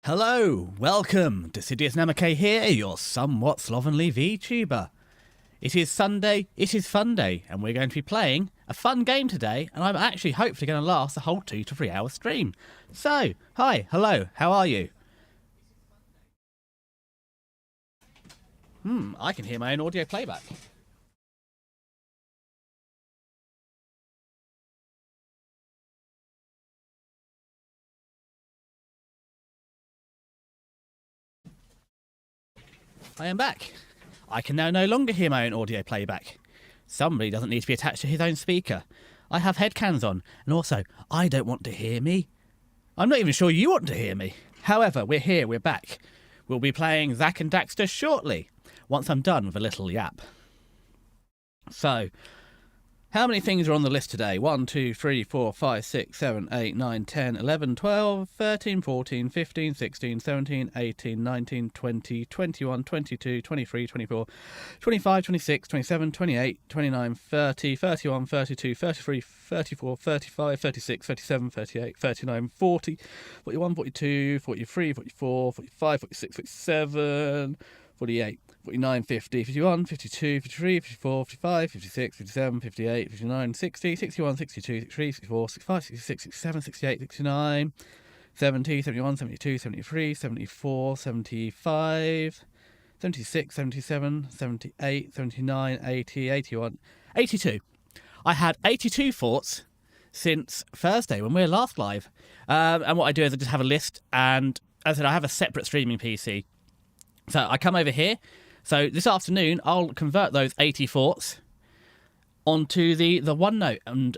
Hello, welcome. Decidius Namake here, your somewhat slovenly VTuber. It is Sunday, it is fun day, and we're going to be playing a fun game today, and I'm actually hopefully going to last the whole 2 to 3 hour stream. So, hi, hello, how are you? I can hear my own audio playback. I am back. I can now no longer hear my own audio playback. Somebody doesn't need to be attached to his own speaker. I have headcans on, and also, I don't want to hear me. I'm not even sure you want to hear me. However, we're here, we're back. We'll be playing Zack and Daxter shortly, once I'm done with a little yap. So, how many things are on the list today? 1, 2, 3, 4, 5, 6, 7, 8, 9, 10, 11, 12, 13, 14, 15, 16, 17, 18, 19, 20, 21, 22, 23, 24, 25, 26, 27, 28, 29, 30, 31, 32, 33, 34, 35, 36, 37, 38, 39, 40, 41, 42, 43, 44, 45, 46, 47, 48, 49, 50, 51, 52, 53, 54, 55, 56, 57, 58, 59, 60, 61, 62, 63, 64, 65, 66, 67, 68, 69, 70, 71, 72, 73, 74, 75, 76, 77, 78, 79, 80, 81, 82. I had 82 thoughts since Thursday when we were last live. And what I do is I just have a list, and as I said, I have a separate streaming PC. So I come over here. So this afternoon, I'll convert those 80 thoughts onto the OneNote. And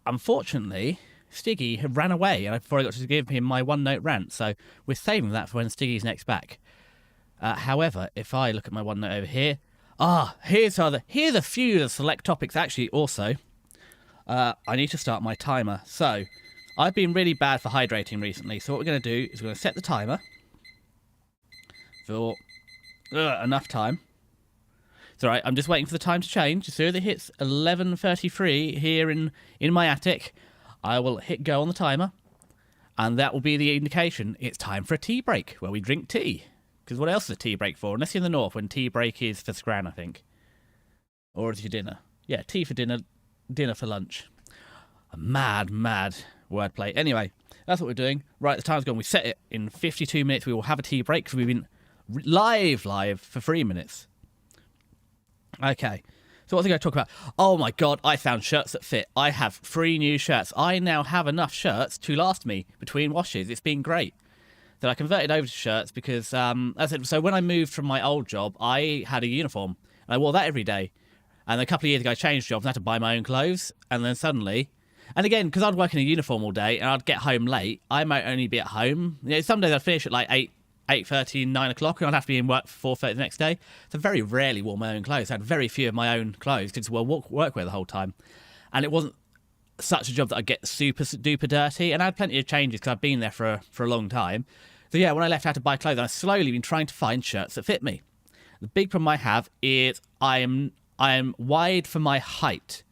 unfortunately, Stiggy had ran away, and I forgot to give him my OneNote rant. So we're saving that for when Stiggy's next back. However, if I look at my OneNote over here, here's a few of the select topics. Actually, also, I need to start my timer. So I've been really bad for hydrating recently. So what we're going to do is we're going to set the timer for enough time. It's alright, I'm just waiting for the time to change. As soon as it hits 11:33 here in my attic, I will hit go on the timer, and that will be the indication it's time for a tea break, where we drink tea. Because what else is a tea break for? Unless you're in the north, when tea break is for scran, I think. Or is it your dinner? Yeah, tea for dinner, dinner for lunch. A mad wordplay. Anyway, that's what we're doing. Right, the time's gone. We set it in 52 minutes. We will have a tea break, because we've been live for 3 minutes. Okay, so what's I going to talk about? Oh my god, I found shirts that fit. I have 3 new shirts. I now have enough shirts to last me between washes. It's been great. Then I converted over to shirts because, as I said, so when I moved from my old job, I had a uniform, and I wore that every day. And a couple of years ago, I changed jobs and had to buy my own clothes. And then suddenly, and again, because I'd work in a uniform all day and I'd get home late, I might only be at home. You know, some days I'd finish at like 8:30, 9 o'clock, and I'd have to be in work for 4:30 the next day. So I very rarely wore my own clothes. I had very few of my own clothes because I work the whole time. And it wasn't such a job that I'd get super duper dirty. And I had plenty of changes because I'd been there for a long time. So yeah, when I left, I had to buy clothes. And I've slowly been trying to find shirts that fit me. The big problem I have is I am wide for my height.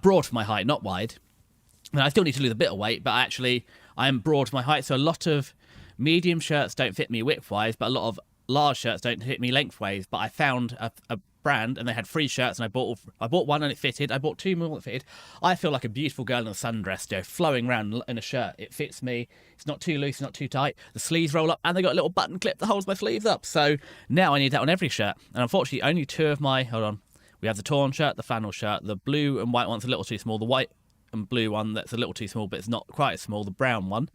Broad for my height, not wide. And I still need to lose a bit of weight, but actually I am broad for my height. So a lot of medium shirts don't fit me width-wise, but a lot of large shirts don't fit me length-wise. But I found a brand, and they had 3 shirts, and I bought one and it fitted. I bought 2 more that fitted. I feel like a beautiful girl in a sundress, flowing around in a shirt. It fits me. It's not too loose, not too tight. The sleeves roll up, and they got a little button clip that holds my sleeves up. So now I need that on every shirt. And unfortunately, only 2 of my... Hold on. We have the torn shirt, the flannel shirt. The blue and white one's a little too small. The white and blue one that's a little too small, but it's not quite as small. The brown one.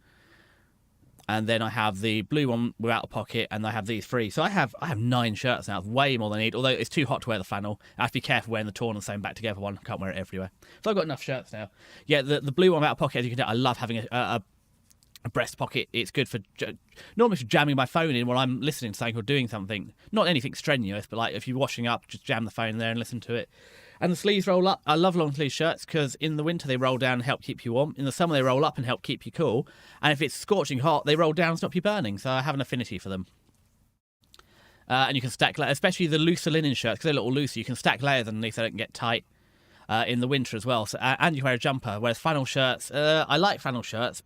And then I have the blue one without a pocket, and I have these 3. So I have 9 shirts now. It's way more than I need, although it's too hot to wear the flannel. I have to be careful wearing the torn and sewn back together one. I can't wear it everywhere. So I've got enough shirts now. Yeah, the blue one without a pocket, as you can tell, I love having a breast pocket. It's good for normally for jamming my phone in while I'm listening to something or doing something. Not anything strenuous, but like if you're washing up, just jam the phone there and listen to it. And the sleeves roll up. I love long sleeve shirts because in the winter they roll down and help keep you warm. In the summer they roll up and help keep you cool. And if it's scorching hot, they roll down and stop you burning. So I have an affinity for them. And you can stack layers, especially the looser linen shirts, because they're a little looser. You can stack layers underneath so they don't get tight in the winter as well. So, and you wear a jumper. Whereas flannel shirts, I like flannel shirts,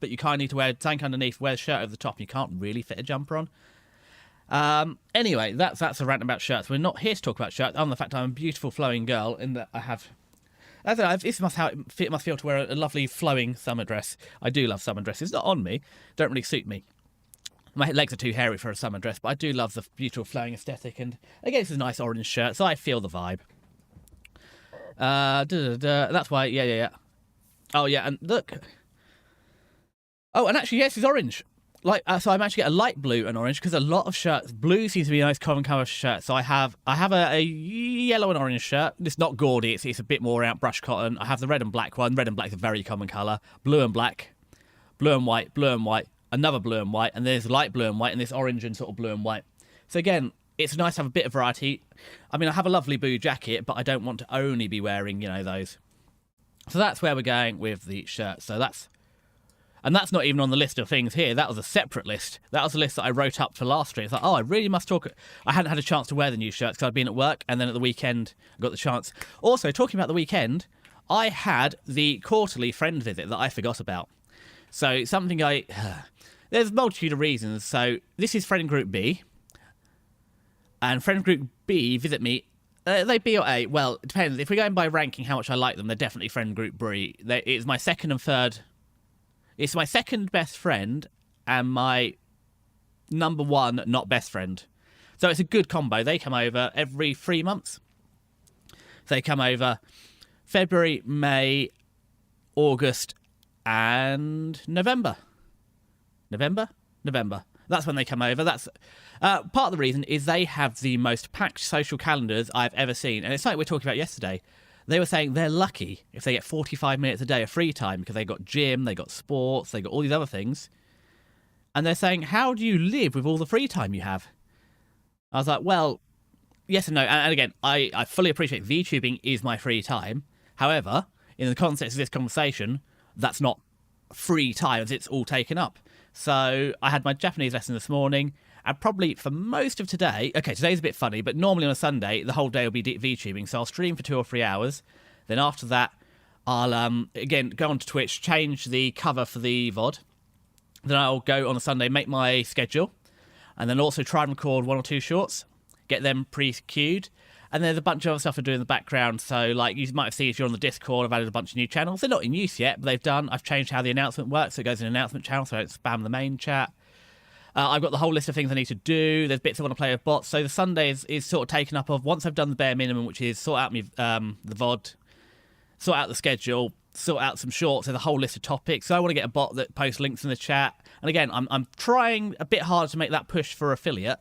but you kind of need to wear tank underneath, wear a shirt over the top, and you can't really fit a jumper on. Anyway, that's a rant about shirts. We're not here to talk about shirts, other than the fact I'm a beautiful flowing girl, in that I have... I don't know, this must how it must feel to wear a lovely flowing summer dress. I do love summer dresses. Not on me, don't really suit me. My legs are too hairy for a summer dress, but I do love the beautiful flowing aesthetic. And again, it's a nice orange shirt, so I feel the vibe. That's why, yeah. Oh yeah, and look. Oh, and actually, yes, it's orange. So I managed to get a light blue and orange because a lot of shirts, blue seems to be a nice common colour shirt. So I have a yellow and orange shirt. It's not gaudy. It's a bit more out brush cotton. I have the red and black one. Red and black is a very common colour. Blue and black, blue and white, another blue and white, and there's light blue and white, and this orange and sort of blue and white. So again, it's nice to have a bit of variety. I mean, I have a lovely blue jacket, but I don't want to only be wearing, those. So that's where we're going with the shirt. And that's not even on the list of things here. That was a separate list. That was a list that I wrote up for last stream. It's like, I really must talk. I hadn't had a chance to wear the new shirts because I'd been at work, and then at the weekend I got the chance. Also, talking about the weekend, I had the quarterly friend visit that I forgot about. So something there's a multitude of reasons. So this is friend group B, and friend group B visit me. They B or A? Well, it depends. If we're going by ranking how much I like them, they're definitely friend group B. It's my second and third. It's my second best friend and my number one not best friend. So it's a good combo. They come over every 3 months. They come over February, May, August, and November. November. That's when they come over. That's part of the reason is they have the most packed social calendars I've ever seen. And it's like we were talking about yesterday. They were saying they're lucky if they get 45 minutes a day of free time because they got gym, they got sports, they got all these other things. And they're saying, how do you live with all the free time you have? I was like, well, yes and no. And again, I fully appreciate VTubing is my free time. However, in the context of this conversation, that's not free time as it's all taken up. So I had my Japanese lesson this morning, and probably for most of today, okay, today's a bit funny, but normally on a Sunday, the whole day will be VTubing, so I'll stream for 2 or 3 hours. Then after that, I'll, again, go onto Twitch, change the cover for the VOD. Then I'll go on a Sunday, make my schedule, and then also try and record 1 or 2 shorts, get them pre-queued. And there's a bunch of other stuff I do in the background, so like you might have seen if you're on the Discord, I've added a bunch of new channels. They're not in use yet, but I've changed how the announcement works, so it goes in an announcement channel, so I don't spam the main chat. I've got the whole list of things I need to do. There's bits I want to play with bots. So the Sunday is sort of taken up of once I've done the bare minimum, which is sort out the VOD, sort out the schedule, sort out some shorts. There's a whole list of topics. So I want to get a bot that posts links in the chat. And again, I'm trying a bit harder to make that push for affiliate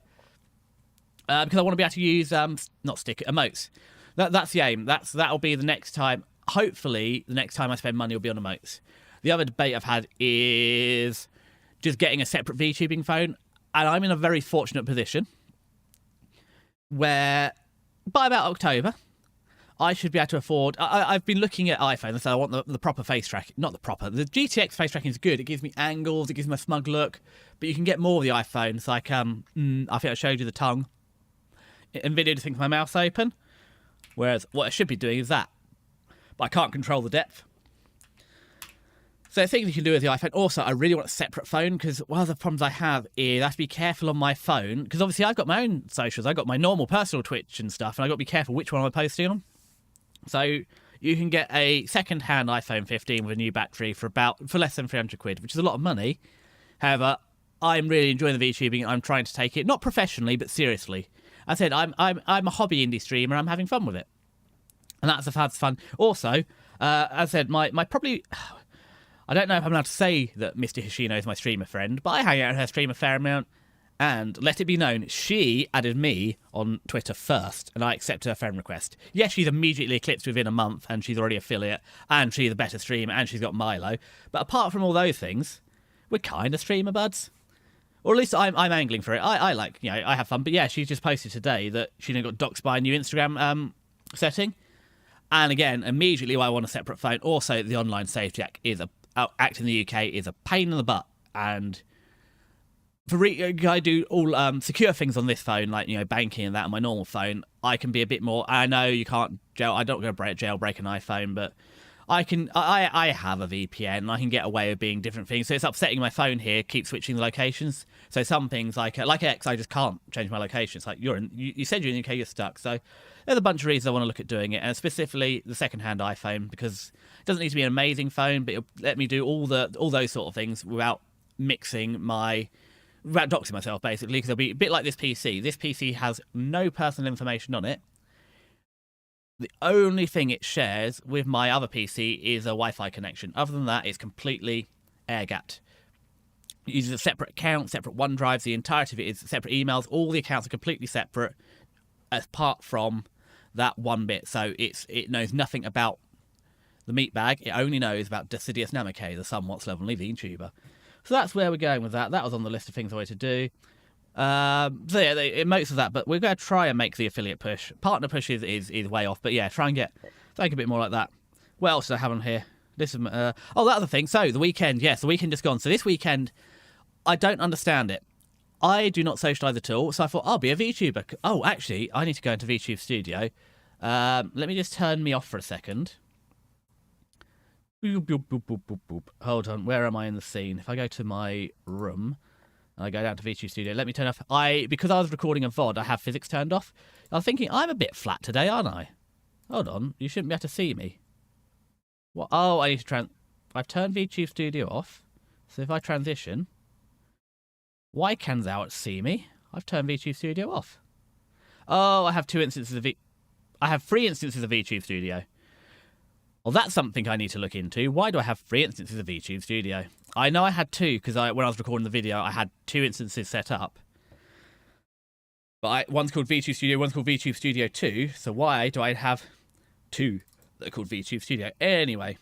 because I want to be able to use emotes. That's the aim. That'll be the next time. Hopefully, the next time I spend money will be on emotes. The other debate I've had is just getting a separate VTubing phone, and I'm in a very fortunate position where by about October I should be able to afford. I've been looking at iPhone, so I want the proper face tracking. Not the proper. The GTX face tracking is good. It gives me angles. It gives me a smug look. But you can get more with the iPhone. It's like I think I showed you the tongue. NVIDIA just thinks my mouth's open, whereas what I should be doing is that. But I can't control the depth. So things you can do with the iPhone. Also, I really want a separate phone because one of the problems I have is I have to be careful on my phone because obviously I've got my own socials. I've got my normal personal Twitch and stuff, and I've got to be careful which one I'm posting on. So you can get a second-hand iPhone 15 with a new battery for less than 300 quid, which is a lot of money. However, I'm really enjoying the VTubing and I'm trying to take it, not professionally, but seriously. I said, I'm a hobby indie streamer, I'm having fun with it. And that's fun. Also, as I said, my probably... I don't know if I'm allowed to say that Mr. Hishino is my streamer friend, but I hang out with her stream a fair amount. And let it be known, she added me on Twitter first, and I accepted her friend request. Yes, she's immediately eclipsed within a month, and she's already affiliate, and she's a better streamer, and she's got Milo. But apart from all those things, we're kind of streamer buds. Or at least I'm angling for it. I like, I have fun. But yeah, she just posted today that she got doxed by a new Instagram setting. And again, immediately I want a separate phone. Also, the online safety act in the UK is a pain in the butt. And I do all secure things on this phone, like banking and that on my normal phone. I can be a bit more. I know you can't I don't go jailbreak an iPhone, but I have a VPN and I can get away with being different things. So it's upsetting my phone here, keep switching the locations. So some things like X, I just can't change my location. It's like you said you're in the UK, you're stuck. So there's a bunch of reasons I want to look at doing it, and specifically the second-hand iPhone, because it doesn't need to be an amazing phone, but it'll let me do all those sort of things without doxing myself, basically, because it'll be a bit like this PC. This PC has no personal information on it. The only thing it shares with my other PC is a Wi-Fi connection. Other than that, it's completely air-gapped. It uses a separate account, separate OneDrive. The entirety of it is separate emails. All the accounts are completely separate, apart from that one bit. So it knows nothing about the meat bag. It only knows about Decidius Namake, the somewhat slovenly VTuber. So that's where we're going with that. That was on the list of things I wanted to do. So yeah, most of that, but we're going to try and make the affiliate push. Partner push is way off, but yeah, try and get a bit more like that. What else did I have on here? This is that other thing. So the weekend, yes, the weekend just gone. So this weekend, I don't understand it. I do not socialise at all, so I thought I'll be a VTuber. Oh, actually, I need to go into VTube Studio. Let me just turn me off for a second. Boop, boop, boop, boop, boop, boop. Hold on, where am I in the scene? If I go to my room, I go down to VTube Studio. Let me turn off. Because I was recording a VOD, I have physics turned off. I was thinking, I'm a bit flat today, aren't I? Hold on, you shouldn't be able to see me. What? Oh, I need to I've turned VTube Studio off. So if I transition, why can thou see me? I've turned VTube Studio off. Oh, I have 2 instances of I have 3 instances of VTube Studio. Well, that's something I need to look into. Why do I have 3 instances of VTube Studio? I know I had 2 because when I was recording the video, I had 2 instances set up. But one's called VTube Studio, one's called VTube Studio 2. So why do I have 2 that are called VTube Studio? Anyway,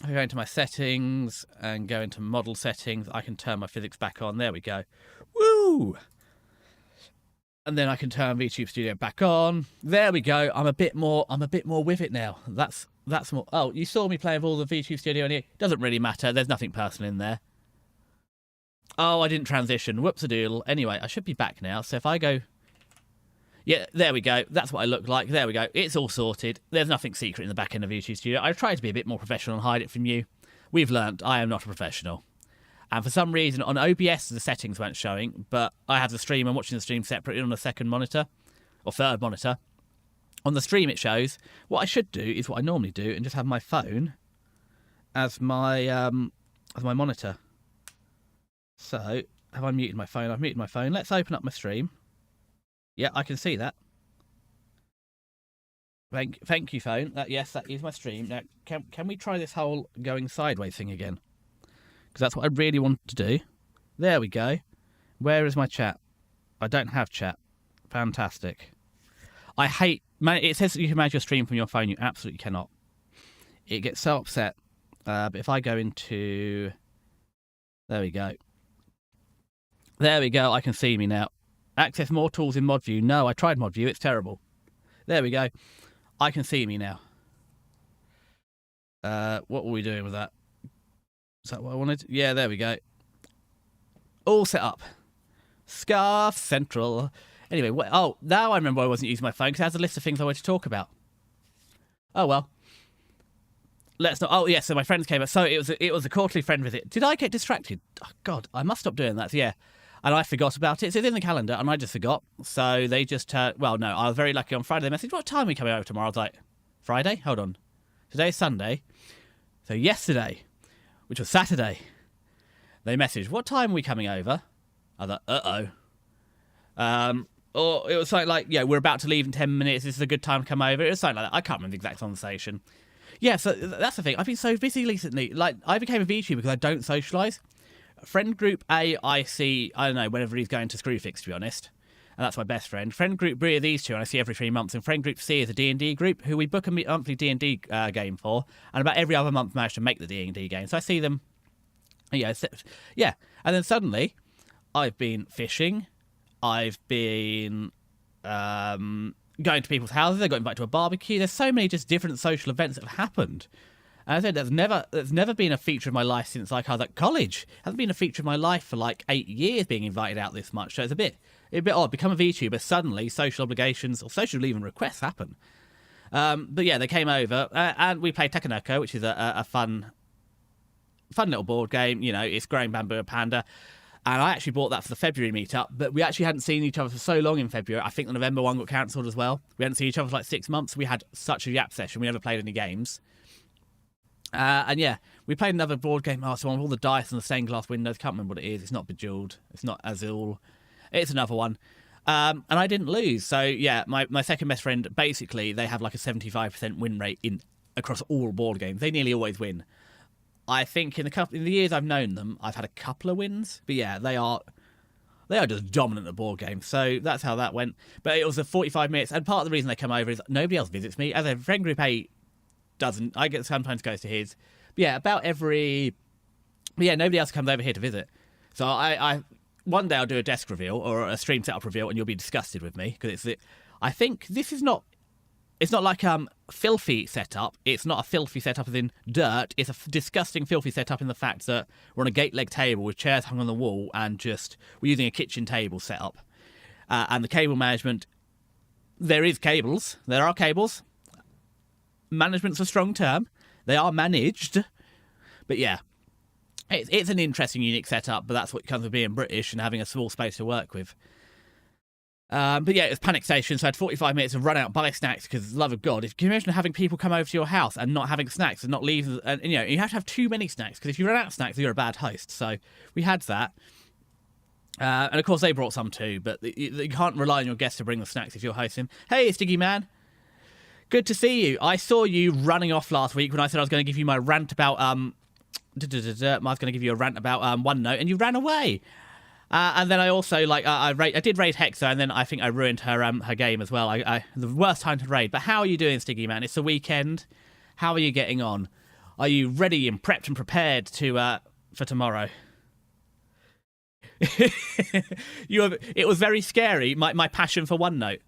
I go into my settings and go into model settings. I can turn my physics back on. There we go. Woo! And then I can turn VTube Studio back on. There we go. I'm a bit more with it now. That's more. Oh, you saw me play with all the VTube Studio on here. Doesn't really matter. There's nothing personal in there. Oh, I didn't transition. Whoops-a-doodle. Anyway, I should be back now. So if I go... Yeah, there we go. That's what I look like. There we go. It's all sorted. There's nothing secret in the back end of VTube Studio. I tried to be a bit more professional and hide it from you. We've learnt I am not a professional. And for some reason, on OBS, the settings weren't showing, but I have the stream. I'm watching the stream separately on a second monitor, or third monitor. On the stream, it shows. What I should do is what I normally do, and just have my phone as my monitor. So, have I muted my phone? I've muted my phone. Let's open up my stream. Yeah, I can see that. Thank you, phone. Yes, that is my stream. Now, can we try this whole going sideways thing again? Because that's what I really want to do. There we go. Where is my chat? I don't have chat. Fantastic. I hate... It says that you can manage your stream from your phone. You absolutely cannot. It gets so upset. But if I go into... There we go. There we go. I can see me now. Access more tools in mod view. No, I tried mod view. It's terrible. There we go. I can see me now. What were we doing with that? Is that what I wanted? Yeah, there we go. All set up. Scarf Central. Anyway, oh, now I remember I wasn't using my phone because it has a list of things I wanted to talk about. Oh, well. Let's not... Oh, yeah, so my friends came up. So it was a quarterly friend visit. Did I get distracted? Oh, God, I must stop doing that. So, yeah. And I forgot about it. So it's in the calendar, and I just forgot. So they just... well, no, I was very lucky. On Friday, they messaged, what time are we coming over tomorrow? I was like, Friday? Hold on. Today's Sunday. So yesterday, which was Saturday, they messaged, what time are we coming over? I was like, uh-oh. Or it was something like, yeah, we're about to leave in 10 minutes. This is a good time to come over. It was something like that. I can't remember the exact conversation. Yeah, so that's the thing. I've been so busy recently. Like, I became a VTuber because I don't socialise. Friend group A, I see, I don't know, whenever he's going to Screwfix, to be honest. And that's my best friend. Friend group B are these two, and I see every 3 months. And friend group C is a D&D group, who we book a monthly D&D game for. And about every other month manage to make the D&D game. So I see them, yeah. And then suddenly, I've been fishing. I've been going to people's houses. I got invited to a barbecue. There's so many just different social events that have happened. And I said there's never been a feature of my life since like I was at college. It hasn't been a feature of my life for like 8 years being invited out this much. So it's a bit odd. Become a VTuber, suddenly social obligations or social even requests happen. But yeah, they came over and we played Tekken, which is a fun little board game. You know, it's growing bamboo and panda. And I actually bought that for the February meetup, but we actually hadn't seen each other for so long in February. I think the November one got cancelled as well. We hadn't seen each other for like 6 months. We had such a yap session. We never played any games. And yeah, we played another board game. Oh, so on all the dice and the stained glass windows. Can't remember what it is. It's not Bejeweled. It's not Azul. It's another one. And I didn't lose. So yeah, my second best friend, basically, they have like a 75% win rate across all board games. They nearly always win. I think in the years I've known them, I've had a couple of wins. But yeah, they are just dominant at board games. So that's how that went. But it was a 45 minutes. And part of the reason they come over is nobody else visits me. As a friend group A doesn't. I get sometimes goes to his. But yeah, nobody else comes over here to visit. So I one day I'll do a desk reveal or a stream setup reveal, and you'll be disgusted with me because I think this is not. It's not like filthy setup. It's not a filthy setup as in dirt. It's a disgusting, filthy setup in the fact that we're on a gate leg table with chairs hung on the wall and we're using a kitchen table setup. And the cable management, there are cables. Management's a strong term. They are managed. But yeah, it's an interesting, unique setup, but that's what comes with being British and having a small space to work with. But yeah, it was panic station, so I had 45 minutes to run out, buy snacks, because, love of God, can you imagine having people come over to your house and not having snacks and not leave, and you know, you have to have too many snacks, because if you run out of snacks, you're a bad host. So we had that. And of course, they brought some too, but you can't rely on your guests to bring the snacks if you're hosting. Hey, Stiggy Man. Good to see you. I saw you running off last week when I said I was going to give you my rant about, I was going to give you a rant about OneNote, and you ran away. And then I also I did raid Hexa, and then I think I ruined her game as well. The worst time to raid. But how are you doing, Stiggy Man? It's the weekend. How are you getting on? Are you ready and prepped and prepared for tomorrow? It was very scary. My passion for OneNote.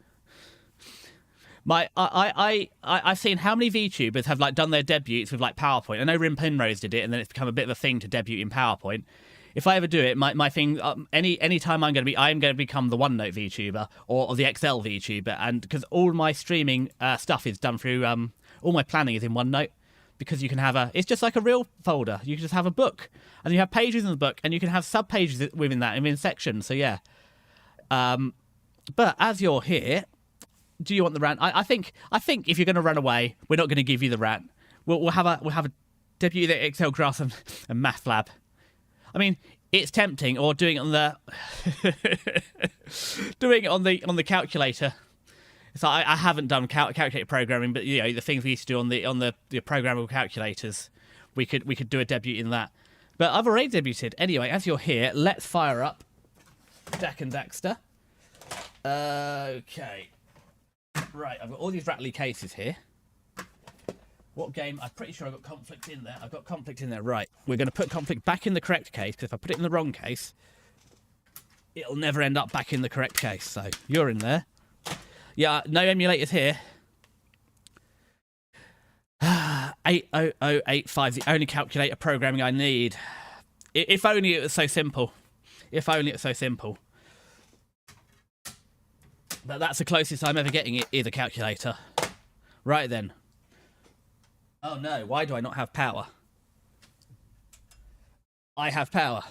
I've seen how many VTubers have done their debuts with PowerPoint. I know Rim Penrose did it, and then it's become a bit of a thing to debut in PowerPoint. If I ever do it, my thing, any time I'm going to become the OneNote VTuber or the Excel VTuber, and because all my streaming stuff is done through, all my planning is in OneNote, because you can have it's just like a real folder. You can just have a book, and you have pages in the book, and you can have sub-pages within that, within sections, so yeah. But as you're here, do you want the rant? I think if you're going to run away, we're not going to give you the rant. We'll have a debut the Excel grass and math lab. I mean, it's tempting, or doing it on the on the calculator. So I haven't done calculator programming, but you know, the things we used to do on the programmable calculators, we could do a debut in that. But I've already debuted anyway. As you're here, let's fire up Dak and Daxter. Okay, right. I've got all these rattly cases here. What game? I'm pretty sure I've got conflict in there. I've got conflict in there. Right. We're going to put conflict back in the correct case, because if I put it in the wrong case, it'll never end up back in the correct case. So you're in there. Yeah, no emulators here. 80085 is the only calculator programming I need. If only it was so simple. If only it was so simple. But that's the closest I'm ever getting it is a calculator. Right then. Oh no, why do I not have power? I have power.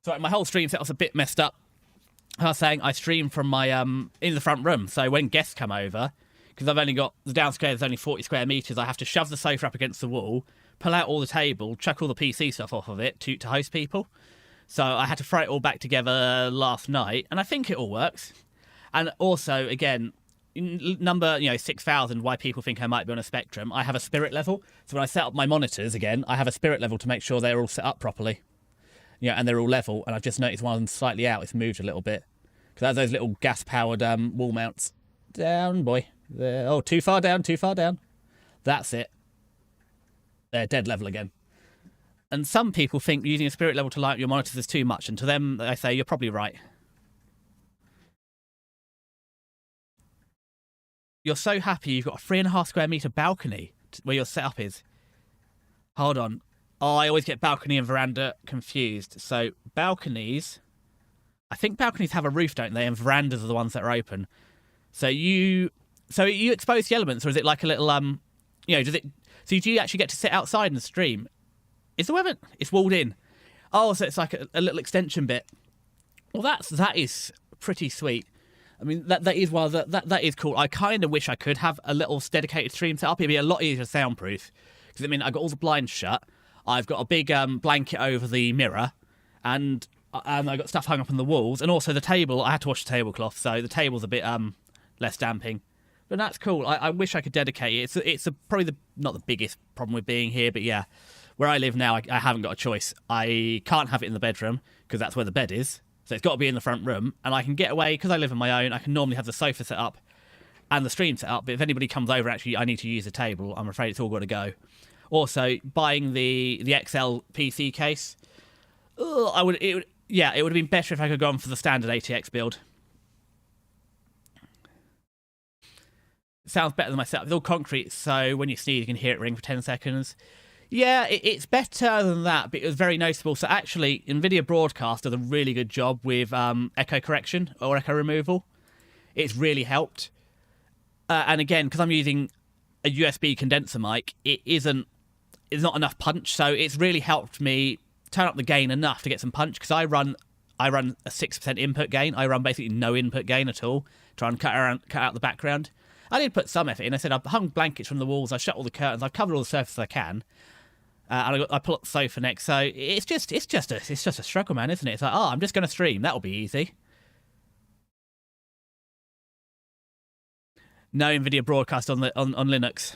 Sorry, my whole stream setup's a bit messed up. I was saying I stream from my in the front room, so when guests come over, because I've only got the downstairs is only 40 square meters, I have to shove the sofa up against the wall, pull out all the table, chuck all the PC stuff off of it to host people. So I had to throw it all back together last night, and I think it all works. And also, again, number 6,000, why people think I might be on a spectrum, I have a spirit level. So when I set up my monitors again, I have a spirit level to make sure they're all set up properly. Yeah, and they're all level, and I've just noticed one of them slightly out. It's moved a little bit. Because that's those little gas-powered wall mounts. Down, boy. There. Oh, too far down, too far down. That's it. They're dead level again. And some people think using a spirit level to light up your monitors is too much, and to them, I say, you're probably right. You're so happy you've got a 3.5 square metre balcony where your setup is. Hold on. Oh, I always get balcony and veranda confused. So balconies, I think balconies have a roof, don't they? And verandas are the ones that are open. So So you expose the elements, or is it like a little does it? So do you actually get to sit outside and stream? Is the weather? It's walled in. Oh, so it's like a little extension bit. Well, that is pretty sweet. I mean, that is cool. I kind of wish I could have a little dedicated stream set up. It'd be a lot easier to soundproof. Because I mean, I've got all the blinds shut. I've got a big blanket over the mirror, and I've got stuff hung up on the walls, and also the table. I had to wash the tablecloth, so the table's a bit less damping. But that's cool. I wish I could dedicate it. It's probably not the biggest problem with being here, but yeah, where I live now, I haven't got a choice. I can't have it in the bedroom because that's where the bed is. So it's got to be in the front room, and I can get away because I live on my own. I can normally have the sofa set up and the stream set up, but if anybody comes over, actually, I need to use a table. I'm afraid it's all got to go. Also, buying the XL PC case, it would have been better if I could go on for the standard ATX build. It sounds better than my setup. It's all concrete, so when you sneeze, you can hear it ring for 10 seconds. Yeah, it's better than that, but it was very noticeable. So actually, NVIDIA Broadcast does a really good job with echo correction or echo removal. It's really helped. And again, because I'm using a USB condenser mic, it's not enough punch, so it's really helped me turn up the gain enough to get some punch, because I run a 6% input gain. I run basically no input gain at all, try and cut out the background. I did put some effort in. I said I've hung blankets from the walls, I shut all the curtains, I've covered all the surfaces I can. And I pull up the sofa next, so it's just a struggle, man, isn't it? It's like, I'm just going to stream. That'll be easy. No NVIDIA Broadcast on Linux,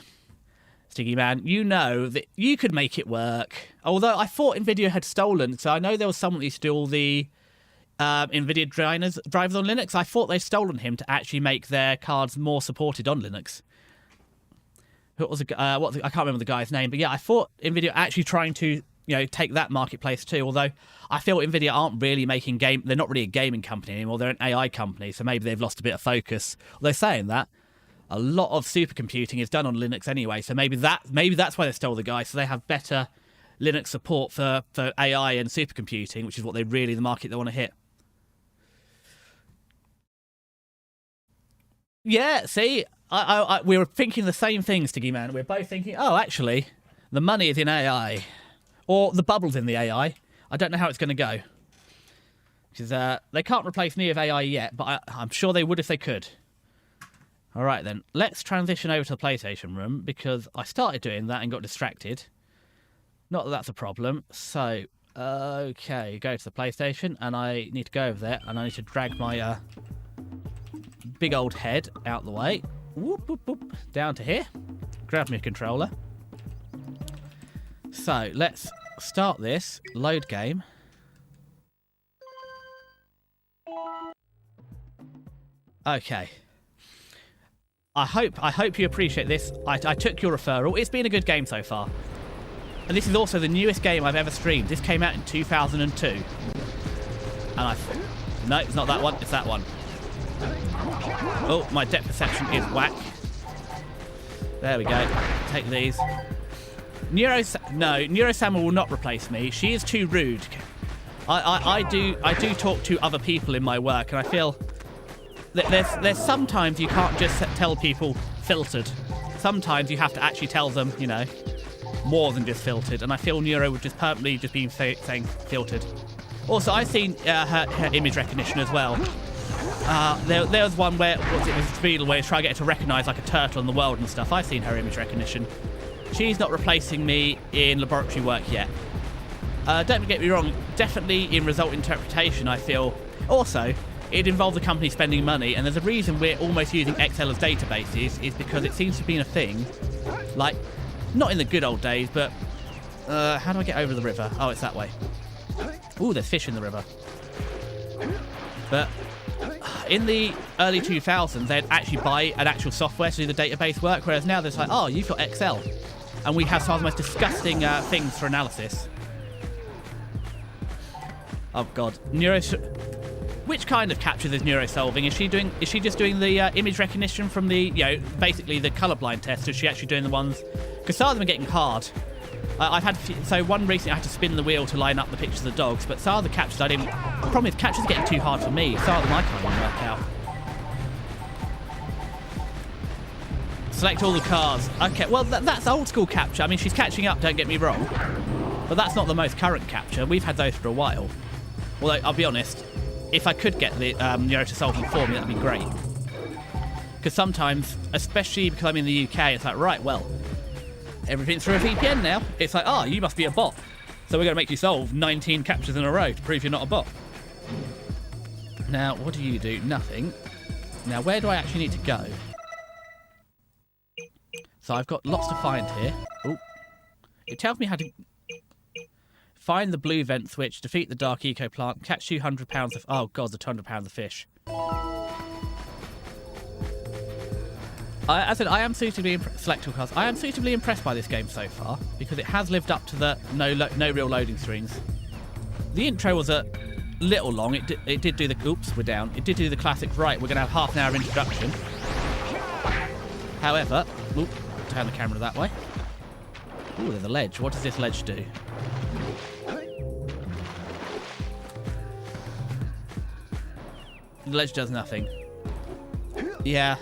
Sticky Man. You know that you could make it work. Although I thought NVIDIA had stolen, so I know there was someone that used to do all the NVIDIA drivers on Linux. I thought they'd stolen him to actually make their cards more supported on Linux. Who was I can't remember the guy's name, but yeah, I thought NVIDIA actually trying to take that marketplace too. Although I feel NVIDIA aren't really making they're not really a gaming company anymore. They're an AI company, so maybe they've lost a bit of focus. Although saying that, a lot of supercomputing is done on Linux anyway, so maybe that's why they stole the guy. So they have better Linux support for AI and supercomputing, which is what the market they want to hit. Yeah, see. We were thinking the same thing, Stiggy Man. We're both thinking, actually, the money is in AI. Or the bubble's in the AI. I don't know how it's going to go. Because they can't replace me with AI yet, but I'm sure they would if they could. All right, then. Let's transition over to the PlayStation room, because I started doing that and got distracted. Not that that's a problem. So, okay, go to the PlayStation, and I need to go over there, and I need to drag my big old head out the way. Whoop, whoop, whoop, down to here. Grab me a controller. So, let's start this. Load game. Okay. I hope you appreciate this. I took your referral. It's been a good game so far. And this is also the newest game I've ever streamed. This came out in 2002. And no, it's not that one. It's that one. Oh, my depth perception is whack. There we go. Take these. Neurosama will not replace me. She is too rude. I do talk to other people in my work, and I feel that there's sometimes you can't just tell people filtered. Sometimes you have to actually tell them, more than just filtered. And I feel Neuro would just permanently just be saying filtered. Also, I've seen her image recognition as well. There was one where it was trying to get her to recognise like a turtle in the world and stuff. I've seen her image recognition. She's not replacing me in laboratory work yet. Don't get me wrong, definitely in result interpretation I feel. Also, it involves the company spending money, and there's a reason we're almost using XL as databases, is because it seems to be a thing. Like, not in the good old days, but how do I get over the river? Oh, it's that way. Ooh, there's fish in the river. But in the early 2000s, they'd actually buy an actual software to do the database work, whereas now they're like, you've got XL. And we have some of the most disgusting things for analysis. Oh, God. Which kind of captures is neurosolving? Is she just doing the image recognition from the, basically the colorblind test? Or is she actually doing the ones? Because some of them are getting hard. So one recently I had to spin the wheel to line up the pictures of the dogs, but some of the captures I didn't. The problem is captures are getting too hard for me. Some of them I can't even work out. Select all the cars. Okay, well, that's old school capture. I mean, she's catching up, don't get me wrong. But that's not the most current capture. We've had those for a while. Although, I'll be honest, if I could get the Nero to solve them for me, that'd be great. Because sometimes, especially because I'm in the UK, it's like, right, well, everything's through a VPN now. It's like, ah, you must be a bot. So we're going to make you solve 19 captures in a row to prove you're not a bot. Now, what do you do? Nothing. Now, where do I actually need to go? So I've got lots to find here. Oh, it tells me how to find the blue vent switch, defeat the dark eco plant, catch 200 pounds of... Oh, God, the 200 pounds of fish. I said I am suitably select all cars. I am suitably impressed by this game so far because it has lived up to the no real loading screens. The intro was a little long. It did do the... Oops, we're down. It did do the classic, right, we're going to have half an hour introduction. However... Oop, turn the camera that way. Ooh, there's a ledge. What does this ledge do? The ledge does nothing. Yeah,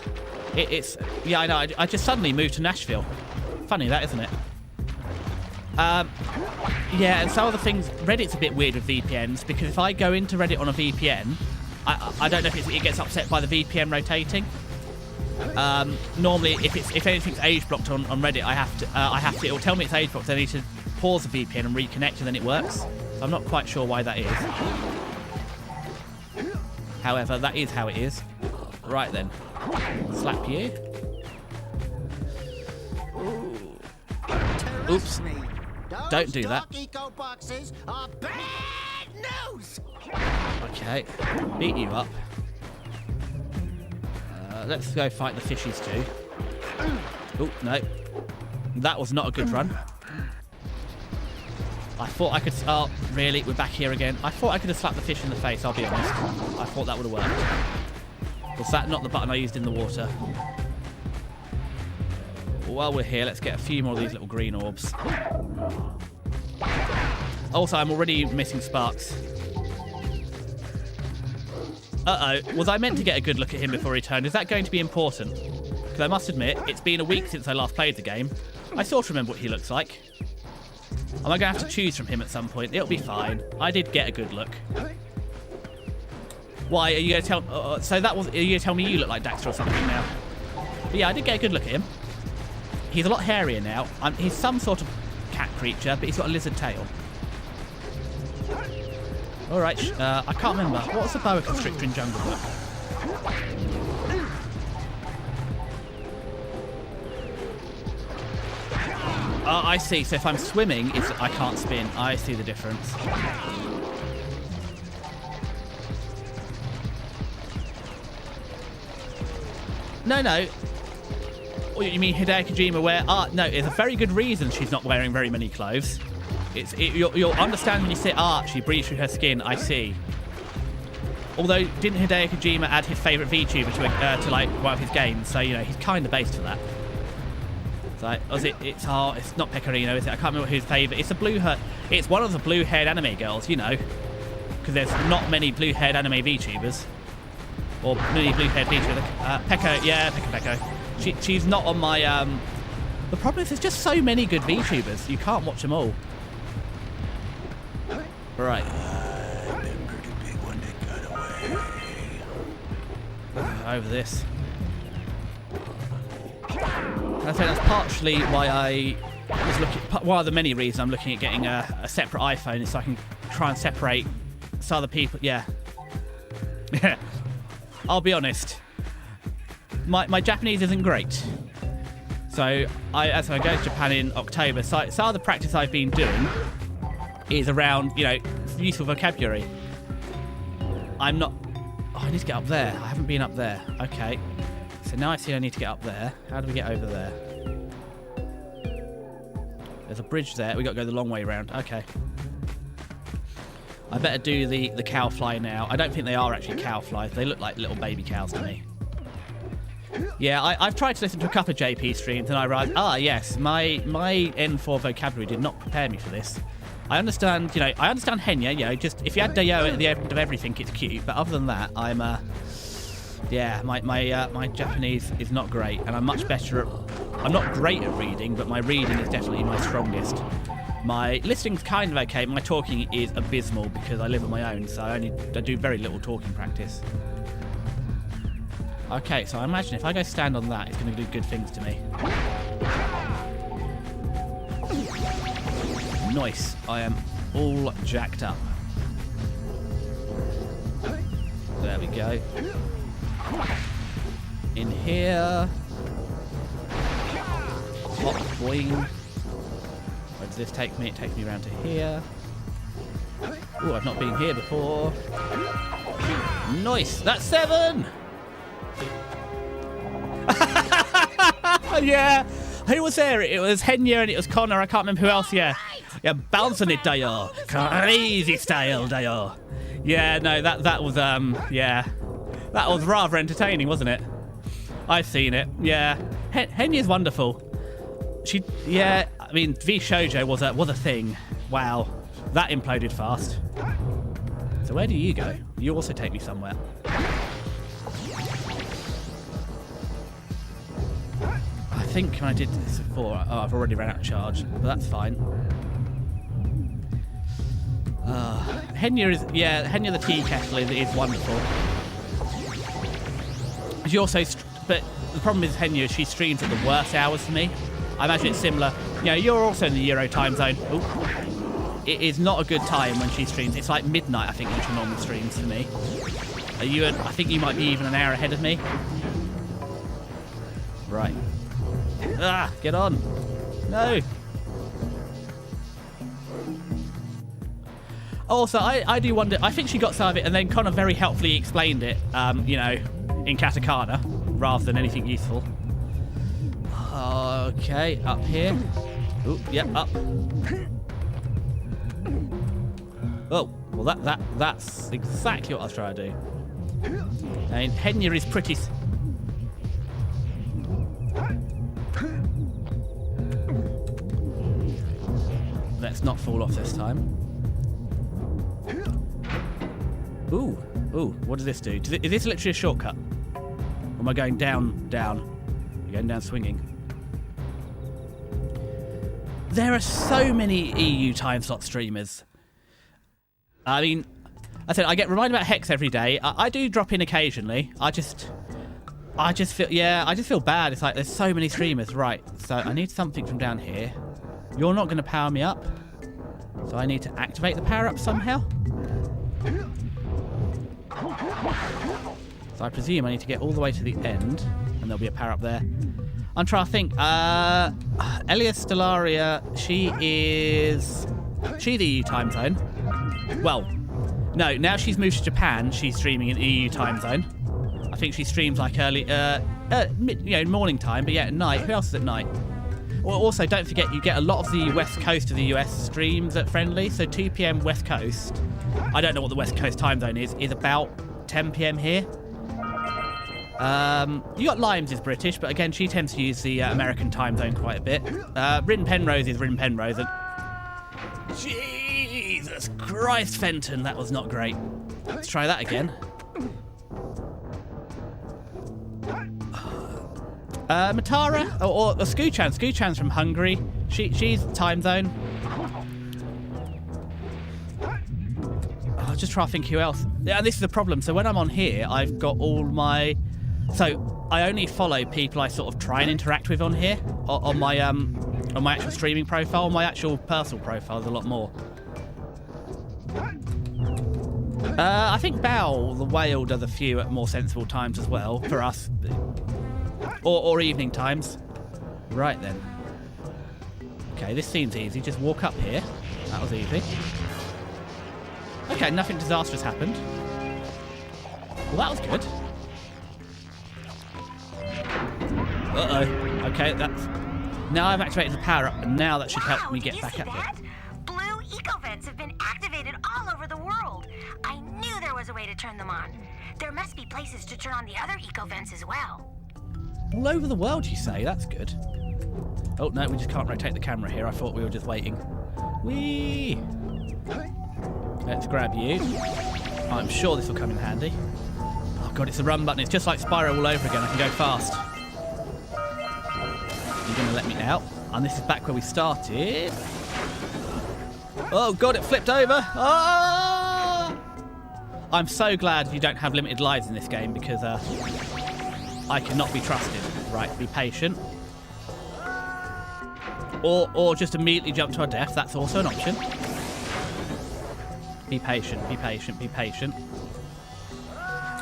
it's... Yeah, I know. I just suddenly moved to Nashville. Funny that, isn't it? Yeah, and some of the things... Reddit's a bit weird with VPNs, because if I go into Reddit on a VPN, I don't know if it gets upset by the VPN rotating. Normally, if anything's age blocked on Reddit, I have to. It'll tell me it's age blocked. I need to pause the VPN and reconnect, and then it works. So I'm not quite sure why that is. However, that is how it is. Right then, slap you. Oops! Don't do that. Okay, beat you up. Let's go fight the fishies too. Oh, no. That was not a good run. I thought I could... Oh, really? We're back here again. I thought I could have slapped the fish in the face, I'll be honest. I thought that would have worked. Was that not the button I used in the water? While we're here, let's get a few more of these little green orbs. Also, I'm already missing sparks. Uh-oh, was I meant to get a good look at him before he turned? Is that going to be important? Because I must admit, it's been a week since I last played the game. I sort of remember what he looks like. Am I going to have to choose from him at some point? It'll be fine. I did get a good look. Why, are you going to tell... so that was... Are you going to tell me you look like Daxter or something now? But yeah, I did get a good look at him. He's a lot hairier now. He's some sort of cat creature, but he's got a lizard tail. Alright, I can't remember. What's the boa constrictor in Jungle Book? I see. So if I'm swimming, I can't spin. I see the difference. No. What, you mean Hideo Kojima wear... no, there's a very good reason she's not wearing very many clothes. You'll understand when you say, she breathes through her skin, I see. Although, didn't Hideo Kojima add his favourite VTuber to like one of his games? So, you know, he's kind of based for that. So, it's not Pecorino, is it? I can't remember who's favourite. It's a it's one of the blue-haired anime girls, you know. Because there's not many blue-haired anime VTubers. Or many blue-haired VTubers. Pekko. She's not on my... The problem is there's just so many good VTubers. You can't watch them all. Right. Over this. And I think that's partially why I was looking... One of the many reasons I'm looking at getting a separate iPhone is so I can try and separate some other people. Yeah. Yeah. I'll be honest. My Japanese isn't great. So, as I go to Japan in October, some of the practice I've been doing is around, you know, useful vocabulary. I'm not... Oh, I need to get up there. I haven't been up there. Okay. So now I see I need to get up there. How do we get over there? There's a bridge there. We got to go the long way around. Okay. I better do the cow fly now. I don't think they are actually cow flies. They look like little baby cows to me. Yeah, I've tried to listen to a couple of JP streams and I realised, yes, my N4 vocabulary did not prepare me for this. I understand, Henya, just if you add Dayo at the end of everything, it's cute, but other than that, Yeah, my Japanese is not great, and I'm much better at... I'm not great at reading, but my reading is definitely my strongest. My listening's kind of okay. My talking is abysmal because I live on my own, so I do very little talking practice. Okay, so I imagine if I go stand on that, it's going to do good things to me. Nice. I am all jacked up. There we go. In here. Hop, boing. Where does this take me? It takes me around to here. Oh, I've not been here before. Nice. That's 7. Yeah. Who was there? It was Henya and it was Connor. I can't remember who else. Yeah. Yeah, bouncing it, Dayo. Crazy style, Dayo. Yeah, no, that was yeah. That was rather entertaining, wasn't it? I've seen it. Yeah. Henya's wonderful. Yeah, I mean, V Shoujo was a thing. Wow. That imploded fast. So where do you go? You also take me somewhere. I think when I did this before, I've already ran out of charge, but that's fine. Henya the tea kettle is wonderful. She also, but the problem is Henya, she streams at the worst hours for me. I imagine it's similar. You know, you're also in the Euro time zone. Ooh. It is not a good time when she streams. It's like midnight, I think, when she normally streams for me. I think you might be even an hour ahead of me. Right. Ah, get on. No. Also, I do wonder, I think she got some of it and then Connor very helpfully explained it, you know, in katakana, rather than anything useful. Okay, up here. Ooh, yep, up. Oh, well that's exactly what I was trying to do. And Henya is pretty... Let's not fall off this time. Ooh, what does this do? Is this literally a shortcut? Or am I going down? You're going down swinging. There are so many EU time slot streamers. I mean, I said I get reminded about Hex every day. I do drop in occasionally. I just feel bad. It's like there's so many streamers. Right, so I need something from down here. You're not going to power me up, so I need to activate the power up somehow. So I presume I need to get all the way to the end, and there'll be a power up there. I'm trying to think. Elias Stellaria, she's the EU time zone. Well, no, now she's moved to Japan. She's streaming in EU time zone. I think she streams like early, morning time, but yeah, at night. Who else is at night? Well, also, don't forget, you get a lot of the west coast of the US streams at Friendly, so 2 p.m. West Coast. I don't know what the West Coast time zone is about 10 p.m. here. You got Limes is British, but again, she tends to use the American time zone quite a bit. Rin Penrose is Rin Penrose. And... Jesus Christ, Fenton, that was not great. Let's try that again. Matara, or Skuchan. Skuchan's from Hungary. She's time zone. I'll just try to think who else. Yeah, this is the problem. So when I'm on here, I've got all my... So I only follow people I sort of try and interact with on here, on my actual streaming profile. My actual personal profile is a lot more. I think Bao, the whale, does a few at more sensible times as well for us, or evening times. Right then. Okay, this seems easy. Just walk up here. That was easy. Okay, nothing disastrous happened. Well, that was good. Uh-oh. Okay, that's... Now I've activated the power-up, and now that should help me get back up here. Blue eco-vents have been activated all over the world. I knew there was a way to turn them on. There must be places to turn on the other eco-vents as well. All over the world, you say? That's good. Oh, no, we just can't rotate the camera here. I thought we were just waiting. Whee! Let's grab you. I'm sure this will come in handy. Oh, God, it's the run button. It's just like Spyro all over again. I can go fast. You're going to let me out. And this is back where we started. Oh, God, it flipped over. Ah! I'm so glad you don't have limited lives in this game because I cannot be trusted. Right, be patient. Or just immediately jump to our death. That's also an option. Be patient, be patient, be patient.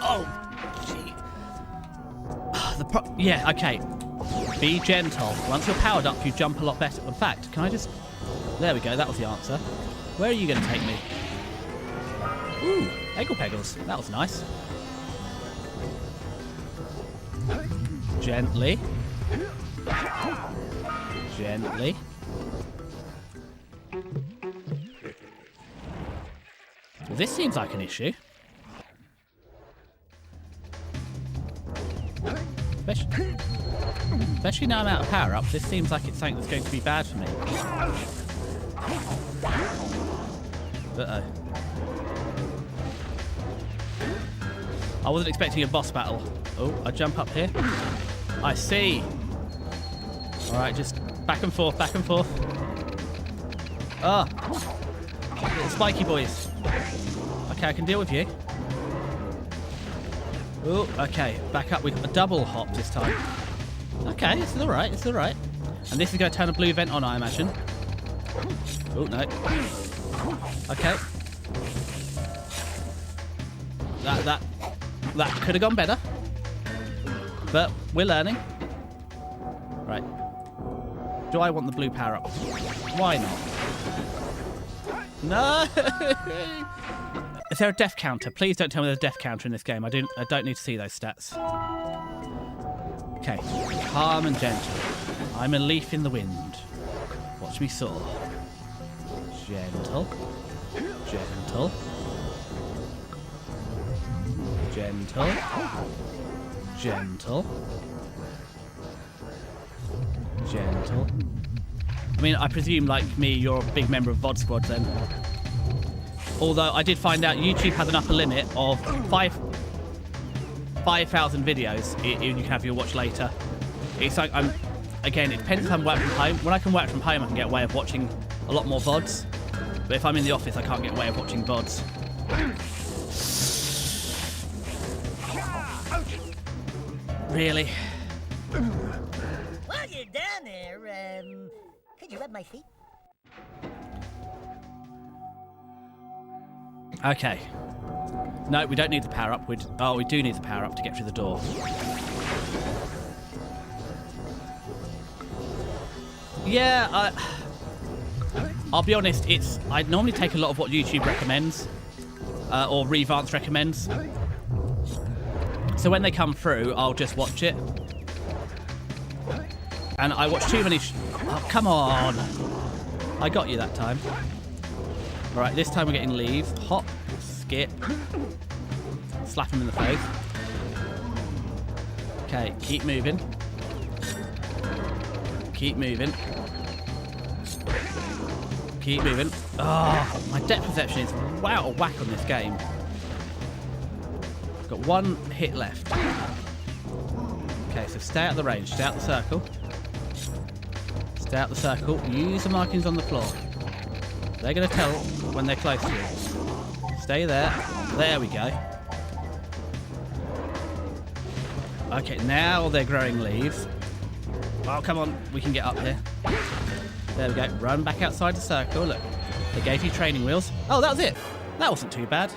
Oh, gee. Yeah, okay. Be gentle. Once you're powered up, you jump a lot better. In fact, can I just... There we go, that was the answer. Where are you going to take me? Ooh, Eggle Peggles. That was nice. Gently. Gently. Well, this seems like an issue. Especially now I'm out of power-up, this seems like it's something that's going to be bad for me. Uh-oh. I wasn't expecting a boss battle. Oh, I jump up here. I see. Alright, just back and forth, back and forth. Ah! Little spiky boys. Okay, I can deal with you. Oh, okay, back up with a double hop this time. Okay, it's alright, it's alright. And this is going to turn a blue vent on, I imagine. Oh, no. Okay. That could have gone better. But we're learning. Right. Do I want the blue power up? Why not? No! Is there a death counter? Please don't tell me there's a death counter in this game. I don't need to see those stats. Okay. Calm and gentle. I'm a leaf in the wind. Watch me soar. Gentle. Gentle. Gentle. Gentle. Gentle. I mean, I presume, like me, you're a big member of VOD Squad then. Although I did find out YouTube has an upper limit of 5,000 videos you can have your watch later. It's like again, it depends if I'm working from home. When I can work from home, I can get away with watching a lot more VODs. But if I'm in the office, I can't get away with watching VODs. Really? While you're down there, could you rub my feet? Okay. No, we don't need the power up. Oh, we do need the power up to get through the door. Yeah, I'll be honest. I normally take a lot of what YouTube recommends, or Revance recommends. So when they come through, I'll just watch it. And I watch too many. Oh, come on! I got you that time. Right, this time we're getting leaves. Hop, skip, slap him in the face. Okay, keep moving. Keep moving. Keep moving. Oh, my depth perception is wow whack on this game. Got one hit left. Okay, so stay out of the range. Stay out the circle. Stay out the circle. Use the markings on the floor. They're going to tell when they're close to you. Stay there. There we go. Okay, now they're growing leaves. Oh, come on. We can get up here. There we go. Run back outside the circle. Look, they gave you training wheels. Oh, that was it. That wasn't too bad.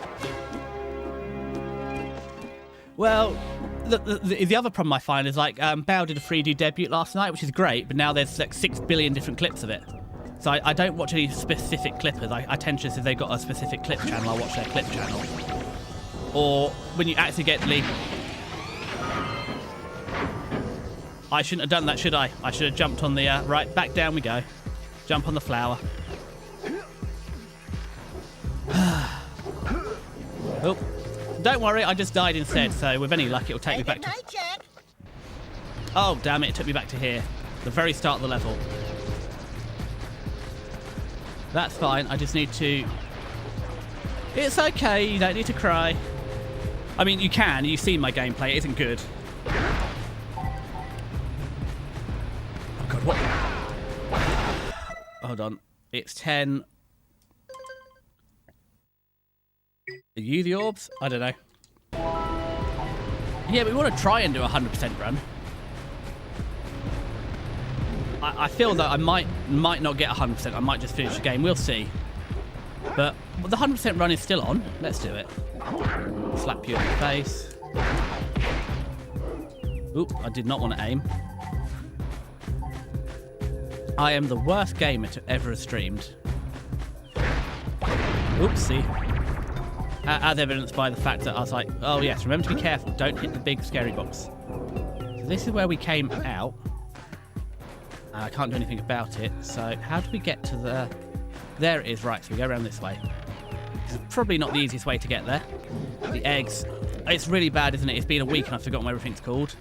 Well, the other problem I find is like Bao did a 3D debut last night, which is great, but now there's like 6 billion different clips of it. So I don't watch any specific clippers. I tend to, if they've got a specific clip channel, I watch their clip channel. Or when you accidentally... I shouldn't have done that, should I? I should have jumped on the... right, back down we go. Jump on the flower. Oh, don't worry, I just died instead, so with any luck it'll take me back to... Oh, damn it, it took me back to here. The very start of the level. That's fine, I just need to... It's okay, you don't need to cry. I mean, you can. You've seen my gameplay. It isn't good. Oh, God, what? Hold on. It's 10. Are you the orbs? I don't know. Yeah, we want to try and do a 100% run. I feel that I might not get 100%. I might just finish the game. We'll see. But the 100% run is still on. Let's do it. Slap you in the face. Oop, I did not want to aim. I am the worst gamer to ever have streamed. Oopsie. As evidenced by the fact that I was like, oh yes, remember to be careful. Don't hit the big scary box. So this is where we came out. I can't do anything about it. So how do we get to the... There it is. Right, so we go around this way. It's probably not the easiest way to get there. The eggs. It's really bad, isn't it? It's been a week and I've forgotten what everything's called.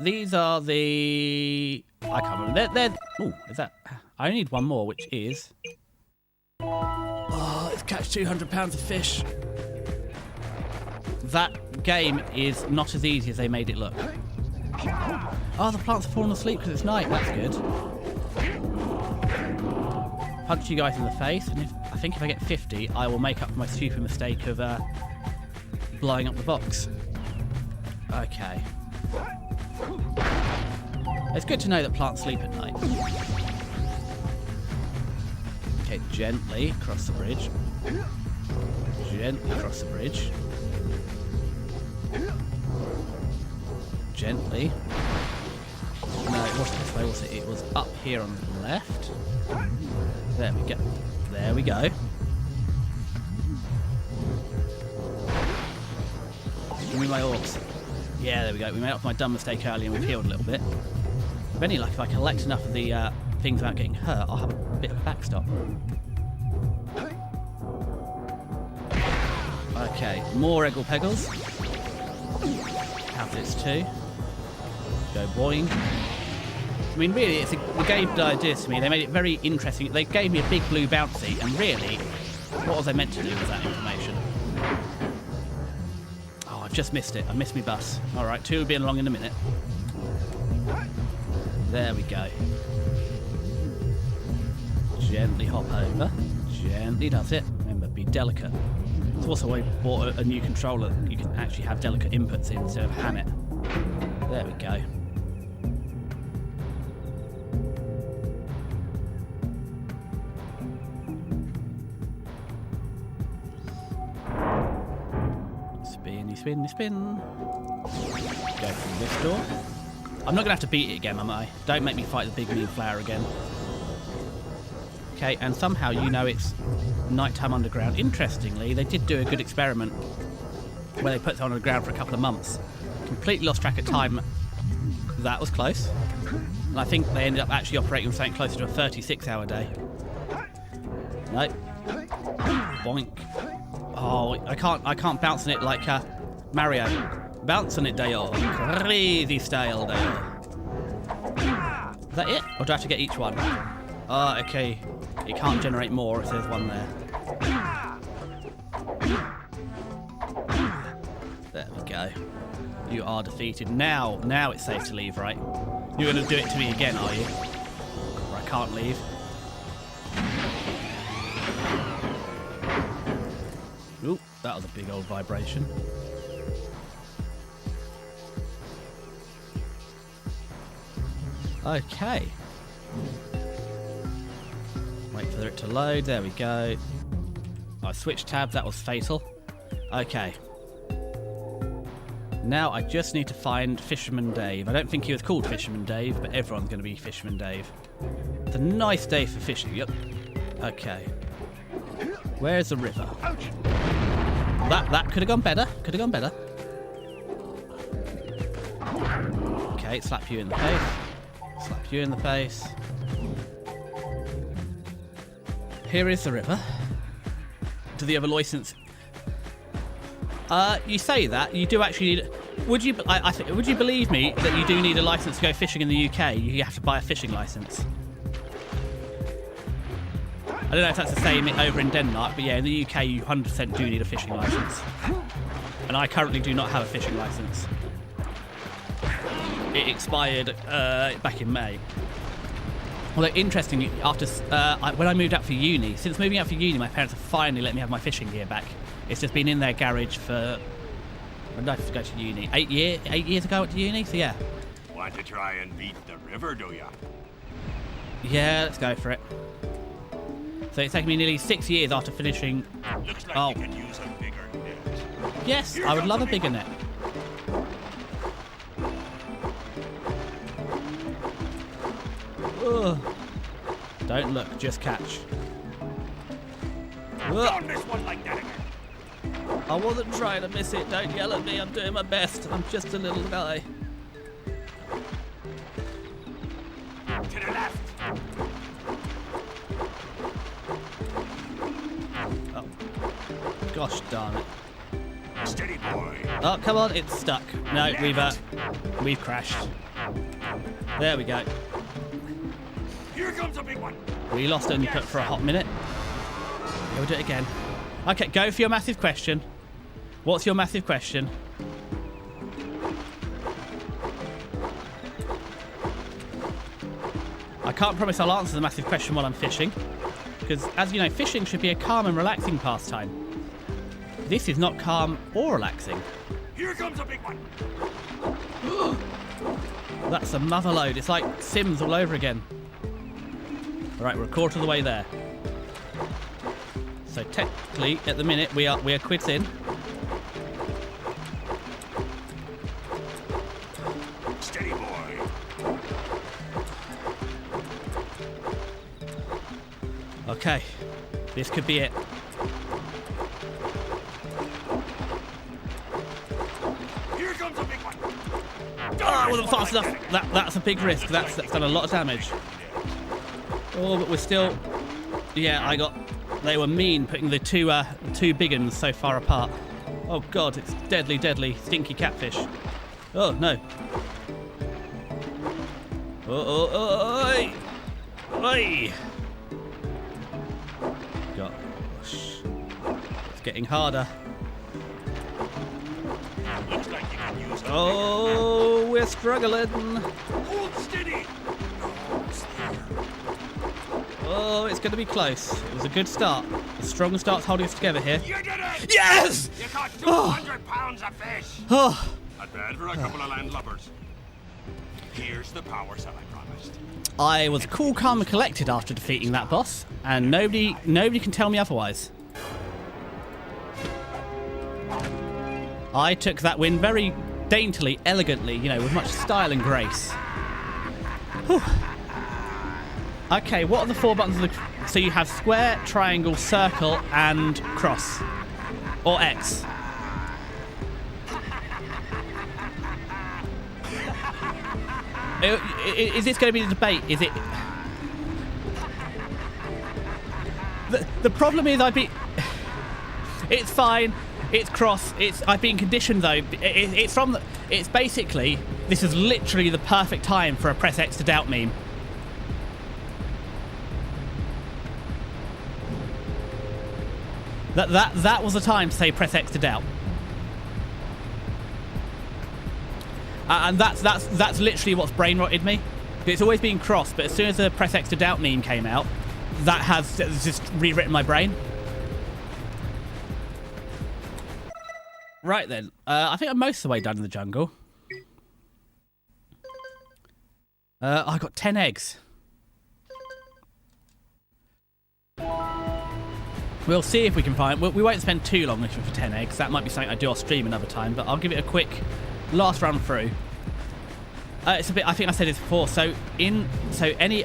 These are the... I can't remember. They're... Oh, is that... I only need one more, which is... Oh, let's catch 200 pounds of fish. That game is not as easy as they made it look. Oh, the plants are falling asleep because it's night. That's good. Punch you guys in the face, and I think if I get 50, I will make up for my stupid mistake of blowing up the box. Okay. It's good to know that plants sleep at night. Okay, gently across the bridge. Gently across the bridge. Gently. No, it wasn't this way, was it? It was up here on the left. There we go. There we go. Give me my orbs. Yeah, there we go. We made up for my dumb mistake earlier and we've healed a little bit. With any luck, if I collect enough of the things without getting hurt, I'll have a bit of a backstop. Okay, more Eggle Peggles. Have this too. Go boing. I mean, really, they gave the ideas to me. They made it very interesting. They gave me a big blue bouncy, and really, what was I meant to do with that information? Oh, I've just missed it. I missed my bus. All right, 2 will be along in a minute. There we go. Gently hop over. Gently does it. Remember, be delicate. It's also why I bought a new controller. You can actually have delicate inputs in instead of ham it. There we go. Spinny, spinny, spin. Go through this door. I'm not going to have to beat it again, am I? Don't make me fight the big mean flower again. Okay, and somehow you know it's nighttime underground. Interestingly, they did do a good experiment where they put it underground for a couple of months. Completely lost track of time. That was close. And I think they ended up actually operating with something closer to a 36-hour day. Nope. Boink. Oh, I can't bounce on it like Mario. Bounce on it, Dale. Crazy style, Dale. Is that it? Or do I have to get each one? Oh, okay. It can't generate more if there's one there. There we go. You are defeated. Now it's safe to leave, right? You're going to do it to me again, are you? Or I can't leave. Ooh, that was a big old vibration. Okay. Wait for it to load. There we go. I switched tabs. That was fatal. Okay. Now I just need to find Fisherman Dave. I don't think he was called Fisherman Dave, but everyone's going to be Fisherman Dave. It's a nice day for fishing. Yep. Okay. Where's the river? That could have gone better. Could have gone better. Okay, slap you in the face. Slap you in the face. Here is the river. Do the other license? You say that you do actually need. Would you believe me that you do need a license to go fishing in the UK? You have to buy a fishing license. I don't know if that's the same over in Denmark, but yeah, in the UK you 100% do need a fishing license. and I currently do not have a fishing license. It expired back in May. Although, interestingly, after when I moved out for uni, since moving out for uni, my parents have finally let me have my fishing gear back. It's just been in their garage for... When did I go to uni? 8 years ago I went to uni, so yeah. Want to try and beat the river, do ya? Yeah, let's go for it. So it's taken me nearly 6 years after finishing... Looks like you can use a bigger net. Yes, I would love a bigger net. Ugh. Don't look, just catch. Don't miss one like that again. I wasn't trying to miss it. Don't yell at me. I'm doing my best. I'm just a little guy. To the left. Oh. Gosh darn it. Steady, boy. Oh, come on. It's stuck. No, we've crashed. There we go. Here comes a big one. We lost input for a hot minute. Yeah, we'll do it again. Okay, go for your massive question. What's your massive question? I can't promise I'll answer the massive question while I'm fishing, because, as you know, fishing should be a calm and relaxing pastime. This is not calm or relaxing. Here comes a big one. That's a mother load. It's like Sims all over again. All right, we're a quarter of the way there. So technically, at the minute, we are quids in. Steady, boy. Okay, this could be it. Here comes a big one. Oh, I wasn't fast enough. That's a big risk. That's done a lot of damage. Oh, but we're still... Yeah, they were mean putting the two big uns so far apart. Oh god, it's deadly, deadly, stinky catfish. Oh no. Oi! Oi! Gosh. It's getting harder. Looks like you can use a Oh, we're struggling. Hold steady. Oh, it's going to be close. It was a good start. A strong start's holding us together here. You did it! Yes! You caught 200 pounds of fish. Oh, Not bad for a couple of landlubbers. Here's the power cell I promised. I was cool, calm, and collected after defeating that boss, and nobody can tell me otherwise. I took that win very daintily, elegantly, you know, with much style and grace. Whew. Okay, what are the 4 buttons of the... So you have square, triangle, circle, and cross. Or X. Is this going to be the debate? Is it... The problem is It's fine. It's cross. I've been conditioned though. It's basically... This is literally the perfect time for a press X to doubt meme. That was the time to say press X to doubt. And that's literally what's brain rotted me. It's always been cross, but as soon as the press X to doubt meme came out, that has just rewritten my brain. Right then, I think I'm most of the way done in the jungle. I got 10 eggs. We'll see if we can find... We won't spend too long looking for 10 eggs. That might be something I do off stream another time, but I'll give it a quick last run through. It's a bit... I think I said this before. So any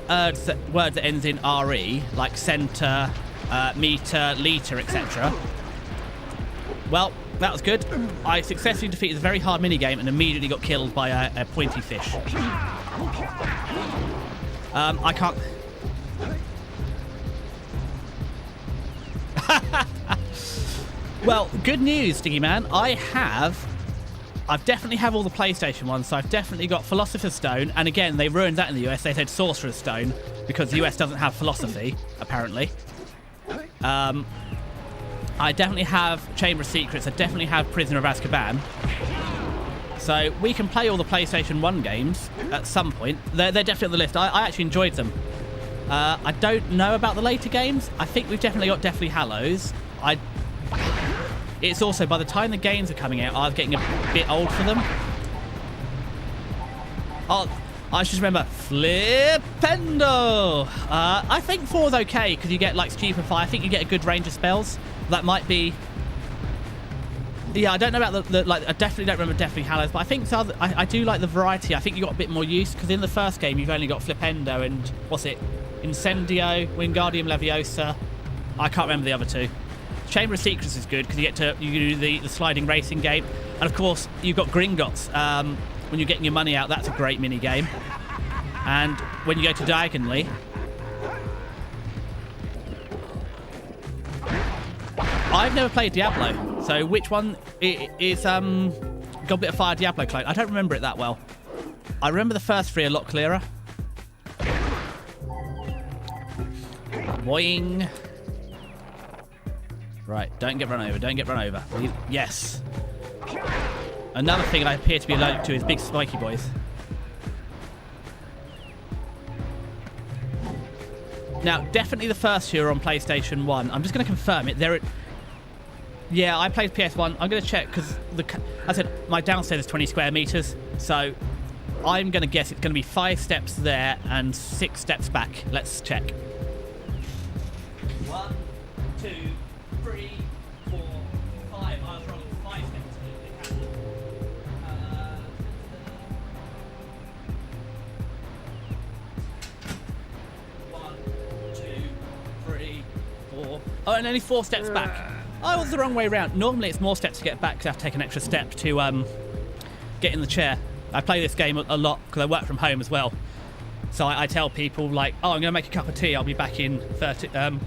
words that ends in RE, like center, meter, liter, etc. Well, that was good. I successfully defeated a very hard minigame and immediately got killed by a pointy fish. I can't... Well, good news, Stingy Man. I definitely have all the PlayStation ones, so I've definitely got Philosopher's Stone. And again, they ruined that in the US. They said Sorcerer's Stone because the US doesn't have philosophy, apparently. I definitely have Chamber of Secrets. I definitely have Prisoner of Azkaban. So we can play all the PlayStation 1 games at some point. They're definitely on the list. I actually enjoyed them. I don't know about the later games. I think we've definitely got Deathly Hallows. It's also, by the time the games are coming out, I was getting a bit old for them. Oh, I just remember Flipendo. I think 4's okay because you get like Stupefy. I think you get a good range of spells. That might be. Yeah, I don't know about the like. I definitely don't remember Deathly Hallows, but I think so. I do like the variety. I think you got a bit more use because in the first game you've only got Flipendo and what's it, Incendio, Wingardium Leviosa. I can't remember the other two. Chamber of Secrets is good because you do the sliding racing game, and of course you've got Gringotts. When you're getting your money out, that's a great mini game. And when you go to Diagonally, I've never played Diablo, so which one is Goblet of Fire, Diablo clone? I don't remember it that well. I remember the first three a lot clearer. Boing. Right, don't get run over, don't get run over. Yes. Another thing I appear to be allergic to is big spiky boys. Now, definitely the first two are on PlayStation 1. I'm just going to confirm it. Yeah, I played PS1. I'm going to check because I said my downstairs is 20 square meters, so I'm going to guess it's going to be 5 steps there and 6 steps back. Let's check. 1, 2, 3, 4, 5. I was wrong. 5 steps. 1, 2, 3, 4. Oh, and only 4 steps back. I was the wrong way around. Normally it's more steps to get back because I have to take an extra step to get in the chair. I play this game a lot because I work from home as well. So I tell people like, oh, I'm going to make a cup of tea. I'll be back in 13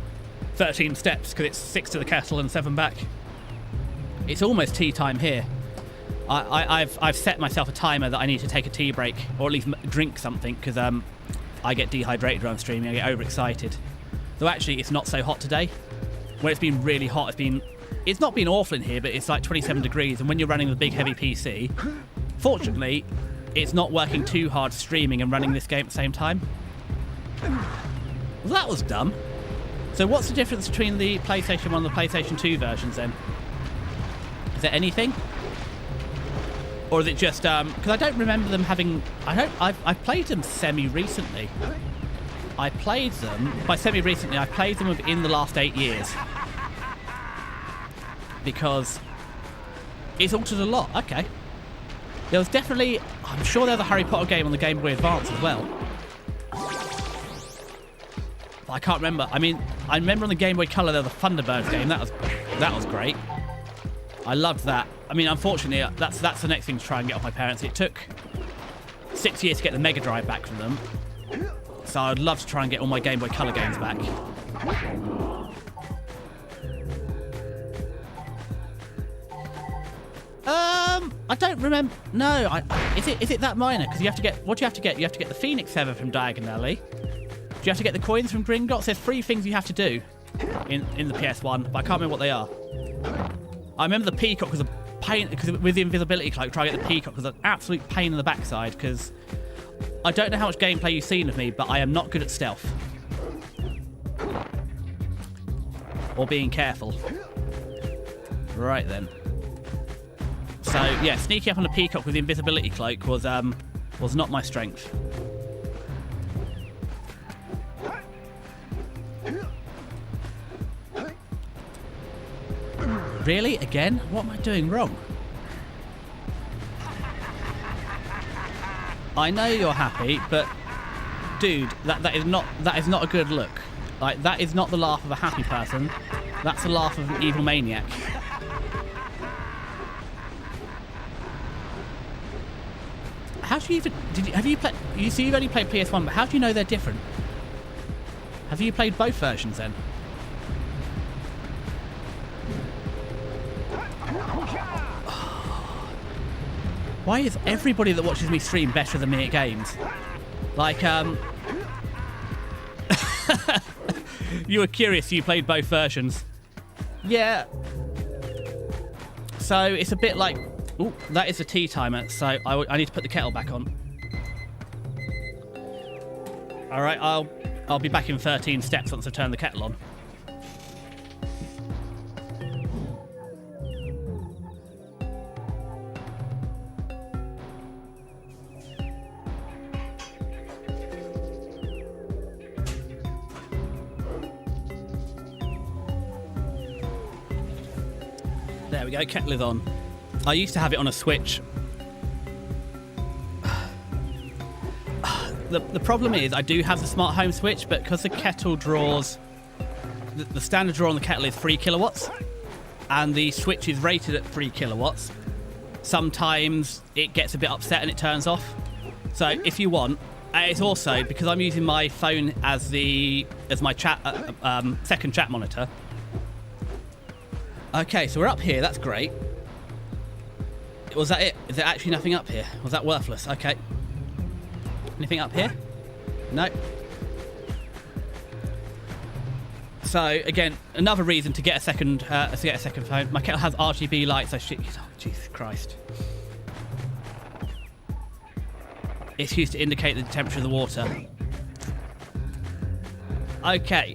steps because it's 6 to the kettle and 7 back. It's almost tea time here. I've set myself a timer that I need to take a tea break or at least drink something because I get dehydrated when I'm streaming. I get overexcited. Though actually it's not so hot today. When it's been really hot, it's not been awful in here, but it's like 27 degrees. And when you're running the big heavy PC, fortunately, it's not working too hard streaming and running this game at the same time. Well, that was dumb. So what's the difference between the PlayStation 1 and the PlayStation 2 versions then? Is there anything? Or is it just because I don't remember them having. I've played them semi-recently. I played them by semi-recently. I played them within the last 8 years because it's altered a lot. Okay, there was definitely. I'm sure there was a Harry Potter game on the Game Boy Advance as well. But I can't remember. I mean, I remember on the Game Boy Color there was a Thunderbirds game. That was great. I loved that. I mean, unfortunately, that's the next thing to try and get off my parents. It took 6 years to get the Mega Drive back from them. So I'd love to try and get all my Game Boy Color games back. I don't remember. No, is it that minor? Because you have to get. What do you have to get? You have to get the Phoenix Feather from Diagon Alley. Do you have to get the coins from Gringotts? There's 3 things you have to do in the PS1, but I can't remember what they are. I remember the Peacock was a pain because with the invisibility cloak, trying to get the Peacock was an absolute pain in the backside because I don't know how much gameplay you've seen of me, but I am not good at stealth or being careful. Right then. So yeah, sneaking up on the Peacock with the invisibility cloak was not my strength. Really? Again? What am I doing wrong? I know you're happy, but dude, that is not a good look. Like, that is not the laugh of a happy person. That's the laugh of an evil maniac. How do you even have you played? You see, you've only played PS1, but how do you know they're different? Have you played both versions then? Why is everybody that watches me stream better than me at games? Like, you were curious, you played both versions. Yeah. So it's a bit like... Ooh, that is a tea timer, so I need to put the kettle back on. Alright, I'll be back in 13 steps once I turn the kettle on. There we go, kettle is on. I used to have it on a switch. The problem is I do have the smart home switch, but because the kettle draws... The standard draw on the kettle is 3 kilowatts, and the switch is rated at 3 kilowatts. Sometimes it gets a bit upset and it turns off. So if you want... It's also, because I'm using my phone as my chat second chat monitor. Okay, so we're up here. That's great. Was that it? Is there actually nothing up here? Was that worthless? Okay. Anything up here? No. So again, another reason to get a second phone. My kettle has RGB lights. Oh shit! Oh, Jesus Christ! It's used to indicate the temperature of the water. Okay.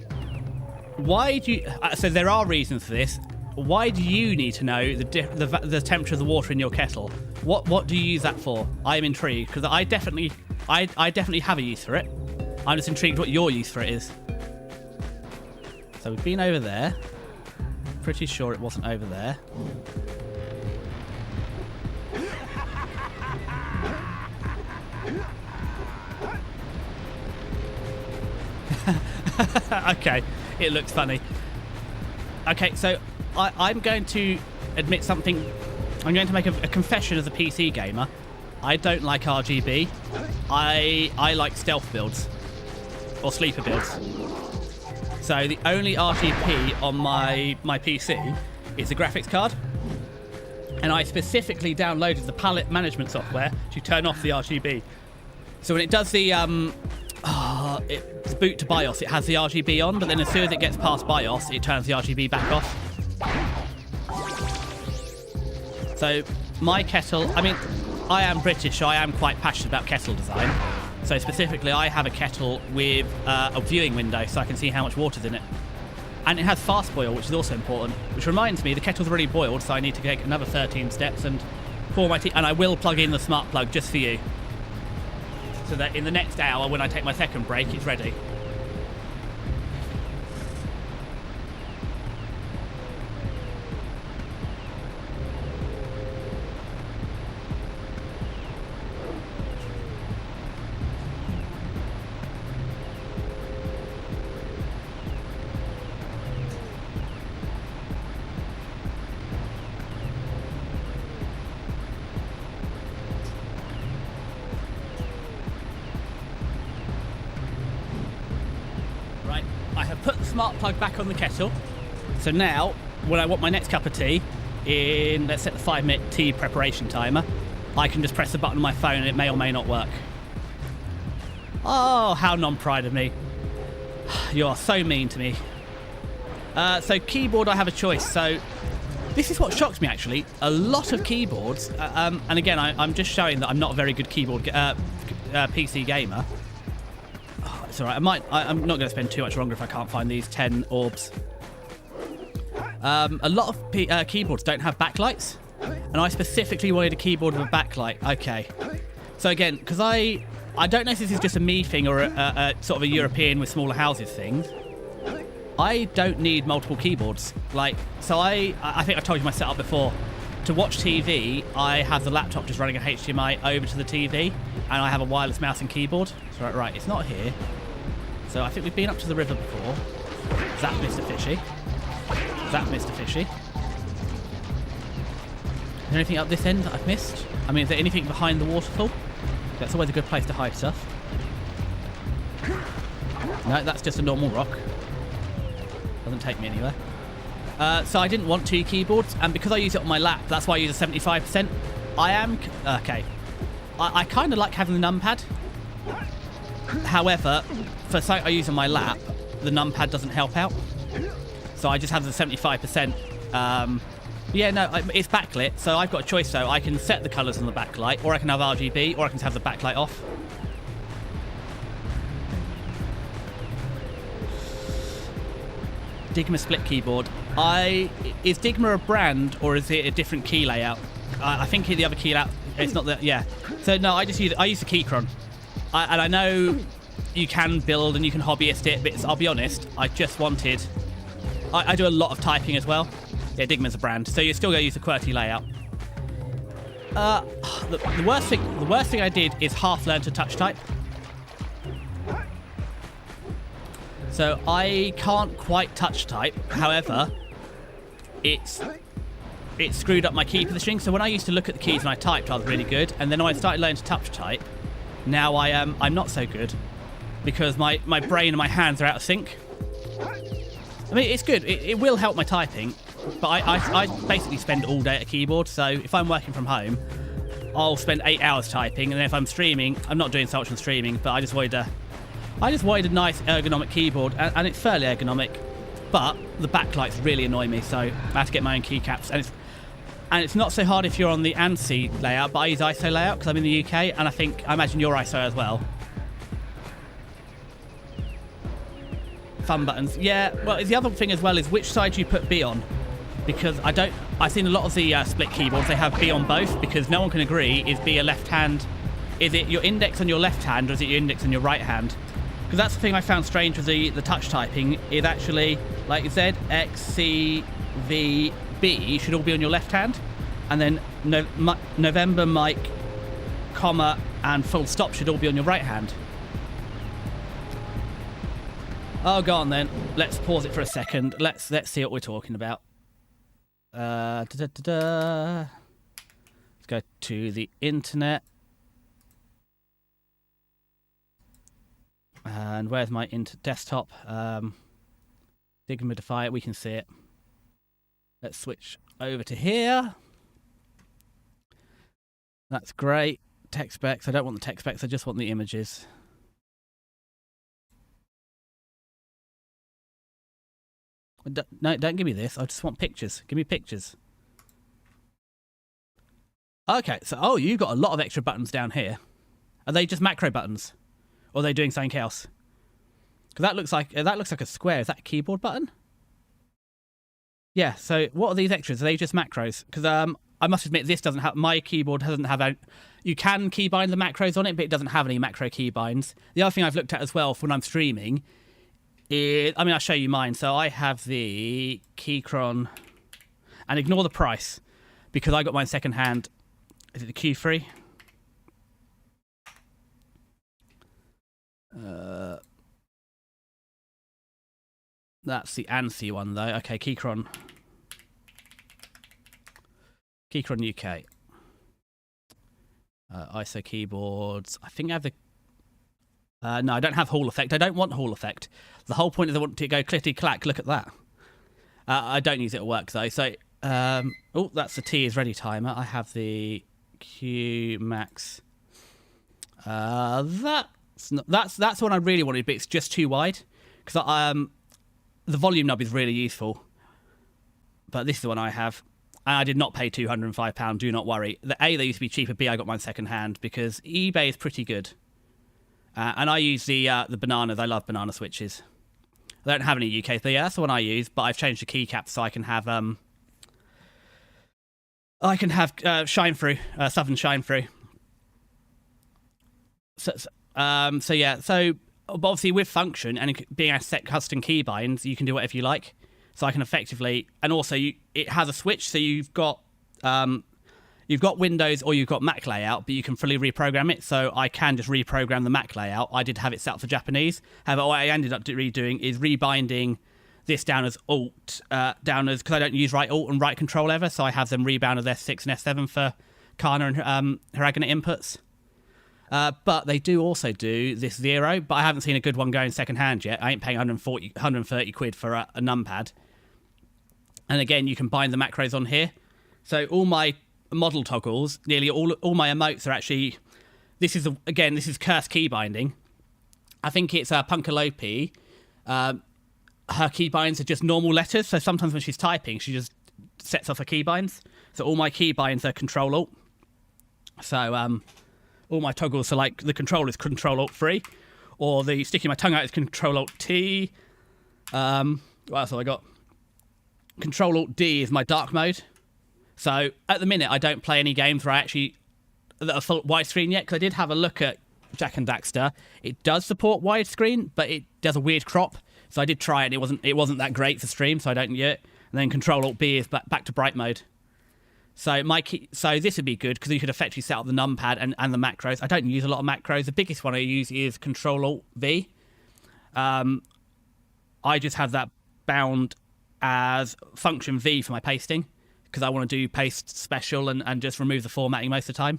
Why do you? So there are reasons for this. Why do you need to know the temperature of the water in your kettle? What do you use that for? I'm intrigued because I definitely have a use for it. I'm just intrigued what your use for it is. So we've been over there. Pretty sure it wasn't over there. Okay, it looks funny. Okay, so I'm going to admit something. I'm going to make a confession as a PC gamer. I don't like RGB. I like stealth builds. Or sleeper builds. So the only RGB on my PC is the graphics card. And I specifically downloaded the palette management software to turn off the RGB. So when it does the boot to BIOS, it has the RGB on, but then as soon as it gets past BIOS, it turns the RGB back off. So my kettle, I mean, I am British, so I am quite passionate about kettle design. So specifically, I have a kettle with a viewing window, so I can see how much water's in it. And it has fast boil, which is also important. Which reminds me, the kettle's already boiled, so I need to take another 13 steps and pour my tea. And I will plug in the smart plug just for you, so that in the next hour, when I take my second break, it's ready. Right, I have put the smart plug back on the kettle. So now, when I want my next cup of tea, let's set the 5-minute tea preparation timer, I can just press the button on my phone and it may or may not work. Oh, how non-pride of me. You are so mean to me. So keyboard, I have a choice. So this is what shocks me, actually. A lot of keyboards, and again, I'm just showing that I'm not a very good keyboard PC gamer. Oh, it's all right. I'm not going to spend too much longer if I can't find these 10 orbs. A lot of keyboards don't have backlights, and I specifically wanted a keyboard with a backlight. Okay. So again, because I don't know if this is just a me thing or a sort of a European with smaller houses thing. I don't need multiple keyboards. So I think I told you my setup before. To watch TV, I have the laptop just running a HDMI over to the TV, and I have a wireless mouse and keyboard. So right, it's not here. So I think we've been up to the river before. Is that Mr. Fishy? Is that Mr. Fishy? Is there anything up this end that I've missed? I mean, is there anything behind the waterfall? That's always a good place to hide stuff. No, that's just a normal rock. Doesn't take me anywhere. So I didn't want 2 keyboards, and because I use it on my lap, that's why I use a 75%. Okay. I kind of like having the numpad. However, for something I use on my lap, the numpad doesn't help out. so I just have the 75%. Yeah, no, it's backlit, so I've got a choice though. I can set the colours on the backlight, or I can have RGB, or I can have the backlight off. Digma split keyboard. Is Digma a brand, or is it a different key layout? I think the other key layout, it's not that, yeah. So no, I use the Keychron. And I know you can build and you can hobbyist it, but I'll be honest, I just wanted... I do a lot of typing as well. Yeah, Digma's a brand, so you're still going to use the QWERTY layout. The worst thing I did is half learn to touch type. So I can't quite touch type. However, it screwed up my key positioning. So when I used to look at the keys and I typed, I was really good. And then when I started learning to touch type, now I'm not so good because my brain and my hands are out of sync. I mean, it's good. It will help my typing, but I basically spend all day at a keyboard. So if I'm working from home, I'll spend 8 hours typing, and then if I'm streaming, I'm not doing so much on streaming, but I just wanted a nice ergonomic keyboard, and it's fairly ergonomic, but the backlights really annoy me, so I have to get my own keycaps, and it's not so hard if you're on the ANSI layout, but I use ISO layout because I'm in the UK, and I imagine you're ISO as well. Fun buttons. Yeah, well, the other thing as well is which side you put B on, because I've seen a lot of the split keyboards, they have B on both, because no one can agree, is B a left hand, is it your index on your left hand, or is it your index on your right hand? Because that's the thing I found strange with the touch typing, is actually, like you said, X, C, V, B should all be on your left hand, and then November, Mike, comma, and full stop should all be on your right hand. Oh, go on then. Let's pause it for a second. Let's see what we're talking about. Let's go to the internet. And where's my desktop? Digmodify it. We can see it. Let's switch over to here. That's great. Tech specs. I don't want the tech specs. I just want the images. No, don't give me this. I just want pictures. Give me pictures. Okay, so you've got a lot of extra buttons down here. Are they just macro buttons, or are they doing something else? Because that looks like a square. Is that a keyboard button? Yeah. So what are these extras? Are they just macros? Because I must admit this doesn't have, my keyboard doesn't have. You can keybind the macros on it, but it doesn't have any macro keybinds. The other thing I've looked at as well for when I'm streaming. I'll show you mine. So I have the Keychron, and ignore the price because I got mine second hand. Is it the Q3? That's the ANSI one though. Okay, Keychron UK. ISO keyboards. I think I have the. No, I don't have Hall effect. I don't want Hall effect. The whole point is I want to go clickety clack. Look at that. I don't use it at work though. So, that's the T is ready timer. I have the Q Max. That's what I really wanted, but it's just too wide because the volume knob is really useful. But this is the one I have. And I did not pay £205. Do not worry. They used to be cheaper. B, I got mine second hand because eBay is pretty good. And I use the bananas. I love banana switches. I don't have any UK, but yeah, that's the one I use. But I've changed the keycap so I can have shine through, Southern shine through. So yeah. So obviously with function and being able to set custom keybinds, you can do whatever you like. So I can effectively, and also it has a switch, so you've got Windows or you've got Mac layout, but you can fully reprogram it. So I can just reprogram the Mac layout. I did have it set up for Japanese. However, what I ended up redoing is rebinding this down as Alt, because I don't use right Alt and right Control ever. So I have them rebound as S6 and S7 for Kana and Hiragana inputs. But they do also do this 0, but I haven't seen a good one going second hand yet. I ain't paying 130 quid for a numpad. And again, you can bind the macros on here. So all my model toggles, nearly all my emotes are actually, this is cursed key binding. I think it's Punkalope. her keybinds are just normal letters. So sometimes when she's typing, she just sets off her keybinds. So all my keybinds are Control Alt. So all my toggles, so like the control is Control Alt 3, or the sticking my tongue out is Control Alt T. What else have I got? Control Alt D is my dark mode. So at the minute, I don't play any games where I actually that are full widescreen yet, because I did have a look at Jak and Daxter. It does support widescreen, but it does a weird crop. So I did try it. It wasn't that great for stream, so I don't use it. And then Control Alt B is back to bright mode. So so this would be good because you could effectively set up the numpad and the macros. I don't use a lot of macros. The biggest one I use is Control Alt V. I just have that bound as function V for my pasting because I want to do paste special and just remove the formatting most of the time.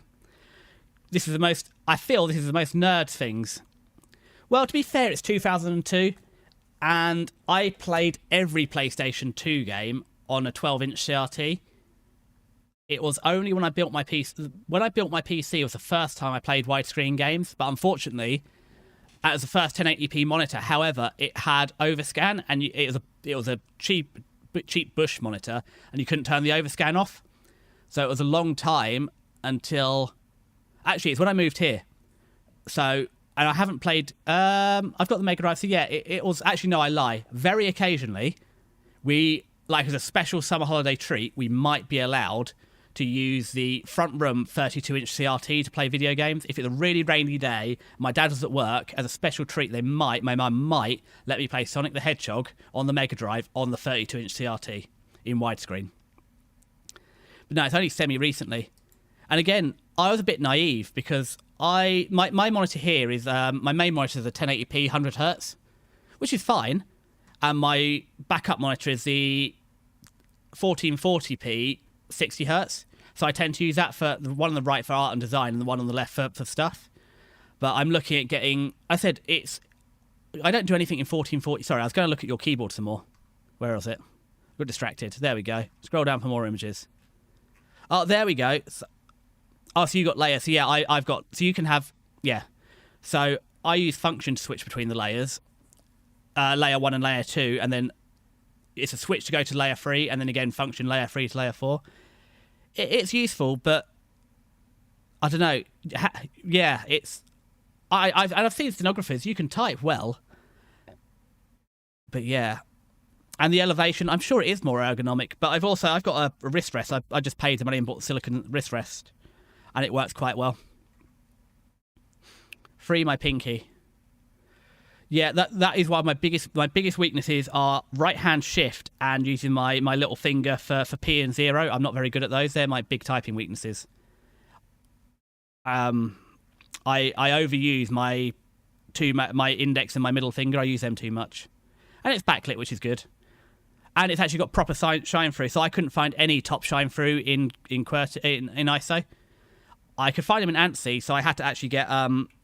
I feel this is the most nerd things. Well, to be fair, it's 2002, and I played every PlayStation 2 game on a 12-inch CRT. It was only when I built my PC. When I built my PC, it was the first time I played widescreen games. But unfortunately, it was the first 1080p monitor. However, it had overscan, and it was a cheap Bush monitor, and you couldn't turn the overscan off. So it was a long time until. Actually, it's when I moved here. So, and I haven't played. I've got the Mega Drive. So yeah, it was actually no, I lie. Very occasionally, as a special summer holiday treat, we might be allowed to use the front room 32-inch CRT to play video games. If it's a really rainy day, my dad was at work, as a special treat, my mum might let me play Sonic the Hedgehog on the Mega Drive on the 32-inch CRT in widescreen. But no, it's only semi-recently. And again, I was a bit naive because my monitor here is, my main monitor is a 1080p 100Hz, which is fine. And my backup monitor is the 1440p 60Hz. So I tend to use that for the one on the right for art and design and the one on the left for stuff. But I'm looking at getting... I don't do anything in 1440... Sorry, I was going to look at your keyboard some more. Where was it? Got distracted. There we go. Scroll down for more images. Oh, there we go. So you got layers. So yeah, I've got... So you can have... Yeah. So I use function to switch between the layers. Layer 1 and layer 2. And then it's a switch to go to layer 3. And then again, function layer 3 to layer 4. It's useful, but I don't know. Yeah, it's... I've seen stenographers. You can type well. But yeah. And the elevation, I'm sure it is more ergonomic. But I've got a wrist rest. I just paid the money and bought the silicone wrist rest. And it works quite well. Free my pinky. Yeah, that is why my biggest weaknesses are right-hand shift and using my little finger for P and 0. I'm not very good at those. They're my big typing weaknesses. I overuse my index and my middle finger. I use them too much. And it's backlit, which is good. And it's actually got proper shine through, so I couldn't find any top shine through in ISO. I could find them in ANSI, so I had to actually get...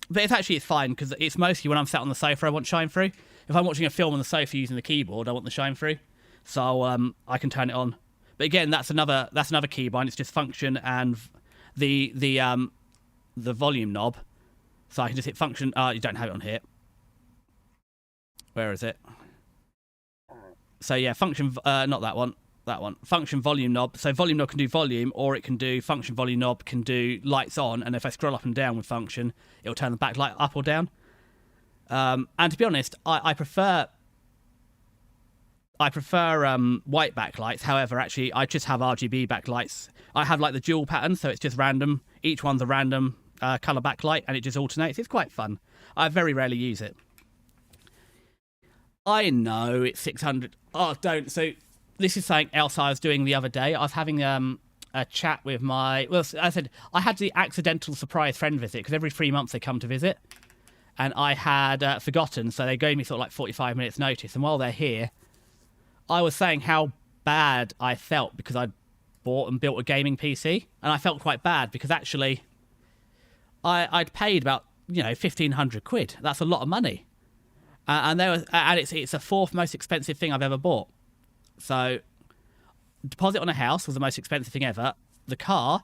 But it's fine, because it's mostly when I'm sat on the sofa I want shine through. If I'm watching a film on the sofa using the keyboard, I want the shine through. So I can turn it on. But again, that's another keybind. It's just function and the volume knob. So I can just hit function. You don't have it on here. Where is it? So yeah, function, not that one. That one. Function volume knob. So volume knob can do volume, or it can do function volume knob can do lights on, and if I scroll up and down with function, it'll turn the backlight up or down. And to be honest, I prefer white backlights. However, actually, I just have RGB backlights. I have like the dual pattern, so it's just random. Each one's a random color backlight, and it just alternates. It's quite fun. I very rarely use it. I know it's 600. Oh, don't. So this is something else I was doing the other day. I was having a chat with my... Well, I said I had the accidental surprise friend visit, because every 3 months they come to visit. And I had forgotten, so they gave me sort of like 45 minutes notice. And while they're here, I was saying how bad I felt because I'd bought and built a gaming PC. And I felt quite bad because actually I'd paid about, 1,500 quid. That's a lot of money. And it's the fourth most expensive thing I've ever bought. So, deposit on a house was the most expensive thing ever. The car,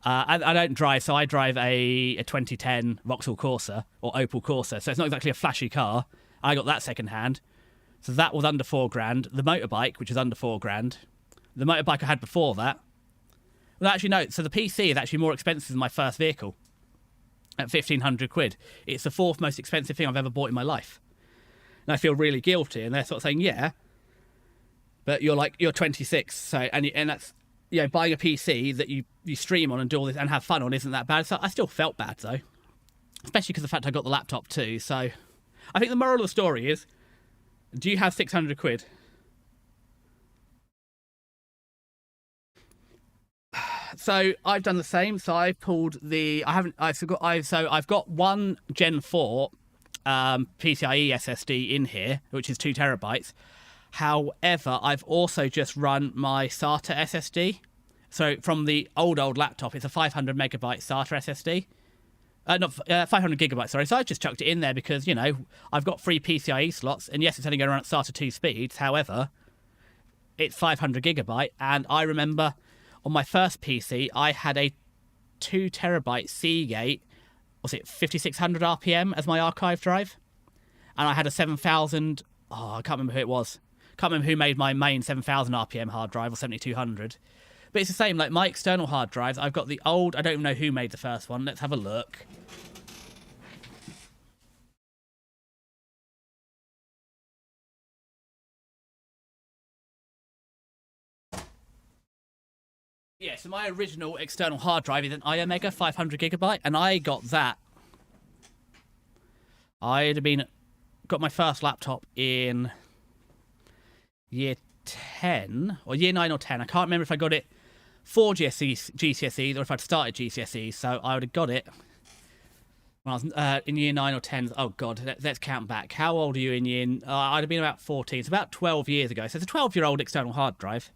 I don't drive, so I drive a 2010 Vauxhall Corsa, or Opel Corsa, so it's not exactly a flashy car. I got that second hand. So that was under £4,000. The motorbike, which is under £4,000. The motorbike I had before that. Well, actually, no. So the PC is actually more expensive than my first vehicle at 1,500 quid. It's the fourth most expensive thing I've ever bought in my life. And I feel really guilty. And they're sort of saying, yeah, but you're 26. So, and that's, buying a PC that you stream on and do all this and have fun on isn't that bad. So I still felt bad, though. Especially because of the fact I got the laptop too. So I think the moral of the story is, do you have 600 quid? So I've done the same. So I've got one Gen 4 PCIe SSD in here, which is 2 terabytes. However, I've also just run my SATA SSD. So from the old laptop, it's a 500 megabyte SATA SSD. Not 500 gigabytes, sorry. So I just chucked it in there because, I've got 3 PCIe slots. And yes, it's only going to run at SATA 2 speeds. However, it's 500 gigabyte. And I remember on my first PC, I had a 2 terabyte Seagate, was it 5600 RPM as my archive drive? And I had a 7000, I can't remember who it was. Can't remember who made my main 7000 RPM hard drive or 7200. But it's the same, like my external hard drives, I've got the old, I don't even know who made the first one. Let's have a look. Yeah, so my original external hard drive is an iOmega 500 gigabyte, and I got that. Got my first laptop in year 10, or year 9 or 10. I can't remember if I got it for GCSEs or if I'd started GCSEs, so I would have got it when I was in year 9 or 10. Oh, God, let's count back. How old are you in year... I'd have been about 14, so about 12 years ago. So it's a 12-year-old external hard drive.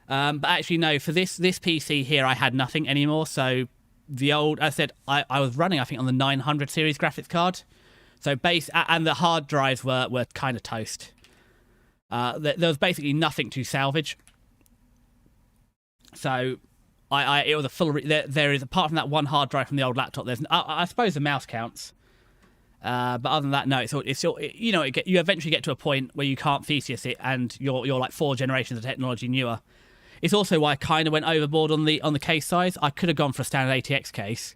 But actually, no, for this PC here, I had nothing anymore. So the old... I said I was running, I think, on the 900 series graphics card. So and the hard drives were kind of toast. There was basically nothing to salvage. So it was a full... There is, apart from that one hard drive from the old laptop, there's... I suppose the mouse counts. But other than that, no, it's you eventually get to a point where you can't thesis it and you're like 4 generations of technology newer. It's also why I kind of went overboard on the case size. I could have gone for a standard ATX case,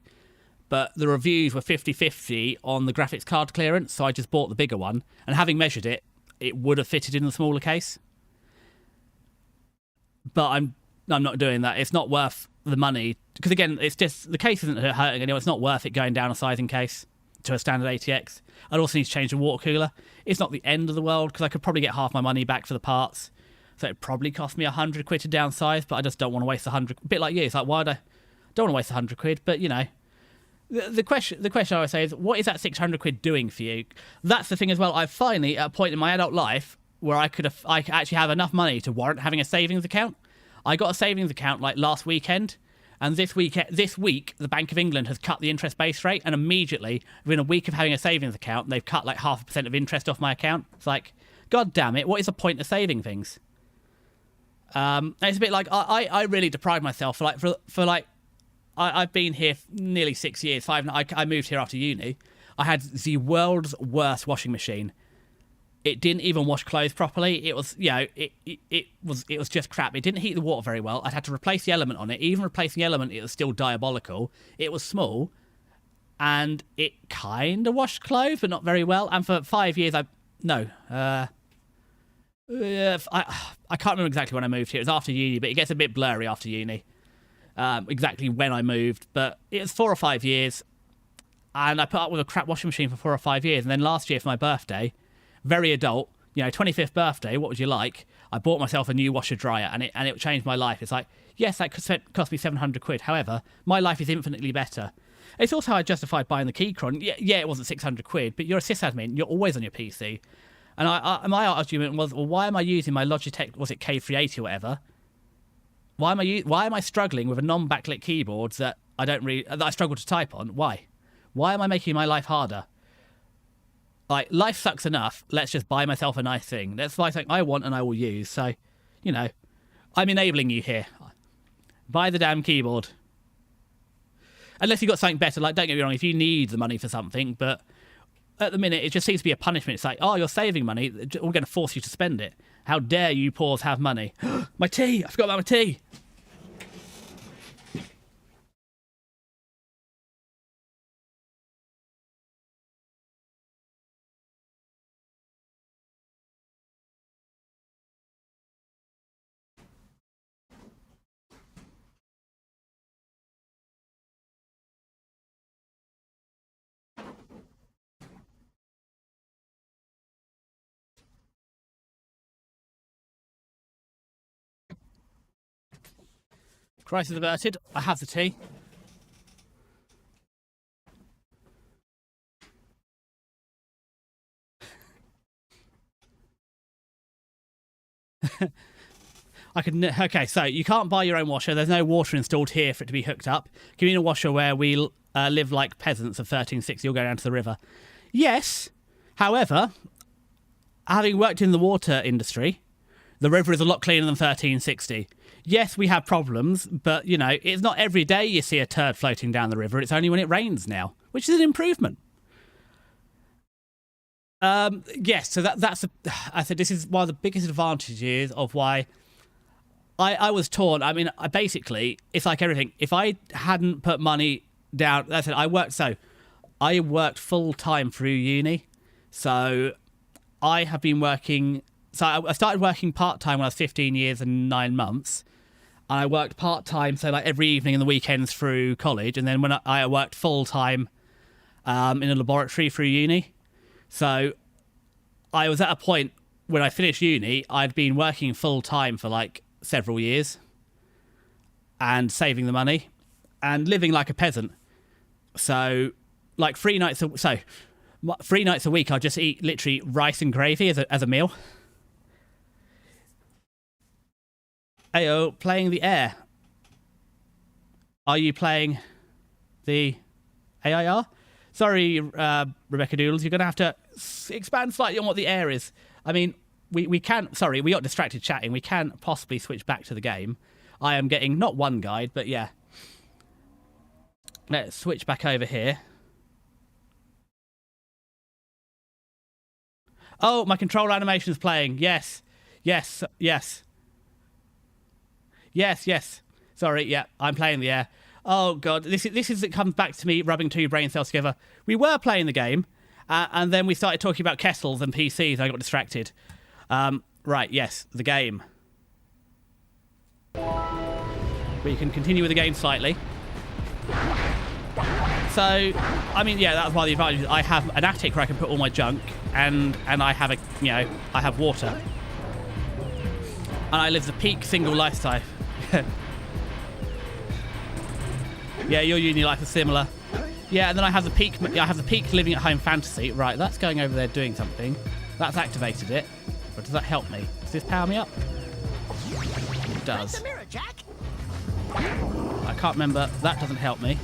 but the reviews were 50-50 on the graphics card clearance, so I just bought the bigger one. And having measured it, it would have fitted in the smaller case. But I'm not doing that. It's not worth the money. Because again, it's just, the case isn't hurting anyone. It's not worth it going down a sizing case to a standard ATX. I'd also need to change the water cooler. It's not the end of the world, because I could probably get half my money back for the parts. So it probably cost me 100 quid to downsize, but I just don't want to waste 100. A bit like you, it's like, why don't want to waste 100 quid? But the question I would say is, what is that 600 quid doing for you? That's the thing as well. I've finally at a point in my adult life where I actually have enough money to warrant having a savings account. I got a savings account like last weekend, and this week the Bank of England has cut the interest base rate, and immediately within a week of having a savings account, they've cut like 0.5% of interest off my account. It's like, God damn it! What is the point of saving things? And it's a bit like I really deprived myself I've been here nearly 6 years. I moved here after uni. I had the world's worst washing machine. It didn't even wash clothes properly. It was it was just crap. It didn't heat the water very well. I'd had to replace the element on it. Even replacing the element, it was still diabolical. It was small, and it kind of washed clothes, but not very well. And for 5 years, I can't remember exactly when I moved here. It was after uni, but it gets a bit blurry after uni. Exactly when I moved, but it was 4 or 5 years, and I put up with a crap washing machine for 4 or 5 years, and then last year for my birthday, very adult, 25th birthday, what would you like? I bought myself a new washer dryer, and it changed my life. It's like, yes, that cost me 700 quid. However, my life is infinitely better. It's also how I justified buying the Keychron. Yeah, it wasn't 600 quid, but you're a sysadmin. You're always on your PC. And my argument was, well, why am I using my Logitech, was it K380 or whatever? Why am I struggling with a non-backlit keyboard that I struggle to type on? Why? Why am I making my life harder? Like, life sucks enough. Let's just buy myself a nice thing. That's buy something I want and I will use. So, I'm enabling you here. Buy the damn keyboard. Unless you've got something better. Like, don't get me wrong, if you need the money for something, but at the minute, it just seems to be a punishment. It's like, oh, you're saving money. We're going to force you to spend it. How dare you pawns have money? My tea! I forgot about my tea! Crisis averted. I have the tea. Okay, so you can't buy your own washer. There's no water installed here for it to be hooked up. Give me a washer where we live like peasants of 1360. You'll go down to the river. Yes. However, having worked in the water industry, the river is a lot cleaner than 1360. Yes, we have problems, but, you know, it's not every day you see a turd floating down the river. It's only when it rains now, which is an improvement. Yes, so I said this is one of the biggest advantages of why I was torn. I mean, basically, it's like everything. If I hadn't put money down, that's it. I worked full time through uni, so I have been working. So I started working part time when I was 15 years and 9 months. And I worked part time, so like every evening and the weekends through college, and then when I worked full time in a laboratory through uni. So I was at a point when I finished uni, I'd been working full time for like several years and saving the money and living like a peasant. So like 3 nights a week, I'd just eat literally rice and gravy as a meal. Ayo, playing the air. Are you playing the AIR? Sorry, Rebecca Doodles, you're going to have to expand slightly on what the air is. I mean, we can... Sorry, we got distracted chatting. We can possibly switch back to the game. I am getting not one guide, but yeah. Let's switch back over here. Oh, my control animation is playing. Yes. Yes. Yes. Yes, yes. Sorry, yeah, I'm playing the air. Oh, God, this is it comes back to me rubbing two brain cells together. We were playing the game, and then we started talking about kettles and PCs, and I got distracted. Right, yes, the game. We can continue with the game slightly. So, I mean, yeah, that's one of the advantages. I have an attic where I can put all my junk, and I have I have water. And I live the peak single lifestyle. Yeah, your uni life is similar. Yeah, and then I have the peak. I have the peak living at home fantasy. Right, that's going over there doing something. That's activated it. But does that help me? Does this power me up? It does. The mirror, Jack. I can't remember. That doesn't help me.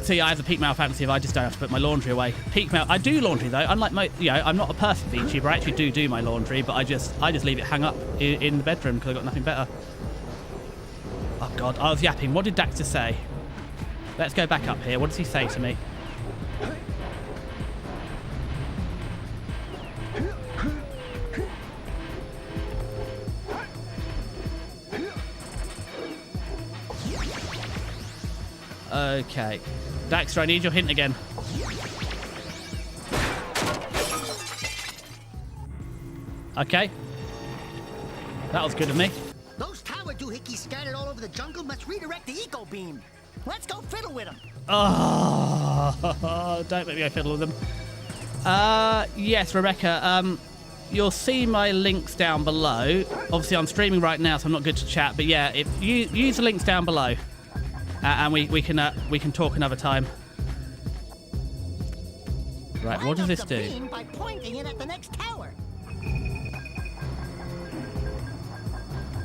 So yeah, I have the peak male fantasy if I just don't have to put my laundry away. Peak male, I do laundry though. Unlike my, I'm not a perfect VTuber. I actually do my laundry, but I just leave it hung up in the bedroom because I've got nothing better. Oh God, I was yapping. What did Daxter say? Let's go back up here. What does he say to me? Okay. Daxter, I need your hint again. Okay. That was good of me. Those tower doohickeys scattered all over the jungle must redirect the eco beam. Let's go fiddle with them. Oh, don't make me go fiddle with them. Yes, Rebecca. You'll see my links down below. Obviously, I'm streaming right now, so I'm not good to chat. But yeah, if you use the links down below. And we can talk another time. Right, what does this do? By pointing it at the next tower.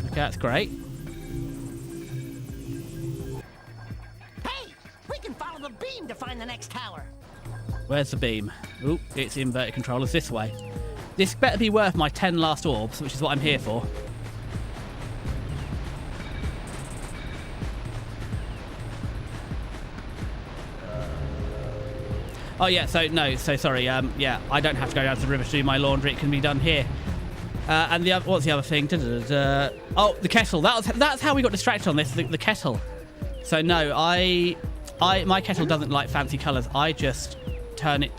Okay, that's great. Hey, we can follow the beam to find the next tower. Where's the beam? Oop, it's inverted controllers this way. This better be worth my 10 last orbs, which is what I'm here for. Oh yeah, so no, so sorry. Yeah, I don't have to go down to the river to do my laundry. It can be done here. And the what's the other thing? Oh, the kettle. That's how we got distracted on this. The kettle. So no, my kettle doesn't like fancy colours. I just turn it.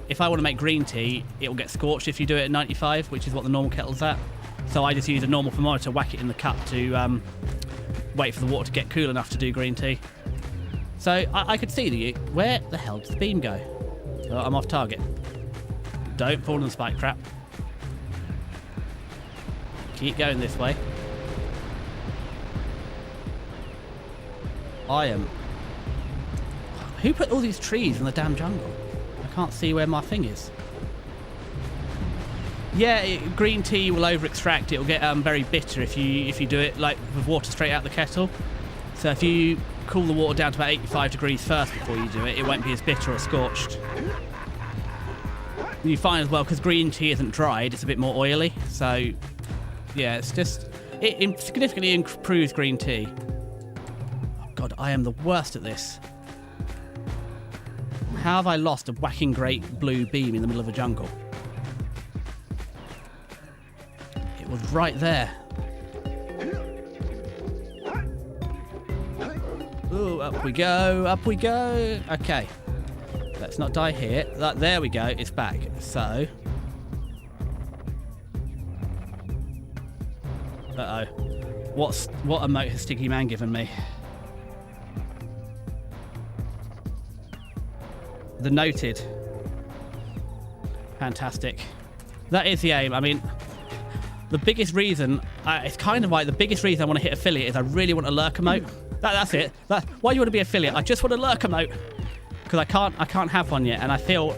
If I want to make green tea, it will get scorched if you do it at 95, which is what the normal kettle's at. So I just use a normal thermometer, whack it in the cup to wait for the water to get cool enough to do green tea. So I could see the. Where the hell does the beam go? Oh, I'm off target. Don't fall in the spike trap. Keep going this way. I am... Who put all these trees in the damn jungle? I can't see where my thing is. Yeah, green tea will over-extract. It will get very bitter if you do it like with water straight out the kettle. So if you cool the water down to about 85 degrees first before you do it, it won't be as bitter or scorched. And you find as well, because green tea isn't dried, it's a bit more oily. So yeah, it significantly improves green tea. Oh God, I am the worst at this. How have I lost a whacking great blue beam in the middle of a jungle? It was right there. Ooh, up we go, up we go. Okay, let's not die here. There we go, it's back. So... Uh-oh. What emote has Sticky Man given me? The noted. Fantastic. That is the aim. I mean, the biggest reason, it's kind of like the biggest reason I want to hit affiliate is I really want a lurk emote. That's it. Why do you want to be affiliate? I just want a lurk emote. Because I can't have one yet. And I feel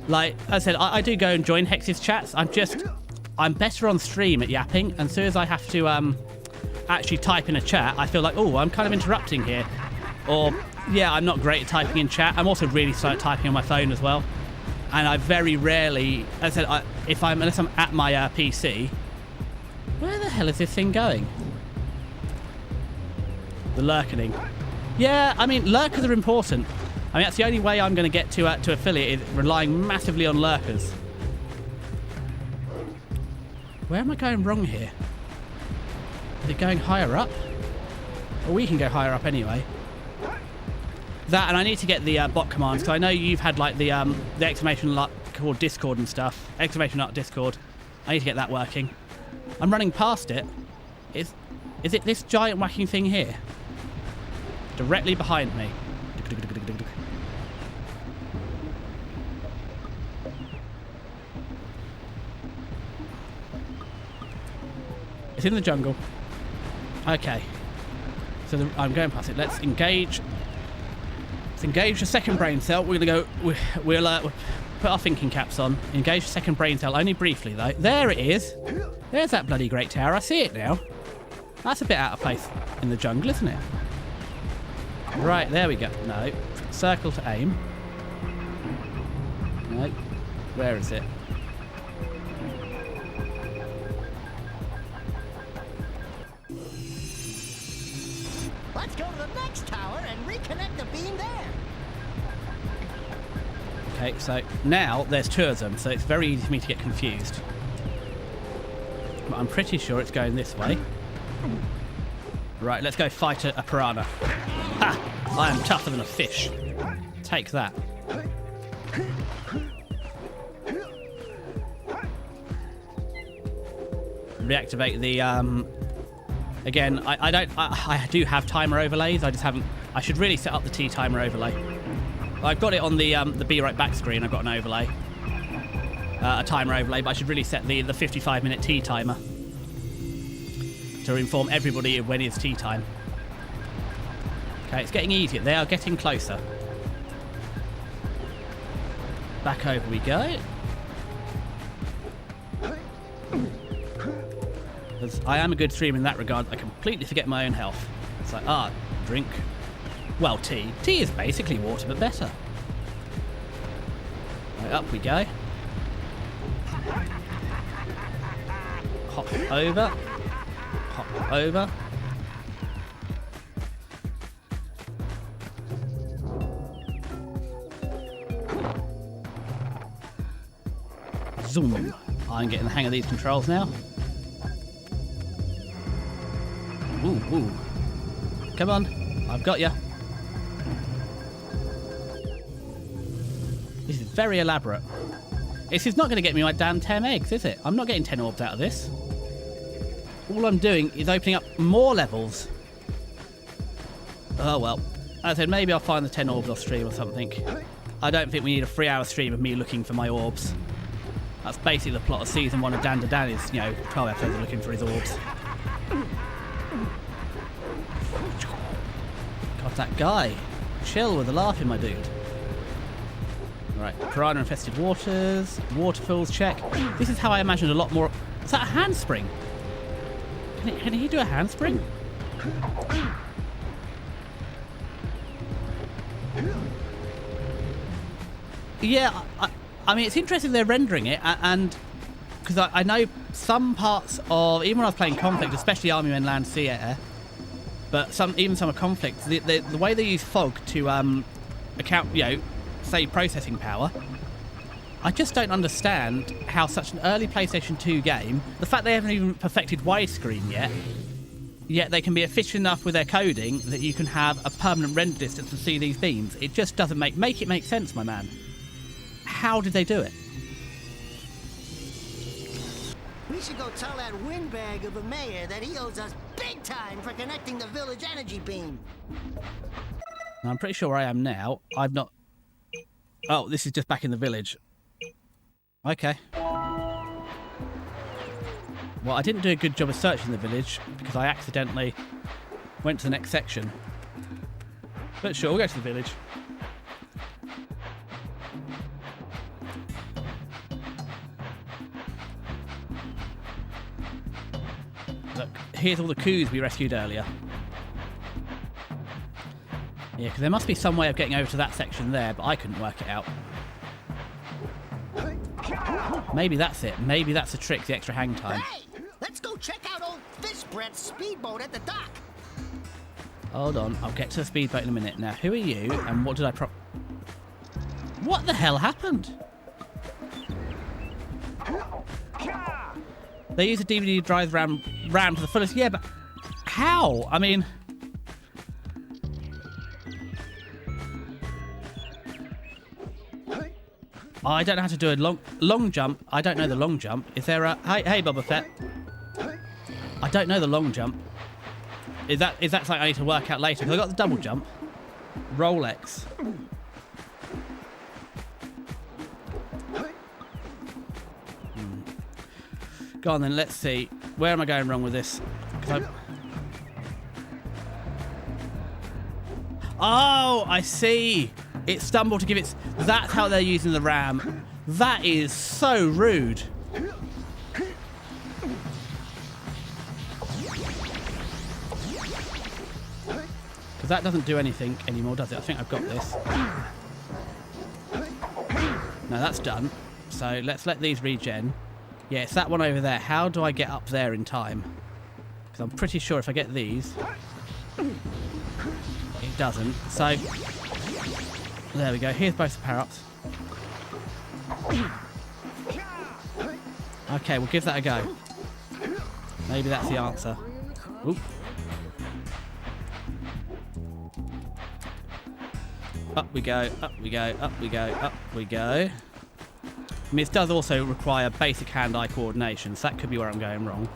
like, as I said, I do go and join Hex's chats. I'm better on stream at yapping. And as soon as I have to actually type in a chat, I feel like, oh, I'm kind of interrupting here. Or, yeah, I'm not great at typing in chat. I'm also really slow at typing on my phone as well. And I very rarely, as I said, unless I'm at my PC, where the hell is this thing going? The lurkening. Yeah, I mean, lurkers are important. I mean, that's the only way I'm going to get to affiliate is relying massively on lurkers. Where am I going wrong here? Is it going higher up? Well, we can go higher up anyway. That, and I need to get the bot commands, because I know you've had like the exclamation mark called Discord and stuff. Exclamation mark Discord. I need to get that working. I'm running past it. Is it this giant whacking thing here? Directly behind me. It's in the jungle. Okay. So I'm going past it. Let's engage. Let's engage the second brain cell. We're gonna go. We'll put our thinking caps on. Engage the second brain cell, only briefly though. There it is. There's that bloody great tower. I see it now. That's a bit out of place in the jungle, isn't it? Right, there we go. No. Circle to aim. No. Where is it? Let's go to the next tower and reconnect the beam there. Okay, so now there's two of them, so it's very easy for me to get confused. But I'm pretty sure it's going this way. Right, let's go fight a piranha. Ha! I am tougher than a fish. Take that. Reactivate the again, I do have timer overlays. I just haven't. I should really set up the T timer overlay. I've got it on the Be Right Back screen. I've got an overlay, a timer overlay, but I should really set the 55-minute tea timer to inform everybody of when it's tea time. Okay, it's getting easier. They are getting closer. Back over we go. Because I am a good streamer in that regard. I completely forget my own health. It's like, drink. Well, tea. Tea is basically water, but better. Right, up we go. Hop over. Hop over. Zoom. I'm getting the hang of these controls now. Ooh, ooh. Come on. I've got you. This is very elaborate. This is not going to get me my damn 10 eggs, is it? I'm not getting 10 orbs out of this. All I'm doing is opening up more levels. Oh well. As I said, maybe I'll find the 10 orbs off stream or something. I don't think we need a 3-hour stream of me looking for my orbs. That's basically the plot of season 1 of Dan to Dan is, 12 episodes of looking for his orbs. God, that guy. Chill with the laughing, my dude. Right, piranha infested waters, waterfalls check. This is how I imagined a lot more. Is that a handspring? Can he do a handspring? Yeah, I mean, it's interesting they're rendering it, and because I know some parts of, even when I was playing Conflict, especially Army Men Land Sea Air, but even some of Conflict, the way they use fog to account, save processing power, I just don't understand how such an early PlayStation 2 game, the fact they haven't even perfected widescreen yet they can be efficient enough with their coding that you can have a permanent render distance and see these beams. It just doesn't make it make sense, my man. How did they do it? We should go tell that windbag of a mayor that he owes us big time for connecting the village energy beam. Now, I'm pretty sure where I am now. I've not... Oh, this is just back in the village. Okay. Well, I didn't do a good job of searching the village because I accidentally went to the next section. But sure, we'll go to the village. Look, here's all the coups we rescued earlier. Yeah, because there must be some way of getting over to that section there, but I couldn't work it out. Maybe that's it. Maybe that's the trick, the extra hang time. Hey, let's go check out old Fish Brett's speedboat at the dock. Hold on, I'll get to the speedboat in a minute. Now, who are you, and what did I What the hell happened? They use a DVD drive RAM to the fullest. Yeah, but how? I mean... I don't know how to do a long jump. I don't know the long jump. Is there a... Hey, Boba Fett. I don't know the long jump. Is that something I need to work out later? Because I got the double jump. Roll X. Go on then, let's see. Where am I going wrong with this? Oh, I see. It stumbled to give its... That's how they're using the RAM. That is so rude. Because that doesn't do anything anymore, does it? I think I've got this. No, that's done. So let's let these regen. Yeah, it's that one over there. How do I get up there in time? Because I'm pretty sure if I get these... It doesn't. So... There we go. Here's both the power-ups. Okay, we'll give that a go. Maybe that's the answer. Oop. Up we go, up we go, up we go, up we go. I mean, this does also require basic hand-eye coordination, so that could be where I'm going wrong.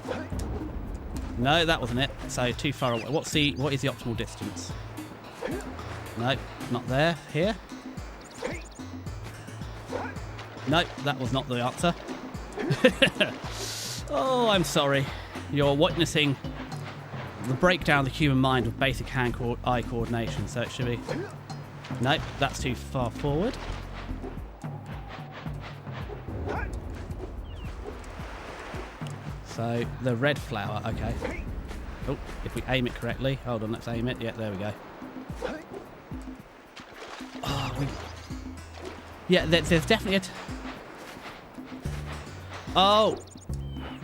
No, that wasn't it. So, too far away. What is the optimal distance? No, not there. Here? No, that was not the answer. Oh, I'm sorry. You're witnessing the breakdown of the human mind with basic hand-eye coordination, so it should be... No, that's too far forward. So, the red flower, okay. Oh, if we aim it correctly. Hold on, let's aim it. Yeah, there we go. Oh, yeah, there's definitely a... Oh,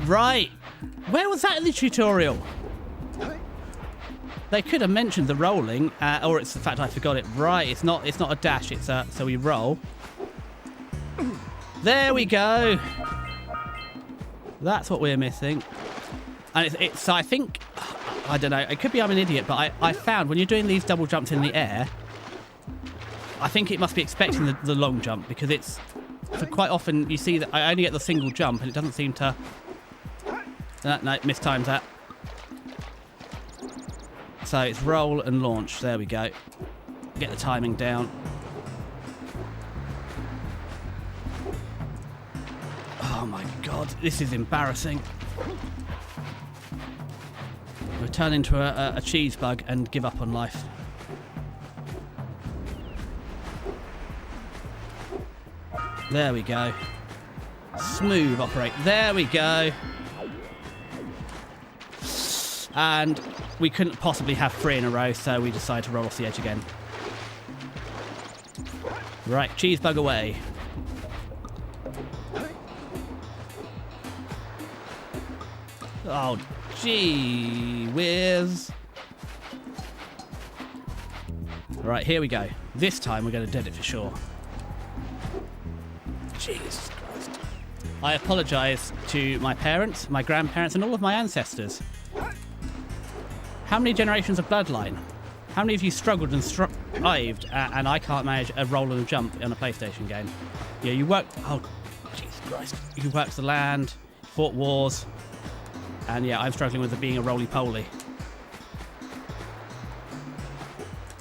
right. Where was that in the tutorial? They could have mentioned the rolling, or it's the fact I forgot it. Right, it's not a dash. It's a... So we roll. There we go. That's what we're missing. And so I think, I don't know, it could be I'm an idiot, but I found when you're doing these double jumps in the air, I think it must be expecting the long jump, because it's, so quite often you see that I only get the single jump and it doesn't seem to, no, mistimes that. So it's roll and launch, there we go. Get the timing down. Oh my god, this is embarrassing. We'll turn into a cheese bug and give up on life. There we go. Smooth operate. There we go. And we couldn't possibly have 3 in a row, so we decided to roll off the edge again. Right, cheese bug away. Oh, gee whiz. Right, here we go. This time we're going to do it for sure. Jesus Christ. I apologise to my parents, my grandparents, and all of my ancestors. How many generations of bloodline? How many of you struggled and strived, and I can't manage a roll and a jump on a PlayStation game? Yeah, you worked... Oh, Jesus Christ. You worked the land, fought wars, and yeah, I'm struggling with being a roly-poly.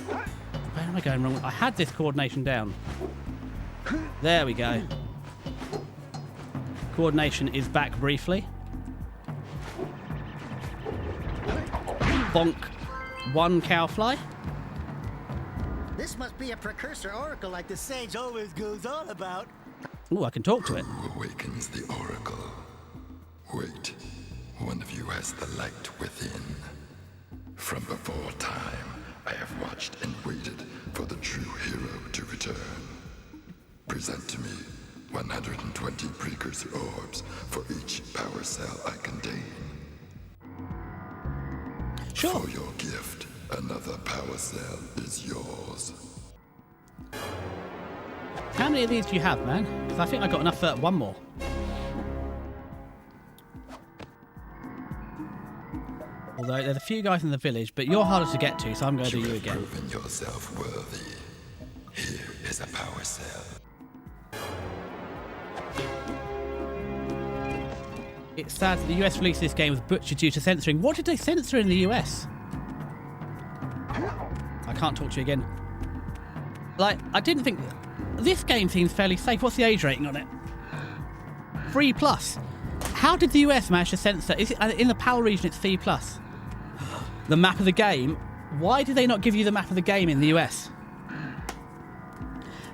Where am I going wrong? I had this coordination down. There we go. Coordination is back briefly. Bonk. 1 cowfly. This must be a precursor oracle like the sage always goes on about. Ooh, I can talk to it. Who awakens the oracle? Wait, one of you has the light within. From before time, I have watched and waited for the true hero to return. Present to me 120 precursor orbs for each power cell I contain. Sure. For your gift, another power cell is yours. How many of these do you have, man? Because I think I got enough for one more. Although there's a few guys in the village, but you're harder to get to, so I'm going to do you again. have proven yourself worthy. Here is a power cell. It's sad that the US released this game with butchered due to censoring. What did they censor in the US? I can't talk to you again. Like, I didn't think... This game seems fairly safe. What's the age rating on it? 3+. How did the US manage to censor... Is it, in the PAL region, it's 3+. The map of the game. Why did they not give you the map of the game in the US?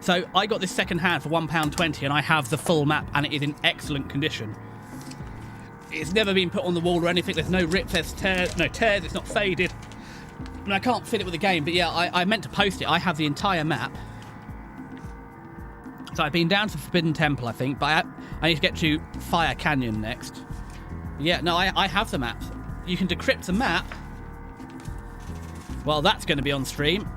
So, I got this second hand for £1.20 and I have the full map and it is in excellent condition. It's never been put on the wall or anything. There's no rips, there's tears, no tears, it's not faded. And I can't fit it with the game, but yeah, I meant to post it. I have the entire map. So I've been down to Forbidden Temple, I think, but I need to get to Fire Canyon next. Yeah, no, I have the map. You can decrypt the map. Well, that's going to be on stream.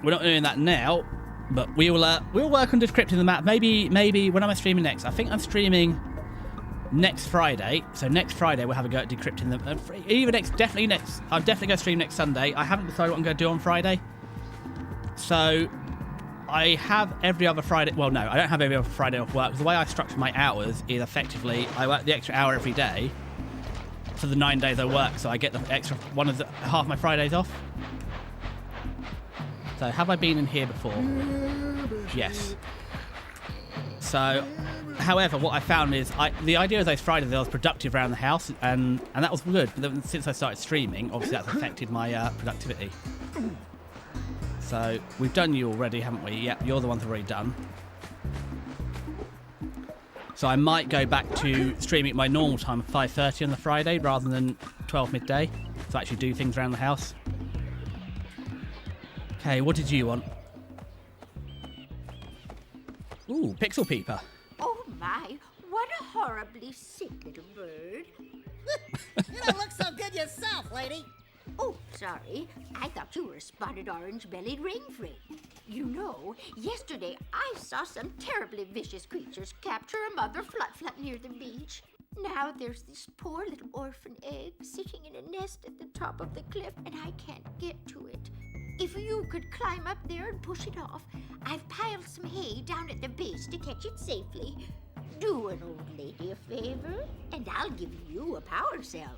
We're not doing that now, but we'll work on decrypting the map. Maybe when am I streaming next? I think I'm streaming next Friday. So next Friday we'll have a go at decrypting them. Definitely next. I'm definitely going to stream next Sunday. I haven't decided what I'm going to do on Friday. So I have every other Friday. Well, no, I don't have every other Friday off work. The way I structure my hours is effectively I work the extra hour every day for the 9 days I work. So I get the extra half my Fridays off. So have I been in here before? Yes. So, however, what I found is the idea of those Fridays I was productive around the house, and that was good. But then since I started streaming, obviously that's affected my productivity. So we've done you already, haven't we? Yep, you're the ones I've already done. So I might go back to streaming at my normal time of 5:30 on the Friday rather than 12 midday to actually do things around the house. Okay, what did you want? Ooh, Pixel Peeper. Oh my, what a horribly sick little bird. You don't look so good yourself, lady. Oh, sorry. I thought you were a spotted orange-bellied rainfree. You know, yesterday I saw some terribly vicious creatures capture a mother flut-flut near the beach. Now there's this poor little orphan egg sitting in a nest at the top of the cliff, and I can't get to it. If you could climb up there and push it off, I've piled some hay down at the base to catch it safely. Do an old lady a favor, and I'll give you a power cell.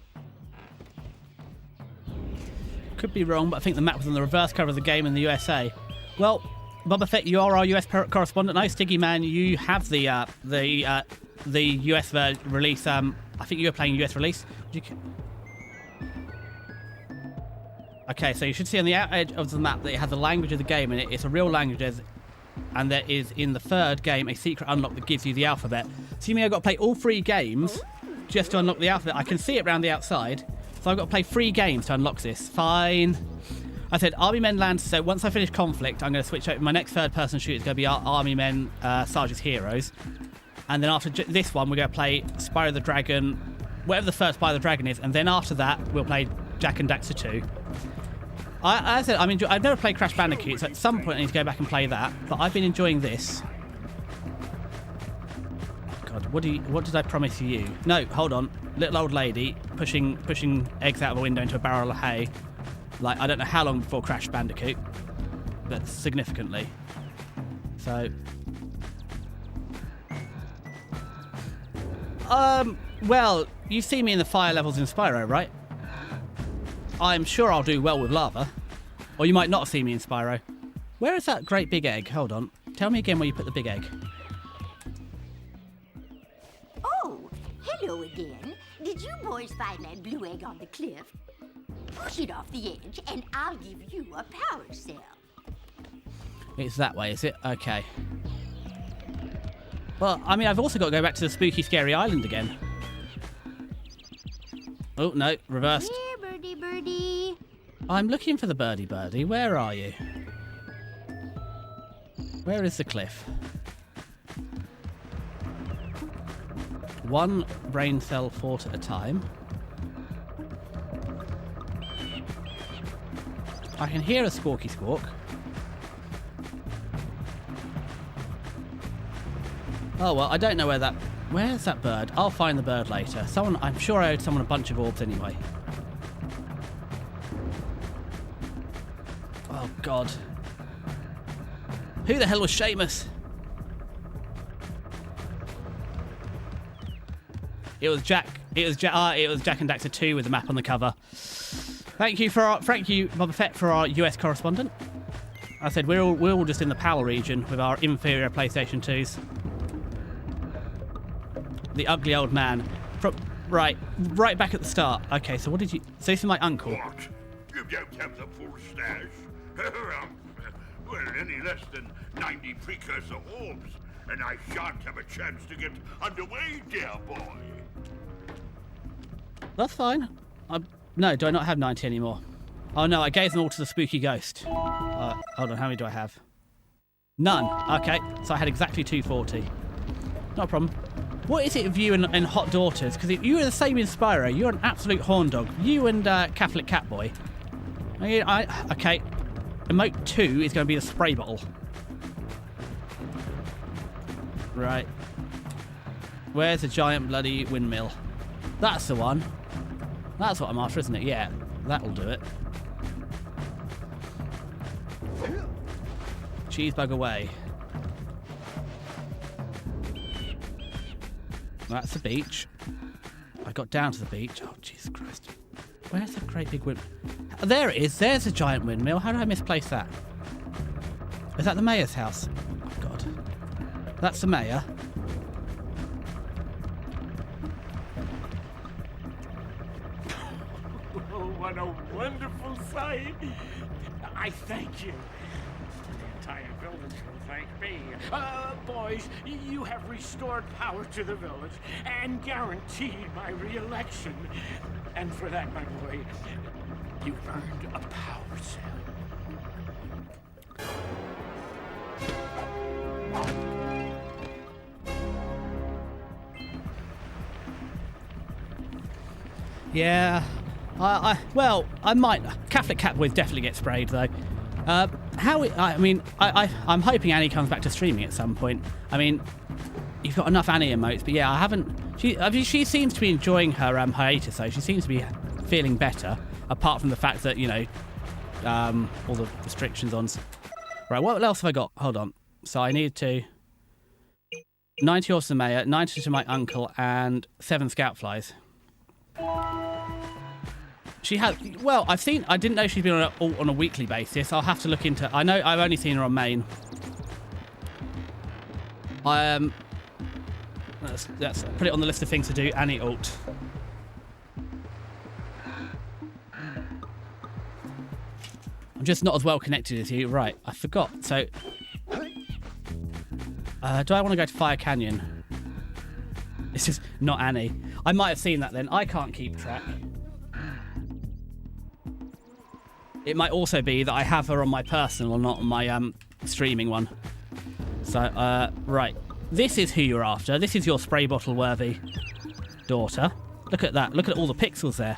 Could be wrong, but I think the map was on the reverse cover of the game in the USA. Well, Boba Fett, you are our US correspondent. No, Stiggy Man, you have the US release. I think you were playing US release. Okay, so you should see on the out edge of the map that it has the language of the game in it. It's a real language, and there is in the third game a secret unlock that gives you the alphabet. So you mean I've got to play all 3 games just to unlock the alphabet? I can see it around the outside, so I've got to play 3 games to unlock this. Fine. I said Army Men Land. So once I finish Conflict, I'm going to switch over. My next third-person shooter is going to be Army Men Sarge's Heroes, and then after this one, we're going to play Spyro the Dragon, whatever the first Spyro the Dragon is, and then after that, we'll play Jak and Daxter 2. I said I've never played Crash Bandicoot, so at some point I need to go back and play that. But I've been enjoying this. God, what did I promise you? No, hold on, little old lady pushing eggs out of a window into a barrel of hay. Like, I don't know how long before Crash Bandicoot, but significantly. So, well, you've seen me in the fire levels in Spyro, right? I'm sure I'll do well with lava. Or you might not see me in Spyro. Where is that great big egg? Hold on. Tell me again where you put the big egg. Oh, hello again. Did you boys find that blue egg on the cliff? Push it off the edge, and I'll give you a power cell. It's that way, is it? Okay. Well, I mean, I've also got to go back to the spooky, scary island again. Oh, no, reversed. Here, birdie, birdie. I'm looking for the birdie. Where are you? Where is the cliff? 1 brain cell fort at a time. I can hear a squawky squawk. Oh, well, I don't know where that... Where's that bird? I'll find the bird later. I'm sure I owed someone a bunch of orbs anyway. Oh, God. Who the hell was Seamus? It was Jak and Daxter 2 with the map on the cover. Thank you, Boba Fett, for our US correspondent. I said we're all just in the PAL region with our inferior PlayStation 2s. The ugly old man. Right back at the start. Okay, so what did you... So this is my uncle. What? You don't have the full stash? Well, any less than 90 Precursor orbs, and I shan't have a chance to get underway, dear boy. That's fine. No, do I not have 90 anymore? Oh no, I gave them all to the spooky ghost. Hold on, how many do I have? None. Okay, so I had exactly 240. Not a problem. What is it of you and Hot Daughters? Because if you were the same in Spyro, you're an absolute horn dog. You and Catholic Catboy. Okay. Emote 2 is going to be the spray bottle. Right. Where's the giant bloody windmill? That's the one. That's what I'm after, isn't it? Yeah, that'll do it. Cheesebug away. That's the beach. I got down to the beach. Oh, Jesus Christ. Where's that great big windmill? Oh, there it is. There's a giant windmill. How did I misplace that? Is that the mayor's house? Oh, God. That's the mayor. Oh, what a wonderful sight. I thank you. The entire village will thank me. Boys, you have restored power to the village and guaranteed my re-election. And for that, my boy, you've earned a power cell. Yeah. Well, I might. Catholic Catboys definitely get sprayed, though. I'm hoping Annie comes back to streaming at some point. I mean, you've got enough Annie emotes, but yeah, I haven't... She seems to be enjoying her hiatus, though. She seems to be feeling better, apart from the fact that, you know, all the restrictions on... Right, what else have I got? Hold on. So I need to... 90 orbs to the mayor, 90 to my uncle, and 7 scout flies. She has... Well, I've seen... I didn't know she's been on a weekly basis. I'll have to look into... I know I've only seen her on main. Let's put it on the list of things to do. Annie ult. I'm just not as well connected as you. Right, I forgot. So... do I want to go to Fire Canyon? It's just not Annie. I might have seen that then. I can't keep track. It might also be that I have her on my personal and not on my streaming one. So, right. This is who you're after. This is your spray bottle worthy daughter. Look at that. Look at all the pixels there.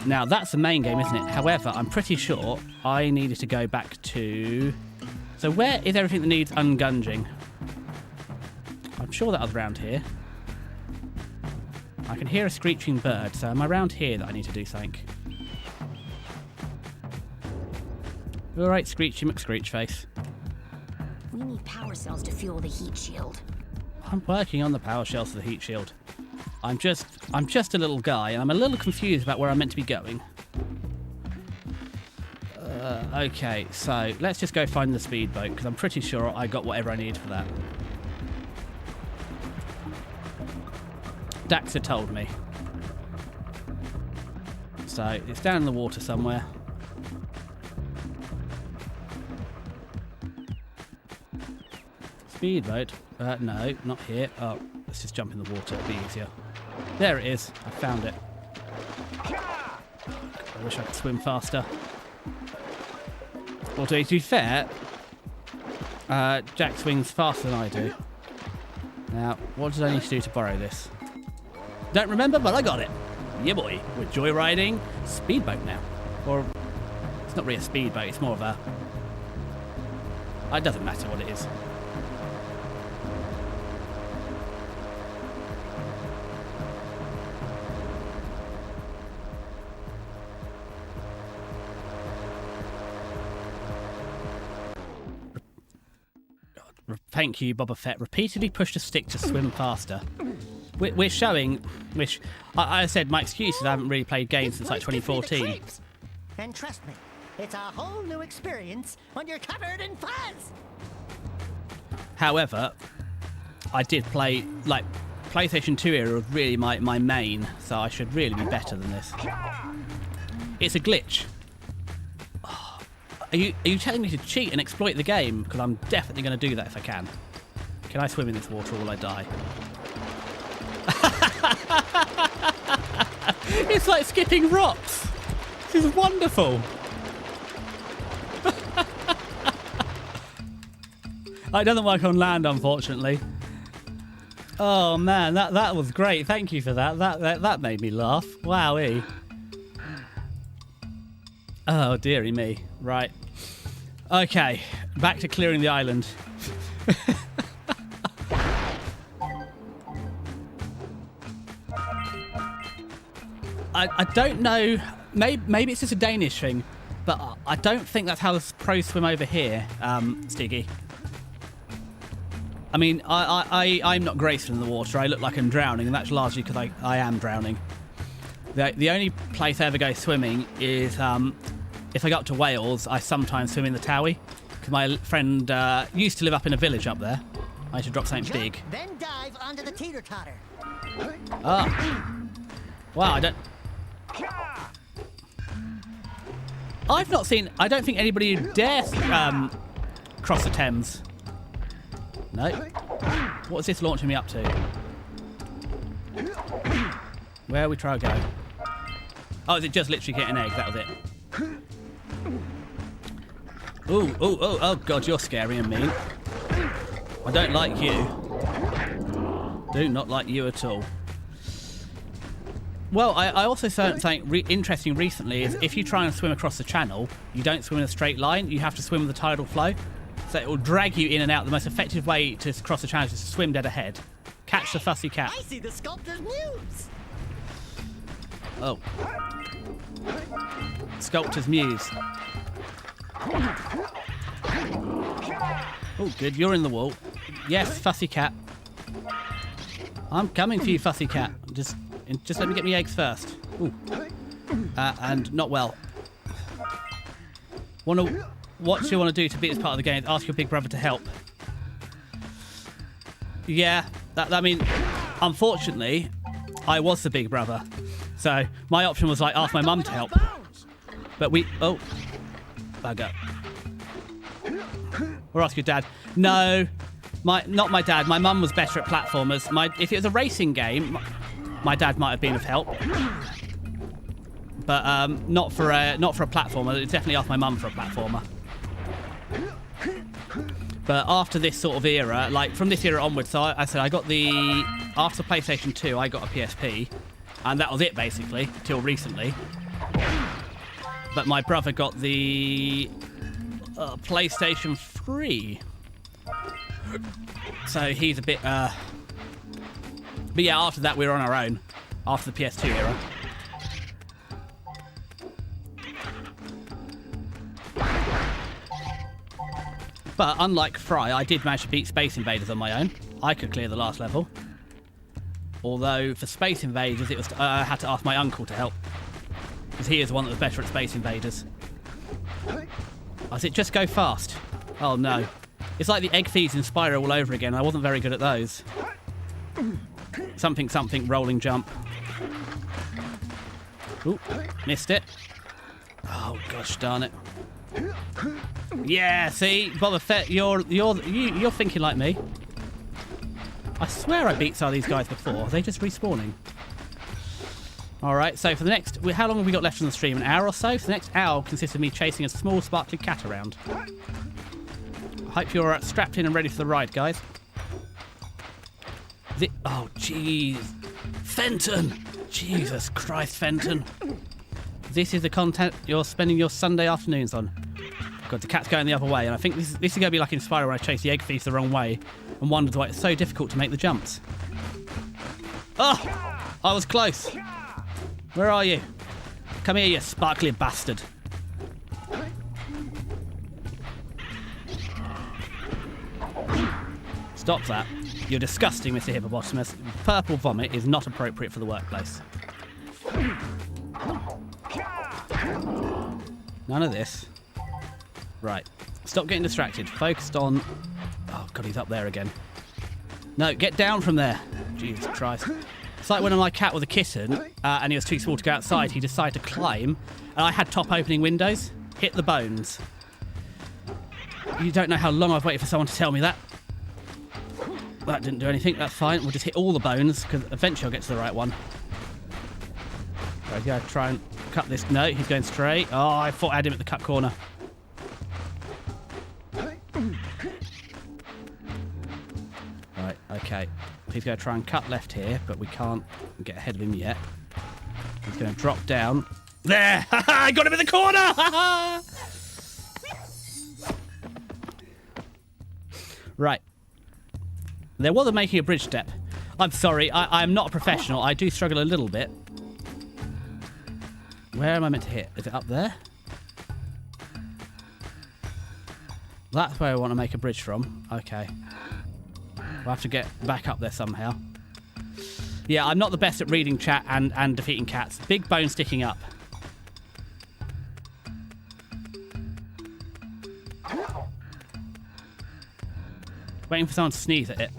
Now, that's the main game, isn't it? However, I'm pretty sure I needed to go back to... So where is everything that needs ungunging? I'm sure that I was around here. I can hear a screeching bird, so am I around here that I need to do something? Alright, Screechy McScreechface. We need power cells to fuel the heat shield. I'm working on the power shells for the heat shield. I'm just a little guy, and I'm a little confused about where I'm meant to be going. Okay, so let's just go find the speedboat, because I'm pretty sure I got whatever I need for that. Daxter told me. So, it's down in the water somewhere. Speedboat? No, not here. Oh, let's just jump in the water, it'll be easier. There it is, I found it. I wish I could swim faster. Well, to be fair, Jack swings faster than I do. Now, what did I need to do to borrow this? Don't remember, but I got it. Yeah, boy. We're joyriding speedboat now. Or, it's not really a speedboat, it's more of a... It doesn't matter what it is. Thank you, Boba Fett. Repeatedly pushed a stick to swim faster. We're showing... Which I said my excuse is I haven't really played games since like 2014. And trust me, it's a whole new experience when you're covered in fuzz. However, I did play... Like, PlayStation 2 era was really my main, so I should really be better than this. It's a glitch. Are you telling me to cheat and exploit the game? Because I'm definitely going to do that if I can. Can I swim in this water or will I die? It's like skipping rocks. This is wonderful. It doesn't work on land, unfortunately. Oh man, that was great. Thank you for that. That made me laugh. Wowee. Oh dearie me. Right. Okay, back to clearing the island. I don't know. Maybe it's just a Danish thing, but I don't think that's how the pros swim over here, Stiggy. I mean, I'm not graceful in the water. I look like I'm drowning, and that's largely because I am drowning. The only place I ever go swimming is if I go up to Wales, I sometimes swim in the Towie, because my friend used to live up in a village up there. I should drop something big. Then dive onto the teeter-totter. Ah. Wow, I've not seen... I don't think anybody dares cross the Thames. No. What's this launching me up to? Where we try to go? Oh, is it just literally get an egg? That was it. Oh, God, you're scary and mean. I don't like you. Do not like you at all. Well, I also saw something interesting recently is if you try and swim across the channel, you don't swim in a straight line, you have to swim with the tidal flow. So it will drag you in and out. The most effective way to cross the challenge is to swim dead ahead. Catch the fussy cat. I see the sculptor's muse. Oh. Sculptor's muse. Oh, good. You're in the wall. Yes, fussy cat. I'm coming for you, fussy cat. Just let me get my eggs first. Ooh. And not well. What you want to do to beat this part of the game is ask your big brother to help. Yeah, I mean, unfortunately, I was the big brother. So my option was like ask my mum to help. But oh, bugger. Or ask your dad. No, not my dad. My mum was better at platformers. If it was a racing game, my dad might have been of help. But not for a platformer. I'd definitely ask my mum for a platformer. But after this sort of era, like from this era onwards, so I said I got after PlayStation 2, I got a PSP, and that was it basically till recently. But my brother got the PlayStation 3, so he's a bit. But yeah, after that we were on our own. After the PS2 era. But unlike Fry, I did manage to beat Space Invaders on my own. I could clear the last level. Although for Space Invaders, I had to ask my uncle to help. Because he is the one that was better at Space Invaders. I said, just go fast. Oh no. It's like the egg thieves in Spyro all over again. I wasn't very good at those. Something, rolling jump. Ooh, missed it. Oh gosh darn it. Yeah, see, Boba Fett, you're thinking like me. I swear I beat some of these guys before. Are they just respawning? Alright, so for the next... How long have we got left on the stream? An hour or so? For the next hour consists of me chasing a small, sparkly cat around. I hope you're strapped in and ready for the ride, guys. Oh, jeez. Fenton! Jesus Christ, Fenton. This is the content you're spending your Sunday afternoons on. God, the cat's going the other way, and I think this is going to be like in Spyro where I chase the egg thieves the wrong way and wondered why it's so difficult to make the jumps. Oh! I was close. Where are you? Come here, you sparkly bastard. Stop that. You're disgusting, Mr. Hippopotamus. Purple vomit is not appropriate for the workplace. None of this. Right. Stop getting distracted. Focused on... Oh, God, he's up there again. No, get down from there. Jesus Christ. It's like when my cat was a kitten and he was too small to go outside, he decided to climb, and I had top opening windows. Hit the bones. You don't know how long I've waited for someone to tell me that. That didn't do anything. That's fine. We'll just hit all the bones, because eventually I'll get to the right one. There we go. Try and cut this. No, he's going straight. Oh, I thought I had him at the cut corner. Right, okay. He's going to try and cut left here, but we can't get ahead of him yet. He's going to drop down. There! I got him in the corner! Right. There was a making a bridge step. I'm sorry, I'm not a professional. I do struggle a little bit. Where am I meant to hit? Is it up there? That's where I want to make a bridge from. Okay. We'll have to get back up there somehow. Yeah, I'm not the best at reading chat and defeating cats. Big bone sticking up. Waiting for someone to sneeze at it.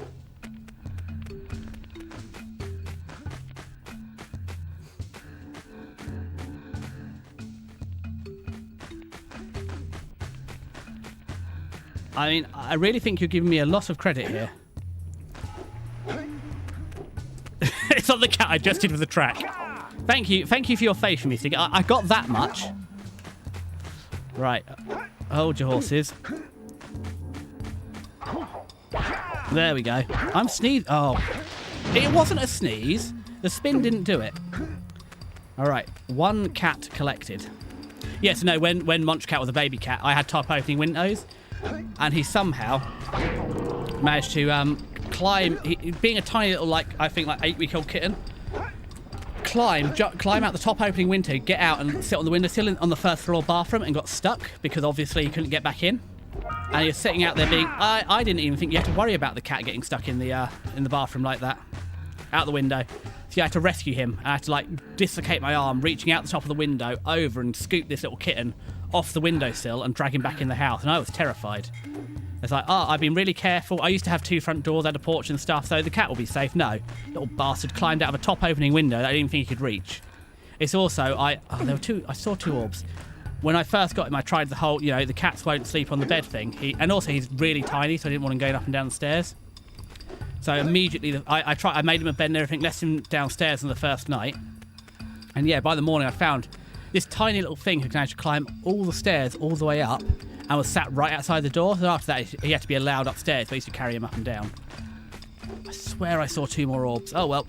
I mean, I really think you're giving me a lot of credit here. It's not the cat I just did with the track. Thank you for your faith in me, Sig. I got that much. Right. Hold your horses. There we go. I'm sneezing. Oh. It wasn't a sneeze. The spin didn't do it. Alright. One cat collected. Yes, no, when Munch Cat was a baby cat, I had top opening windows. and he somehow managed to climb. Being a tiny little, like I think like 8-week-old kitten, climb out the top opening window, get out and sit on the windowsill on the first floor bathroom, and got stuck because obviously he couldn't get back in. And he was sitting out there being. I didn't even think you had to worry about the cat getting stuck in the bathroom like that, out the window. So I had to rescue him. I had to like dislocate my arm, reaching out the top of the window over and scoop this little kitten off the windowsill and drag him back in the house. And I was terrified. It's like, I've been really careful. I used to have 2 front doors, had a porch and stuff, so the cat will be safe. No, little bastard climbed out of a top opening window that I didn't think he could reach. It's also, there were 2. I saw 2 orbs. When I first got him, I tried the whole, the cats won't sleep on the bed thing. And also he's really tiny, so I didn't want him going up and down the stairs. So immediately, I made him a bed and everything, left him downstairs on the first night. And yeah, by the morning I found this tiny little thing who can actually climb all the stairs all the way up and was sat right outside the door. So after that, he had to be allowed upstairs, so I used to carry him up and down. I swear I saw 2 more orbs. Oh well,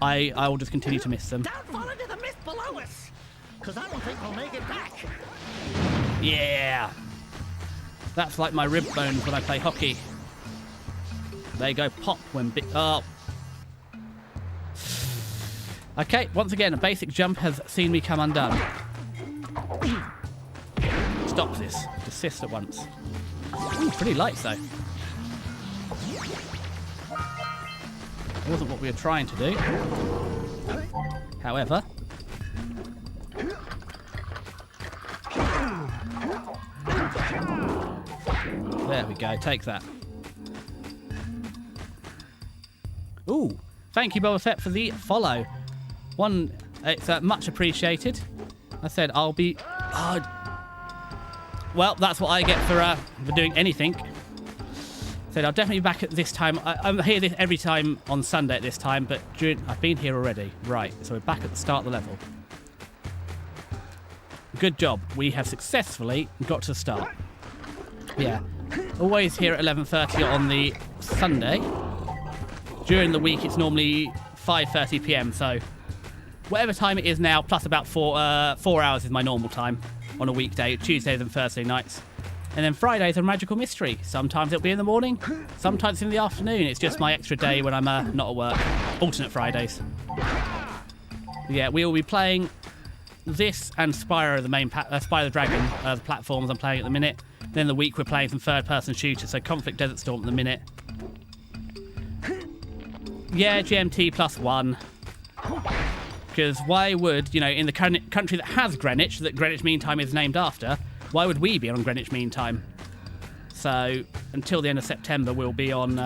I will just continue to miss them. Don't fall into the mist below us, because I don't think we'll make it back. Yeah! That's like my rib bones when I play hockey. They go pop when big. Oh. Okay, once again, a basic jump has seen me come undone. Stop this. Desist at once. Ooh, pretty light though. Wasn't what we were trying to do. However. There we go, take that. Ooh, thank you, Boba Fett, for the follow. It's much appreciated. I said I'll be... well, that's what I get for doing anything. Said I'll definitely be back at this time. I'm here every time on Sunday at this time, but I've been here already. Right, so we're back at the start of the level. Good job. We have successfully got to the start. Yeah. Always here at 11:30 on the Sunday. During the week, it's normally 5:30 p.m. So whatever time it is now, plus about 4 hours is my normal time on a weekday, Tuesdays and Thursday nights. And then Fridays are Magical Mystery. Sometimes it'll be in the morning, sometimes in the afternoon. It's just my extra day when I'm not at work. Alternate Fridays. Yeah, we will be playing this and Spyro, the main Spyro the Dragon, the platforms I'm playing at the minute. Then the week we're playing some third-person shooters, so Conflict Desert Storm at the minute. Yeah, GMT +1. Because why would, in the country that has Greenwich, that Greenwich Mean Time is named after, why would we be on Greenwich Mean Time? So, until the end of September, we'll be on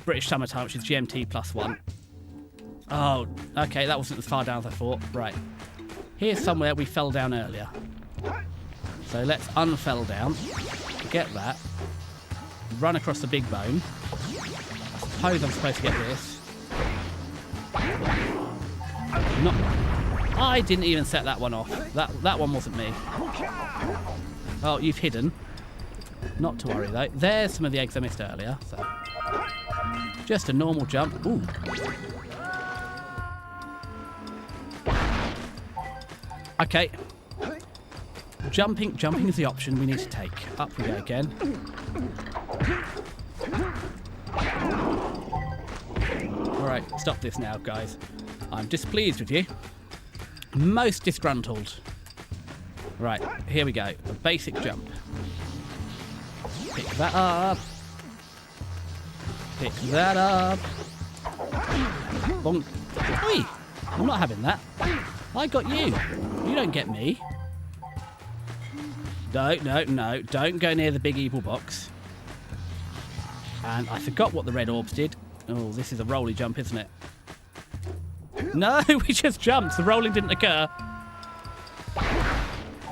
British Summer Time, which is GMT +1. Oh, okay, that wasn't as far down as I thought. Right. Here's somewhere we fell down earlier. So let's unfell down, get that, run across the big bone. I suppose I'm supposed to get this. I didn't even set that one off. That one wasn't me. Oh, you've hidden. Not to worry though. There's some of the eggs I missed earlier. So just a normal jump. Ooh. Okay. Jumping is the option we need to take. Up we go again. Alright, stop this now, guys. I'm displeased with you. Most disgruntled. Right, here we go. A basic jump. Pick that up. Pick that up. Bonk. Oi! I'm not having that. I got you. You don't get me. No. Don't go near the big evil box. And I forgot what the red orbs did. Oh, this is a rolly jump, isn't it? No, we just jumped. The rolling didn't occur.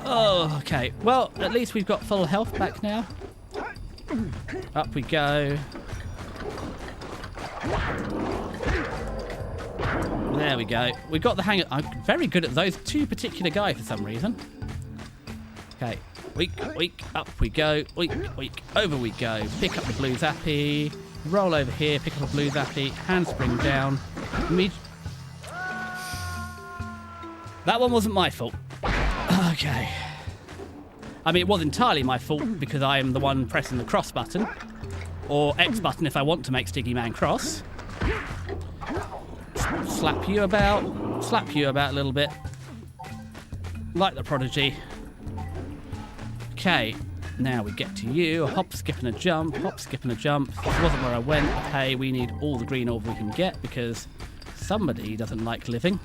Oh, okay. Well, at least we've got full health back now. Up we go. There we go. We got the hang of... I'm very good at those 2 particular guys for some reason. Okay. Weak. Up we go. Weak. Over we go. Pick up the blue zappy. Roll over here. Pick up a blue zappy. Handspring down. That one wasn't my fault. Okay. I mean, it was entirely my fault because I am the one pressing the cross button. Or X button if I want to make Stiggy Man cross. Slap you about a little bit. Like the Prodigy. Okay, now we get to you. Hop, skip and a jump, hop, skip and a jump. This wasn't where I went. Hey, we need all the green orb we can get because somebody doesn't like living.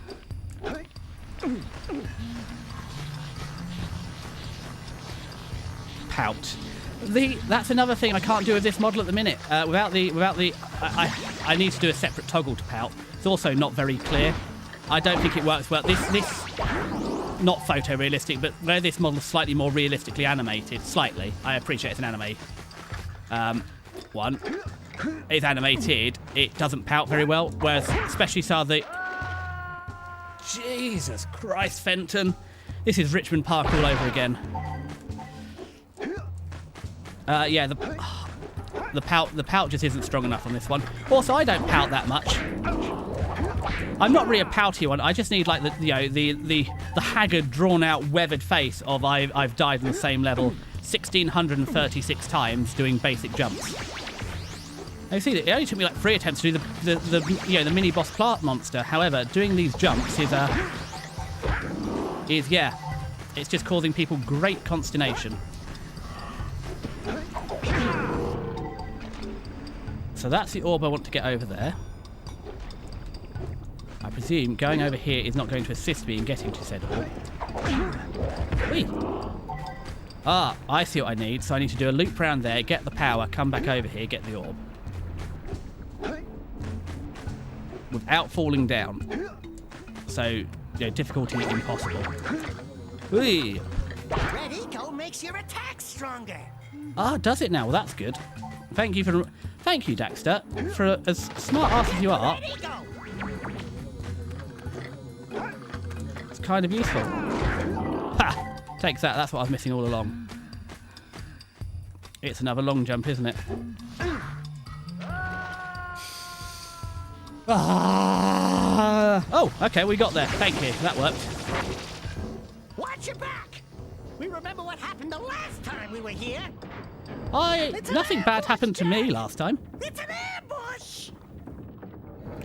Pout. That's another thing I can't do with this model at the minute. I need to do a separate toggle to pout. It's also not very clear. I don't think it works well. This not photorealistic, but where this model is slightly more realistically animated, slightly. I appreciate it's an anime. One, it's animated. It doesn't pout very well, whereas especially so the. Jesus Christ, Fenton! This is Richmond Park all over again. Yeah, the pout just isn't strong enough on this one. Also, I don't pout that much. I'm not really a pouty one. I just need like the haggard, drawn-out, weathered face of I've died on the same level 1,636 times doing basic jumps. Now, you see, it only took me like 3 attempts to do the mini boss plant monster. However, doing these jumps is it's just causing people great consternation. So that's the orb I want to get over there. I presume going over here is not going to assist me in getting to said orb. Whee! Ah, I see what I need. So I need to do a loop around there, get the power, come back over here, get the orb. Without falling down. So, difficulty impossible. Whee! Red Eco makes your attack stronger. Ah, does it now? Well, that's good. Thank you, Daxter, for as smart ass as you are. It's kind of useful. Ha! Takes that. That's what I was missing all along. It's another long jump, isn't it? Ah! Oh, okay, we got there. Thank you. That worked. Watch your back. We remember what happened the last time we were here. Nothing bad happened to me last time. It's an ambush.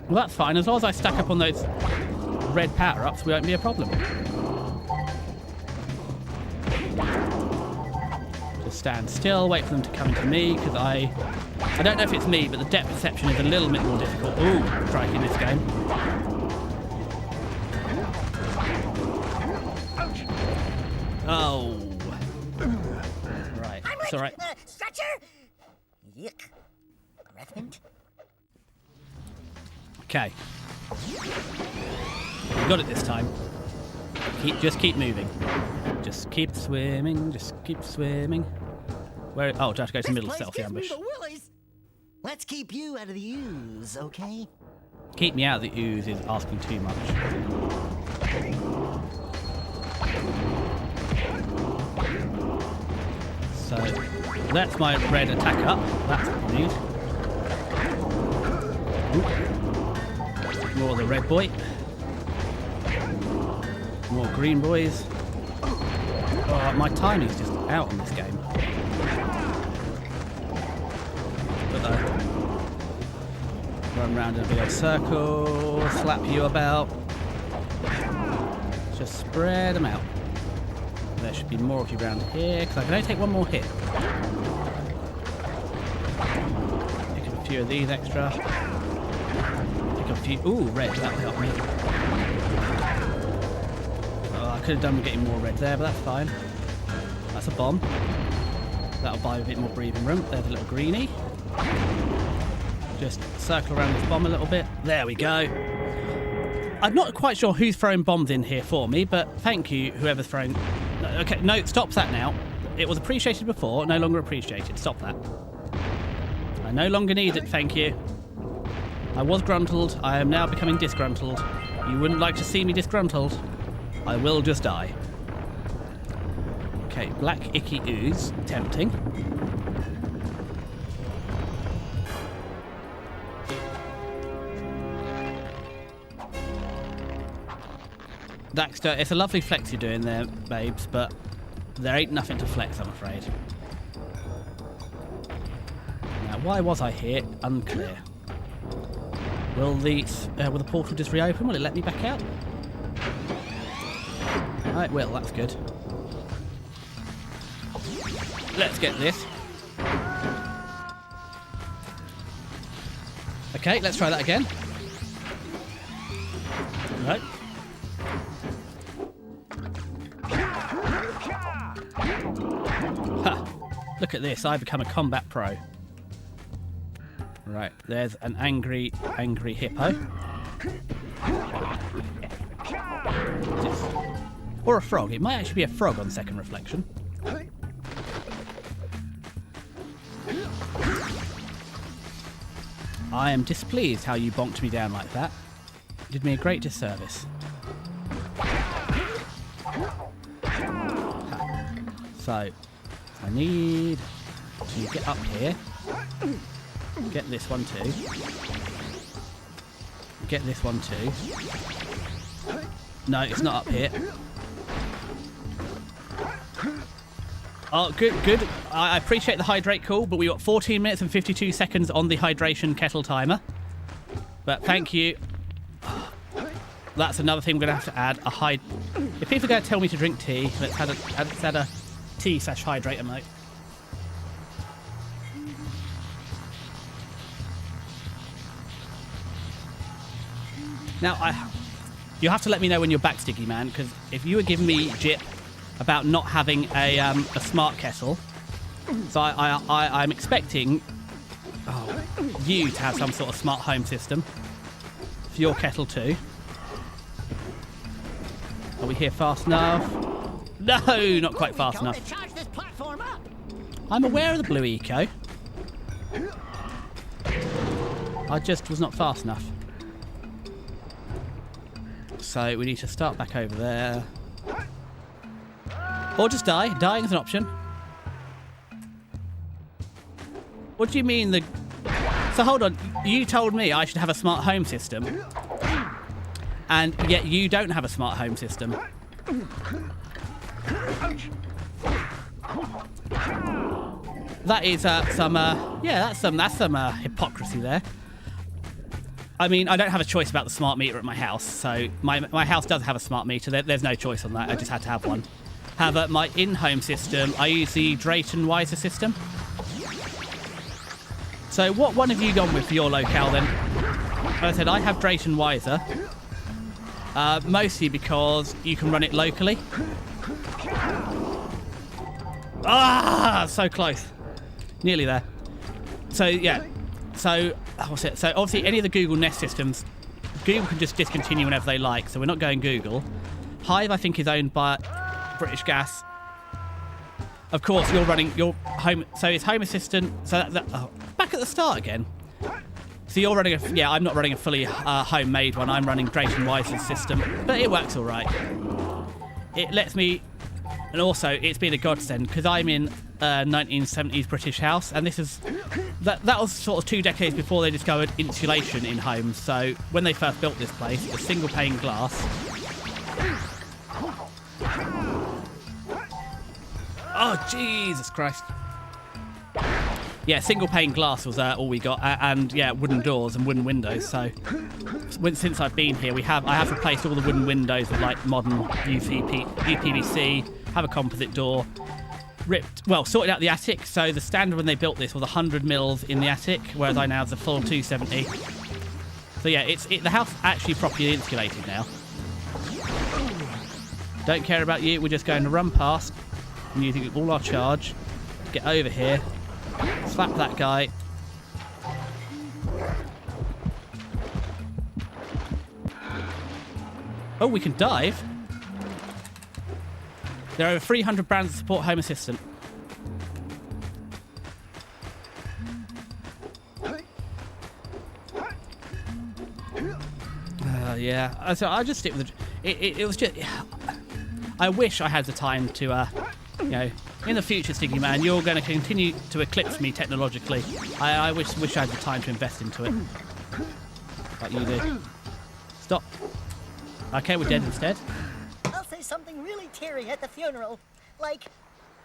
Well, that's fine. As long as I stack up on those red power-ups, we won't be a problem. Just stand still, wait for them to come to me, because I don't know if it's me, but the depth perception is a little bit more difficult. Ooh, strike in this game. Oh. Right. It's all right. Stretcher? Yuck. Breath mint? Okay. We got it this time. Just keep moving. Just keep swimming. Just keep swimming. Where? Oh, do I have to go to the middle of stealthy ambush? Let's keep you out of the ooze, okay? Keep me out of the ooze is asking too much. So that's my red attack up. That's what we need. Ooh. More of the red boy. More green boys. Oh, my timing's just out on this game. Run round in a big old circle, slap you about. Just spread them out. There should be more of you around here, because I can only take one more hit. Pick up a few of these extra. Pick up a few. Ooh, red, that'll help me. Oh, I could have done with getting more red there, but that's fine. That's a bomb. That'll buy a bit more breathing room. There's a little greenie. Just circle around this bomb a little bit. There we go. I'm not quite sure who's throwing bombs in here for me, but thank you, whoever's throwing... Okay, no, stop that now. It was appreciated before, no longer appreciated. Stop that. I no longer need it, thank you. I was gruntled. I am now becoming disgruntled. You wouldn't like to see me disgruntled. I will just die. Okay, black icky ooze. Tempting. Daxter, it's a lovely flex you're doing there, babes, but There ain't nothing to flex, I'm afraid. Now, why was I here? Unclear. Will the portal just reopen? Will it let me back out? Oh, it will. That's good. Let's get this. Okay, let's try that again. Right. Ha! Look at this. I've become a combat pro. Right, there's an angry hippo. Or a frog. It might actually be a frog on second reflection. I am displeased how you bonked me down like that. You did me a great disservice. So, I need to get up here. Get this one too. Get this one too. No, it's not up here. Oh, good. I appreciate the hydrate call, but we got 14 minutes and 52 seconds on the hydration kettle timer. But thank you. That's another thing we're going to have to add. If people are going to tell me to drink tea, let's add a tea/hydrate emote. Now, you have to let me know when you're back, Sticky Man, because if you were giving me jip about not having a smart kettle, so I'm expecting you to have some sort of smart home system for your kettle too. Are we here fast enough? No, not quite fast enough. Charge this platform up. I'm aware of the blue eco. I just was not fast enough. So we need to start back over there. Or just die. Dying is an option. What do you mean the... So hold on. You told me I should have a smart home system. And yet you don't have a smart home system. That is that's some hypocrisy there. I mean, I don't have a choice about the smart meter at my house, so my house does have a smart meter. There's no choice on that. I just had to have one. However, my in-home system, I use the Drayton Weiser system. So what one have you gone with for your locale then? As I said, I have Drayton Weiser. Mostly because you can run it locally. Ah, so close. Nearly there. So, yeah. So, what's it? So, obviously, any of the Google Nest systems, Google can just discontinue whenever they like, so we're not going Google. Hive, I think, is owned by British Gas. Of course, you're running your home... So, it's Home Assistant... So, back at the start again. So, you're running a... Yeah, I'm not running a fully homemade one. I'm running Drayton Weiser's system, but it works all right. It lets me... And also, it's been a godsend, because I'm in 1970s British house, and this is... That was sort of 2 decades before they discovered insulation in homes, so when they first built this place, it was single pane glass. Oh, Jesus Christ. Yeah, single pane glass was all we got, and yeah, wooden doors and wooden windows, so... Since I've been here, I have replaced all the wooden windows with, like, modern UPVC, have a composite door. Sorted out the attic, so the standard when they built this was 100 mils in the attic, whereas I now have the full 270. So yeah, the house actually properly insulated now. Don't care about you, we're just going to run past and using all our charge to get over here, slap that guy. Oh, we can dive. There are over 300 brands that support Home Assistant. Yeah. So I'll just stick with it was just... I wish I had the time to, in the future, Sticky Man, you're going to continue to eclipse me technologically. I wish I had the time to invest into it. Like you do. Stop. Okay, we're dead instead. I'll say something really teary at the funeral. Like,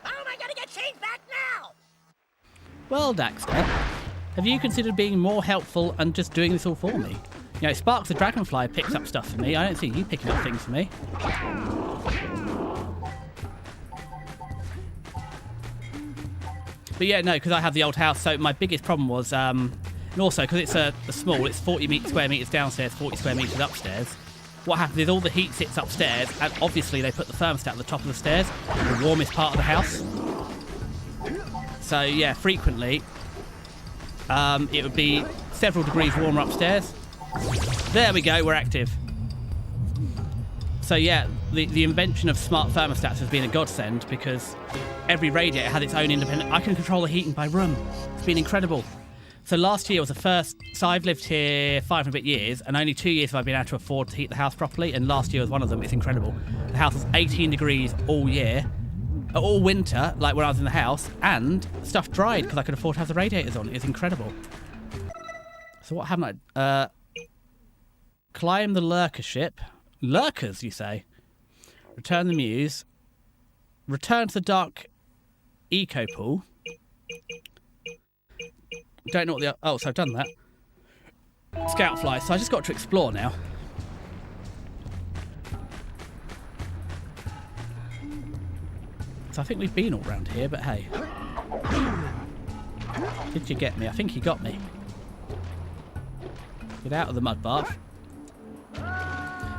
How am I gonna get change back now? Well, Daxter, have you considered being more helpful and just doing this all for me? You know, Sparks the Dragonfly picks up stuff for me. I don't see you picking up things for me. But yeah, no, because I have the old house, so my biggest problem was, and also because it's a small, it's 40 square metres downstairs, 40 square metres upstairs. What happens is all the heat sits upstairs, and obviously they put the thermostat at the top of the stairs, the warmest part of the house. So yeah, frequently, it would be several degrees warmer upstairs. There we go, we're active. So yeah, the invention of smart thermostats has been a godsend because every radiator has its own independent... I can control the heating by room. It's been incredible. So last year was the first... So I've lived here 5 and a bit years, and only 2 years have I been able to afford to heat the house properly, and last year was one of them. It's incredible. The house was 18 degrees all year, all winter, like when I was in the house, and stuff dried because I could afford to have the radiators on. It's incredible. So what haven't I... climb the lurker ship. Lurkers, you say? Return the muse. Return to the dark eco pool. Don't know what the... Oh, so I've done that. Scout fly. So I just got to explore now. So I think we've been all round here, but hey. Did you get me? I think you got me. Get out of the mud bath.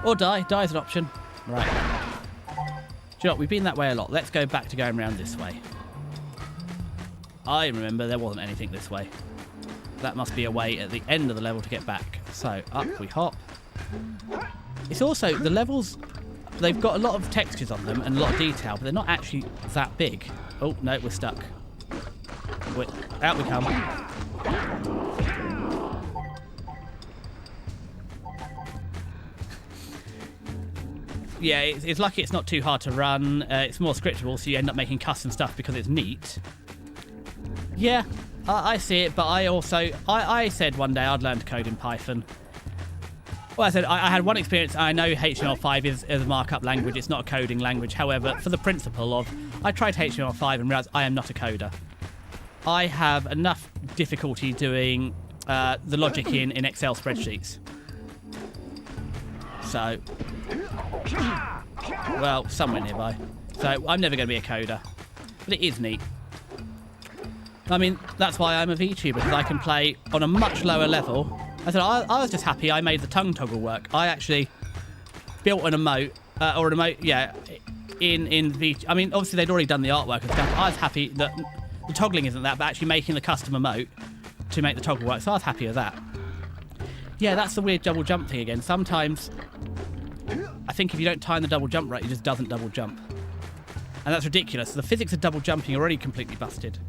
Or die. Die is an option. Right. Do you know what? We've been that way a lot. Let's go back to going around this way. I remember there wasn't anything this way. That must be a way at the end of the level to get back. So, up we hop. It's also, the levels, they've got a lot of textures on them and a lot of detail, but they're not actually that big. Oh, no, we're stuck. Out we come. Yeah, it's lucky it's not too hard to run. It's more scriptable, so you end up making custom stuff because it's neat. Yeah, I see it, but I said one day I'd learn to code in Python. Well, I said I had one experience. I know HTML5 is a markup language. It's not a coding language. However, for the principle of, I tried HTML5 and realised I am not a coder. I have enough difficulty doing the logic in Excel spreadsheets. So... well, somewhere nearby. So I'm never going to be a coder. But it is neat. I mean, that's why I'm a VTuber, because I can play on a much lower level. I was just happy I made the tongue toggle work. I actually built an emote, in VTuber. I mean, obviously they'd already done the artwork and stuff, but I was happy that the toggling isn't that, but actually making the custom emote to make the toggle work, so I was happy with that. Yeah, that's the weird double jump thing again. Sometimes... I think if you don't time the double jump right, it just doesn't double jump. And that's ridiculous. The physics of double jumping are already completely busted.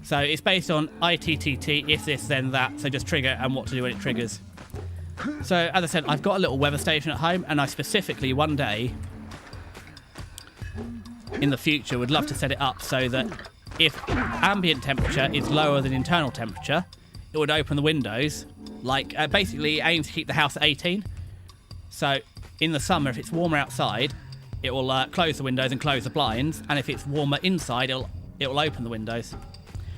So it's based on ITTT, if this, then that. So just trigger and what to do when it triggers. So as I said, I've got a little weather station at home, and I specifically one day in the future would love to set it up so that if ambient temperature is lower than internal temperature, it would open the windows. Like, basically, it aims to keep the house at 18. So, in the summer, if it's warmer outside, it will close the windows and close the blinds. And if it's warmer inside, it will open the windows.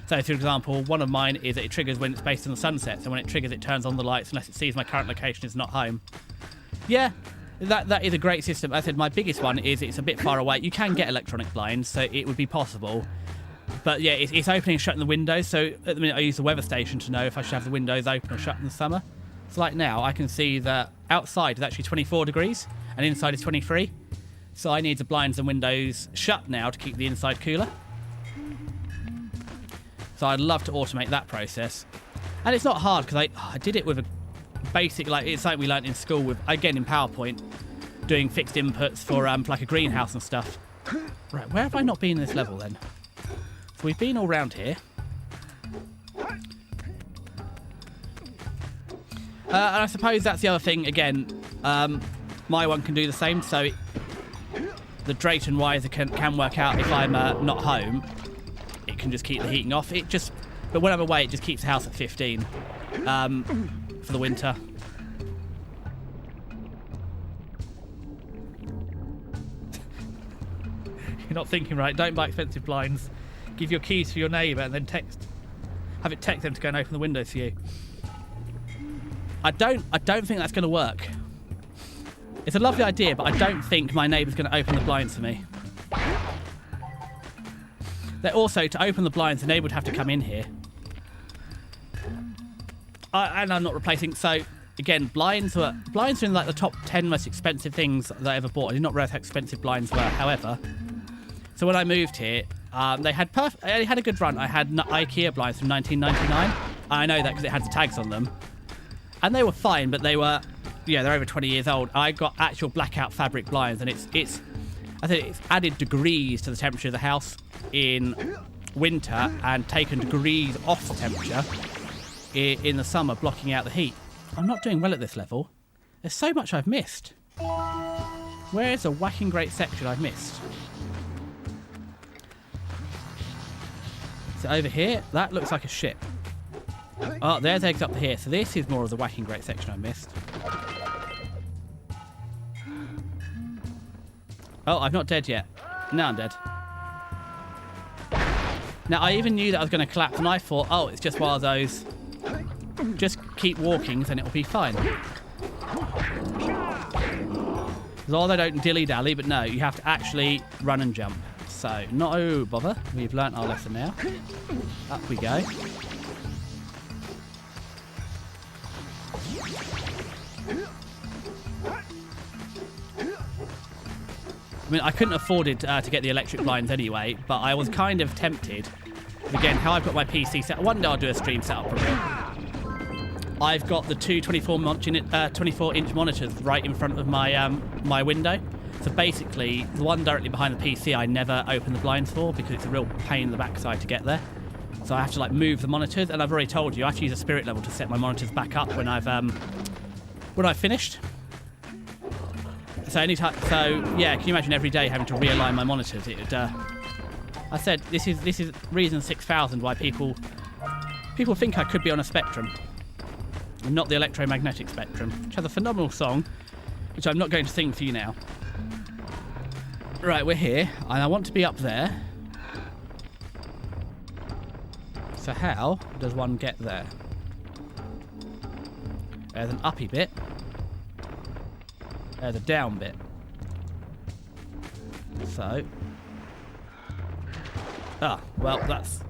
So, for example, one of mine is that it triggers when it's based on the sunset. So when it triggers, it turns on the lights unless it sees my current location is not home. Yeah, that is a great system. As I said, my biggest one is it's a bit far away. You can get electronic blinds, so it would be possible. But yeah, it's opening and shutting the windows. So at the minute I use the weather station to know if I should have the windows open or shut in the summer. So like now I can see that outside is actually 24 degrees and inside is 23. So I need the blinds and windows shut now to keep the inside cooler. So I'd love to automate that process. And it's not hard because I did it with a basic, like it's something we learnt in school with, again in PowerPoint, doing fixed inputs for like a greenhouse and stuff. Right, where have I not been in this level then? So we've been all round here. And I suppose that's the other thing, again, my one can do the same, so the Drayton Wiser can work out if I'm not home. It can just keep the heating off. But when I'm away, it just keeps the house at 15 for the winter. You're not thinking right. Don't buy expensive blinds. Give your keys to your neighbour and then have it text them to go and open the windows for you. I don't think that's going to work. It's a lovely idea, but I don't think my neighbour's going to open the blinds for me. They're also, to open the blinds, the neighbour would have to come in here. And I'm not replacing. So again, blinds are in like the top 10 most expensive things that I ever bought. I did not realize how expensive blinds were. However, so when I moved here, they had a good run. I had IKEA blinds from 1999. I know that because it had the tags on them, and they were fine. But they're over 20 years old. I got actual blackout fabric blinds, and I think it's added degrees to the temperature of the house in winter and taken degrees off the temperature in the summer, blocking out the heat. I'm not doing well at this level. There's so much I've missed. Where's a whacking great section I've missed? So over here, that looks like a ship. Oh, there's eggs up here. So this is more of the whacking great section I missed. Oh, I'm not dead yet. No, I'm dead. Now, I even knew that I was going to collapse, and I thought, oh, it's just one of those. Just keep walking, then it'll be fine. Although they don't dilly-dally, but no, you have to actually run and jump. So, no bother. We've learnt our lesson now. Up we go. I mean, I couldn't afford it to get the electric blinds anyway, but I was kind of tempted. Again, how I've got my PC set. One day I'll do a stream setup of it. I've got the two 24-inch monitors right in front of my my window. So basically, the one directly behind the PC I never open the blinds for because it's a real pain in the backside to get there. So I have to move the monitors, and I've already told you I have to use a spirit level to set my monitors back up when I've finished. So yeah, can you imagine every day having to realign my monitors? It would, I said this is reason 6,000 why people think I could be on a spectrum, and not the electromagnetic spectrum, which has a phenomenal song, which I'm not going to sing for you now. Right, we're here, and I want to be up there. So how does one get there? There's an uppy bit. There's a down bit. So. Well, that's.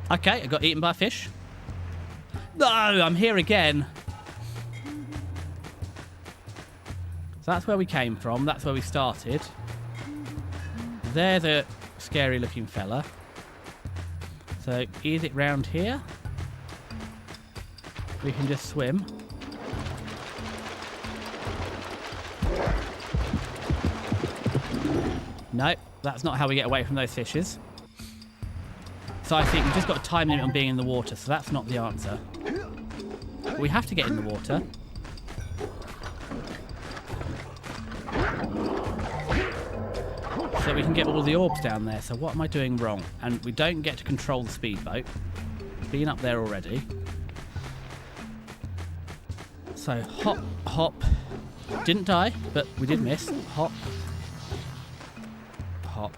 Okay, I got eaten by a fish. No, I'm here again. So that's where we came from. That's where we started. There's a scary looking fella. So is it round here? We can just swim. No, that's not how we get away from those fishes. So I think we've just got a time limit on being in the water, so that's not the answer. But we have to get in the water. So we can get all the orbs down there. So what am I doing wrong? And we don't get to control the speedboat. Been up there already. So hop, hop. Didn't die, but we did miss. Hop. Hop.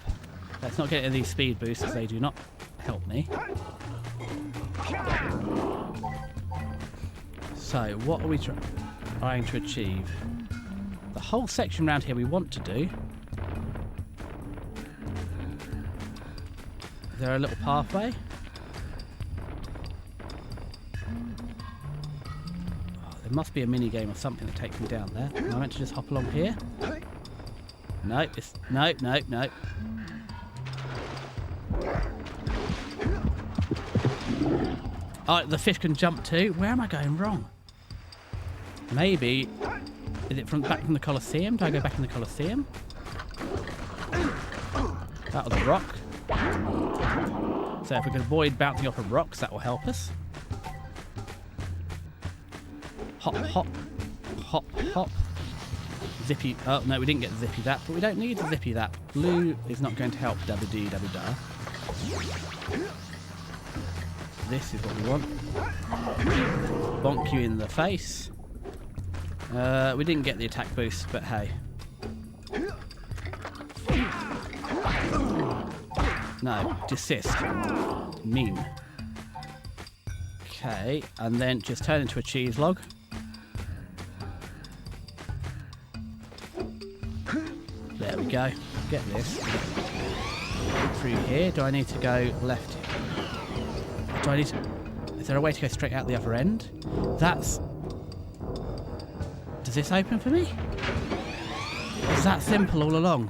Let's not get into these speed boosts because they do not help me. So what are we trying to achieve? The whole section around here we want to do. Is there a little pathway? There must be a mini game or something that takes me down there. Am I meant to just hop along here? No, no. Oh, the fish can jump too. Where am I going wrong? Maybe. Is it back from the Colosseum? Do I go back in the Colosseum? That was a rock. So if we can avoid bouncing off of rocks, that will help us. Hop, hop, hop, hop. Zippy. Oh, no, we didn't get the zippy that, but we don't need the zippy that. Blue is not going to help. Dabba-dee, dabba-da. This is what we want. Bonk you in the face. We didn't get the attack boost, but hey. No, desist. Mean. Okay, and then just turn into a cheese log. There we go. Get this. Through here. Do I need to go left? Do I need to... Is there a way to go straight out the other end? That's... Does this open for me? Is that simple all along?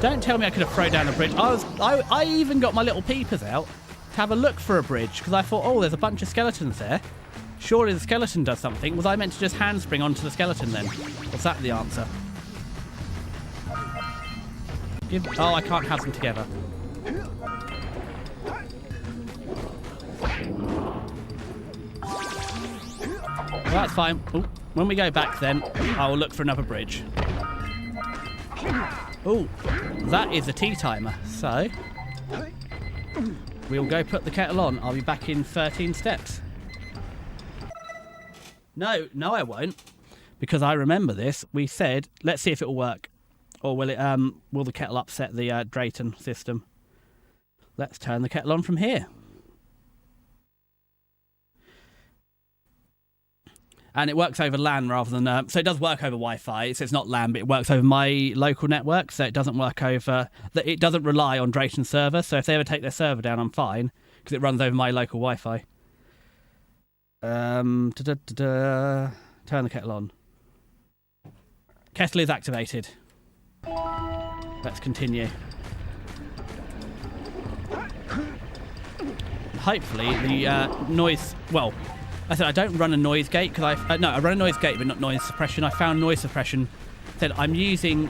Don't tell me I could have thrown down a bridge. I even got my little peepers out to have a look for a bridge because I thought, oh, there's a bunch of skeletons there. Surely the skeleton does something. Was I meant to just handspring onto the skeleton then? Was that the answer? Oh, I can't have them together. Well, that's fine. Ooh, when we go back then, I will look for another bridge. Oh, that is a tea timer. So, we'll go put the kettle on. I'll be back in 13 steps. No, I won't. Because I remember this. We said, let's see if it will work. Or will it? Will the kettle upset the Drayton system? Let's turn the kettle on from here. And it works over LAN rather than... so it does work over Wi-Fi. So it's not LAN, but it works over my local network. So it doesn't work over... It doesn't rely on Drayton's server. So if they ever take their server down, I'm fine. Because it runs over my local Wi-Fi. Turn the kettle on. Kettle is activated. Let's continue. Hopefully the noise... Well... I said I don't run a noise gate because I run a noise gate but not noise suppression. I found noise suppression. Said I'm using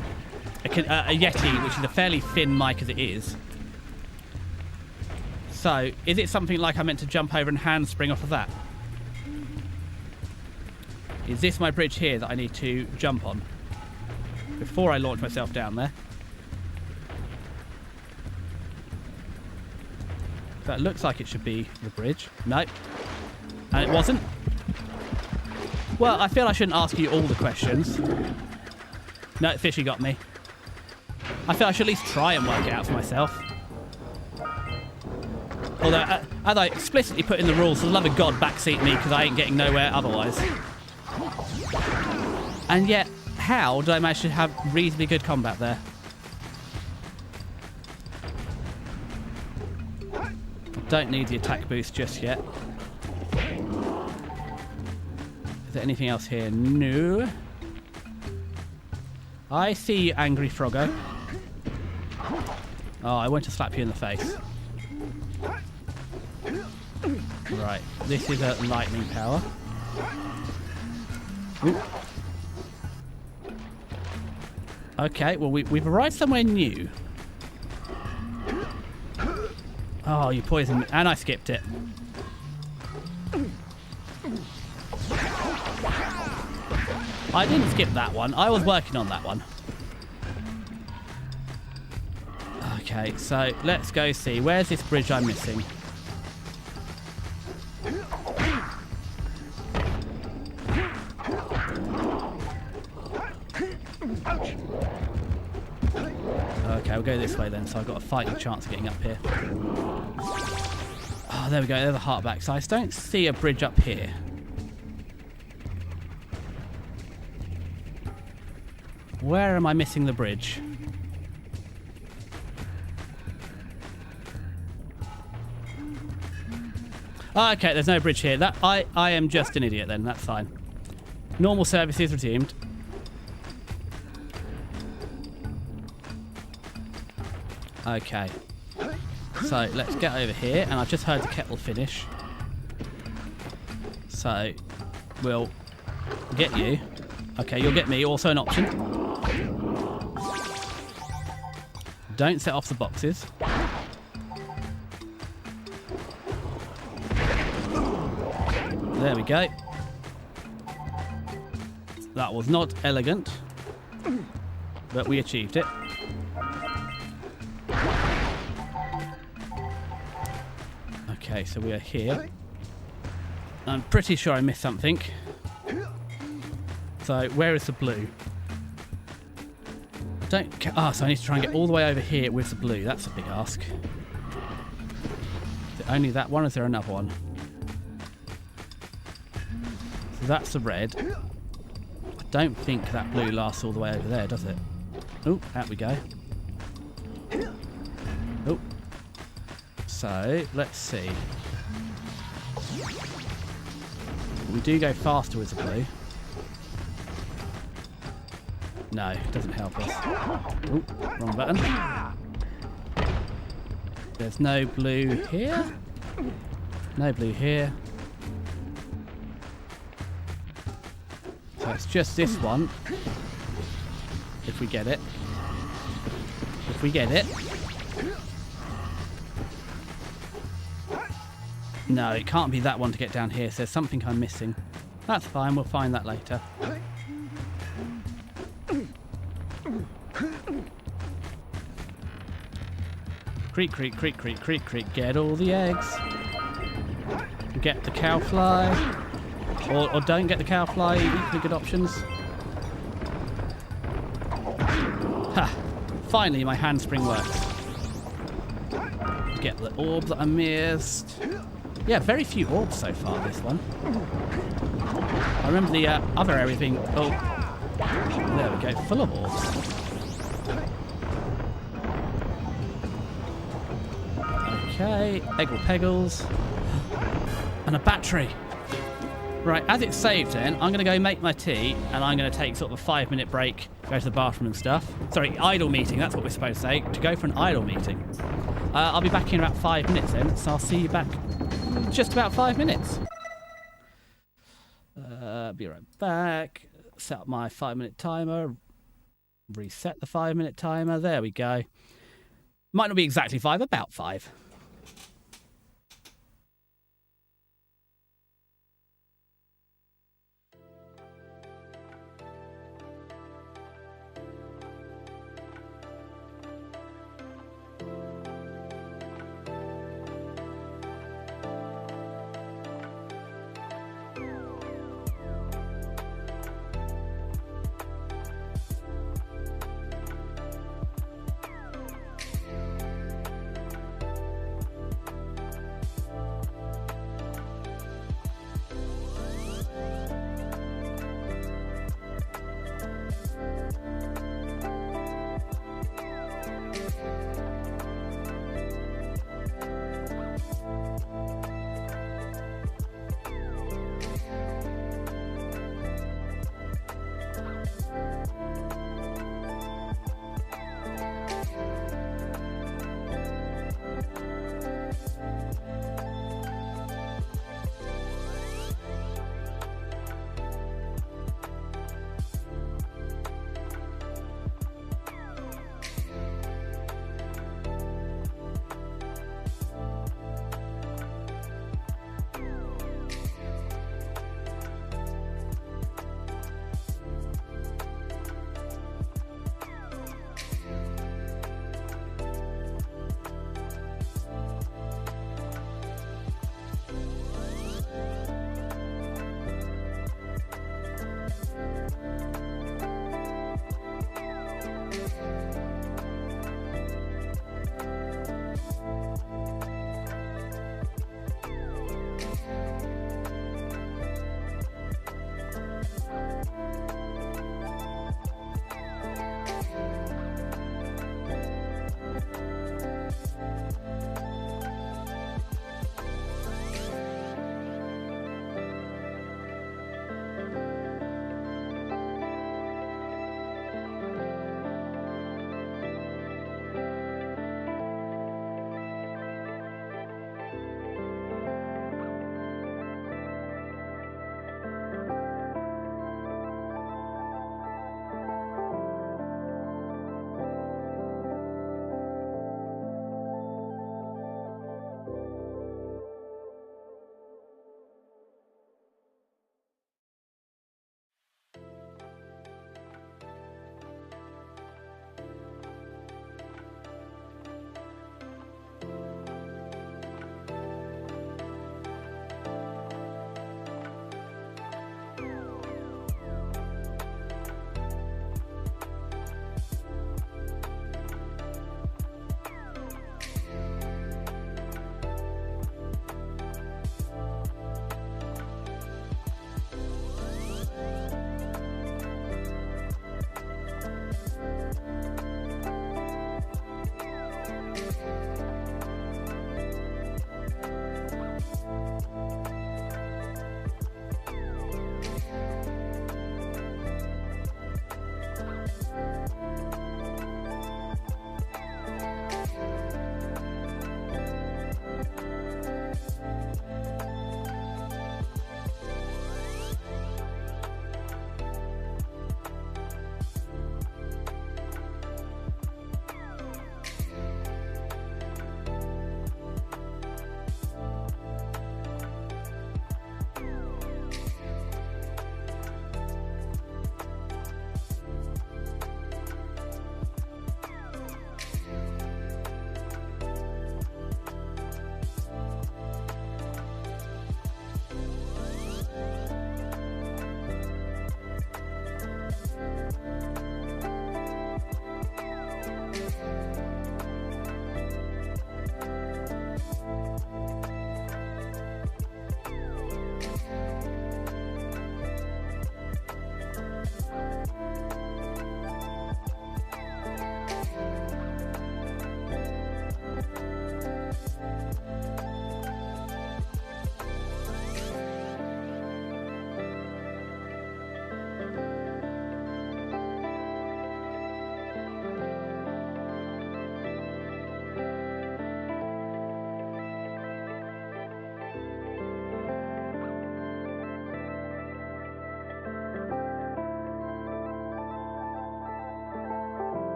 a Yeti, which is a fairly thin mic as it is. So is it something like I meant to jump over and handspring off of that? Is this my bridge here that I need to jump on before I launch myself down there? That looks like it should be the bridge. Nope. And it wasn't. Well, I feel I shouldn't ask you all the questions. No, fishy got me. I feel I should at least try and work it out for myself. Although, as I explicitly put in the rules, for the love of God, backseat me because I ain't getting nowhere otherwise. And yet, how did I manage to have reasonably good combat there? Don't need the attack boost just yet. Is there anything else here? No. I see you, angry Froggo. Oh, I want to slap you in the face. Right, this is a lightning power. Ooh. Okay, well, we've arrived somewhere new. Oh, you poisoned me. And I skipped it. I didn't skip that one. I was working on that one. Okay, so let's go see. Where's this bridge I'm missing? Okay, we'll go this way then, so I've got a fighting chance of getting up here. Oh, there we go. There's a heartback. So I don't see a bridge up here. Where am I missing the bridge? Oh, okay, there's no bridge here. That I am just an idiot then. That's fine. Normal service is resumed. Okay. So let's get over here, and I've just heard the kettle finish. So we'll get you. Okay, you'll get me. Also an option. Don't set off the boxes. There we go. That was not elegant, but we achieved it. Okay, so we are here. I'm pretty sure I missed something. So, where is the blue? So I need to try and get all the way over here with the blue. That's a big ask. Is it only that one, or is there another one? So that's the red. I don't think that blue lasts all the way over there, does it? Oh, out we go. Oh. So, let's see. We do go faster with the blue. No, it doesn't help us. Oh, wrong button. There's no blue here. No blue here. So it's just this one. If we get it. If we get it. No, it can't be that one to get down here, so there's something I'm missing. That's fine, we'll find that later. Creak, creak, creak, creak, creak, creak. Get all the eggs. Get the cowfly. Or don't get the cowfly. Equally good options. Ha! Finally, my handspring works. Get the orb that I missed. Yeah, very few orbs so far, this one. I remember the other area being... Oh, there we go. Full of orbs. Okay, Eggle Peggles. And a battery. Right, as it's saved then, I'm going to go make my tea, and I'm going to take sort of a 5-minute break, go to the bathroom and stuff. Sorry, idle meeting, that's what we're supposed to say, to go for an idle meeting. I'll be back in about 5 minutes then, so I'll see you back in just about 5 minutes. Be right back. Set up my 5-minute timer. Reset the 5-minute timer. There we go. Might not be exactly 5, about 5.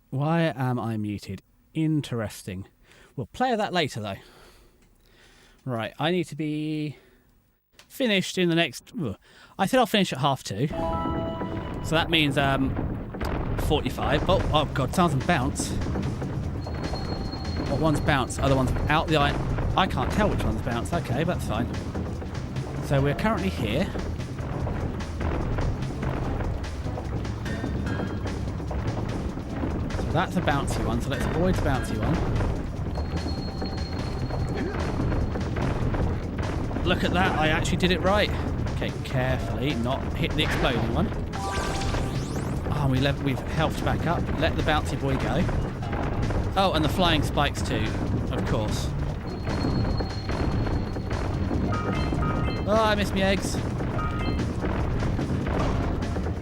Why am I muted? Interesting. We'll play that later, though. Right, I need to be finished in the next... I said I'll finish at 2:30. So that means 45. Oh, God, sounds and bounce. What one's bounce? Other one's out the eye. I can't tell which one's bounce. Okay, that's fine. So we're currently here. So that's a bouncy one, so let's avoid the bouncy one. Look at that, I actually did it right. Okay, carefully, not hit the exploding one. Oh, we've healthed back up. Let the bouncy boy go. Oh, and the flying spikes too, of course. Oh, I missed my eggs.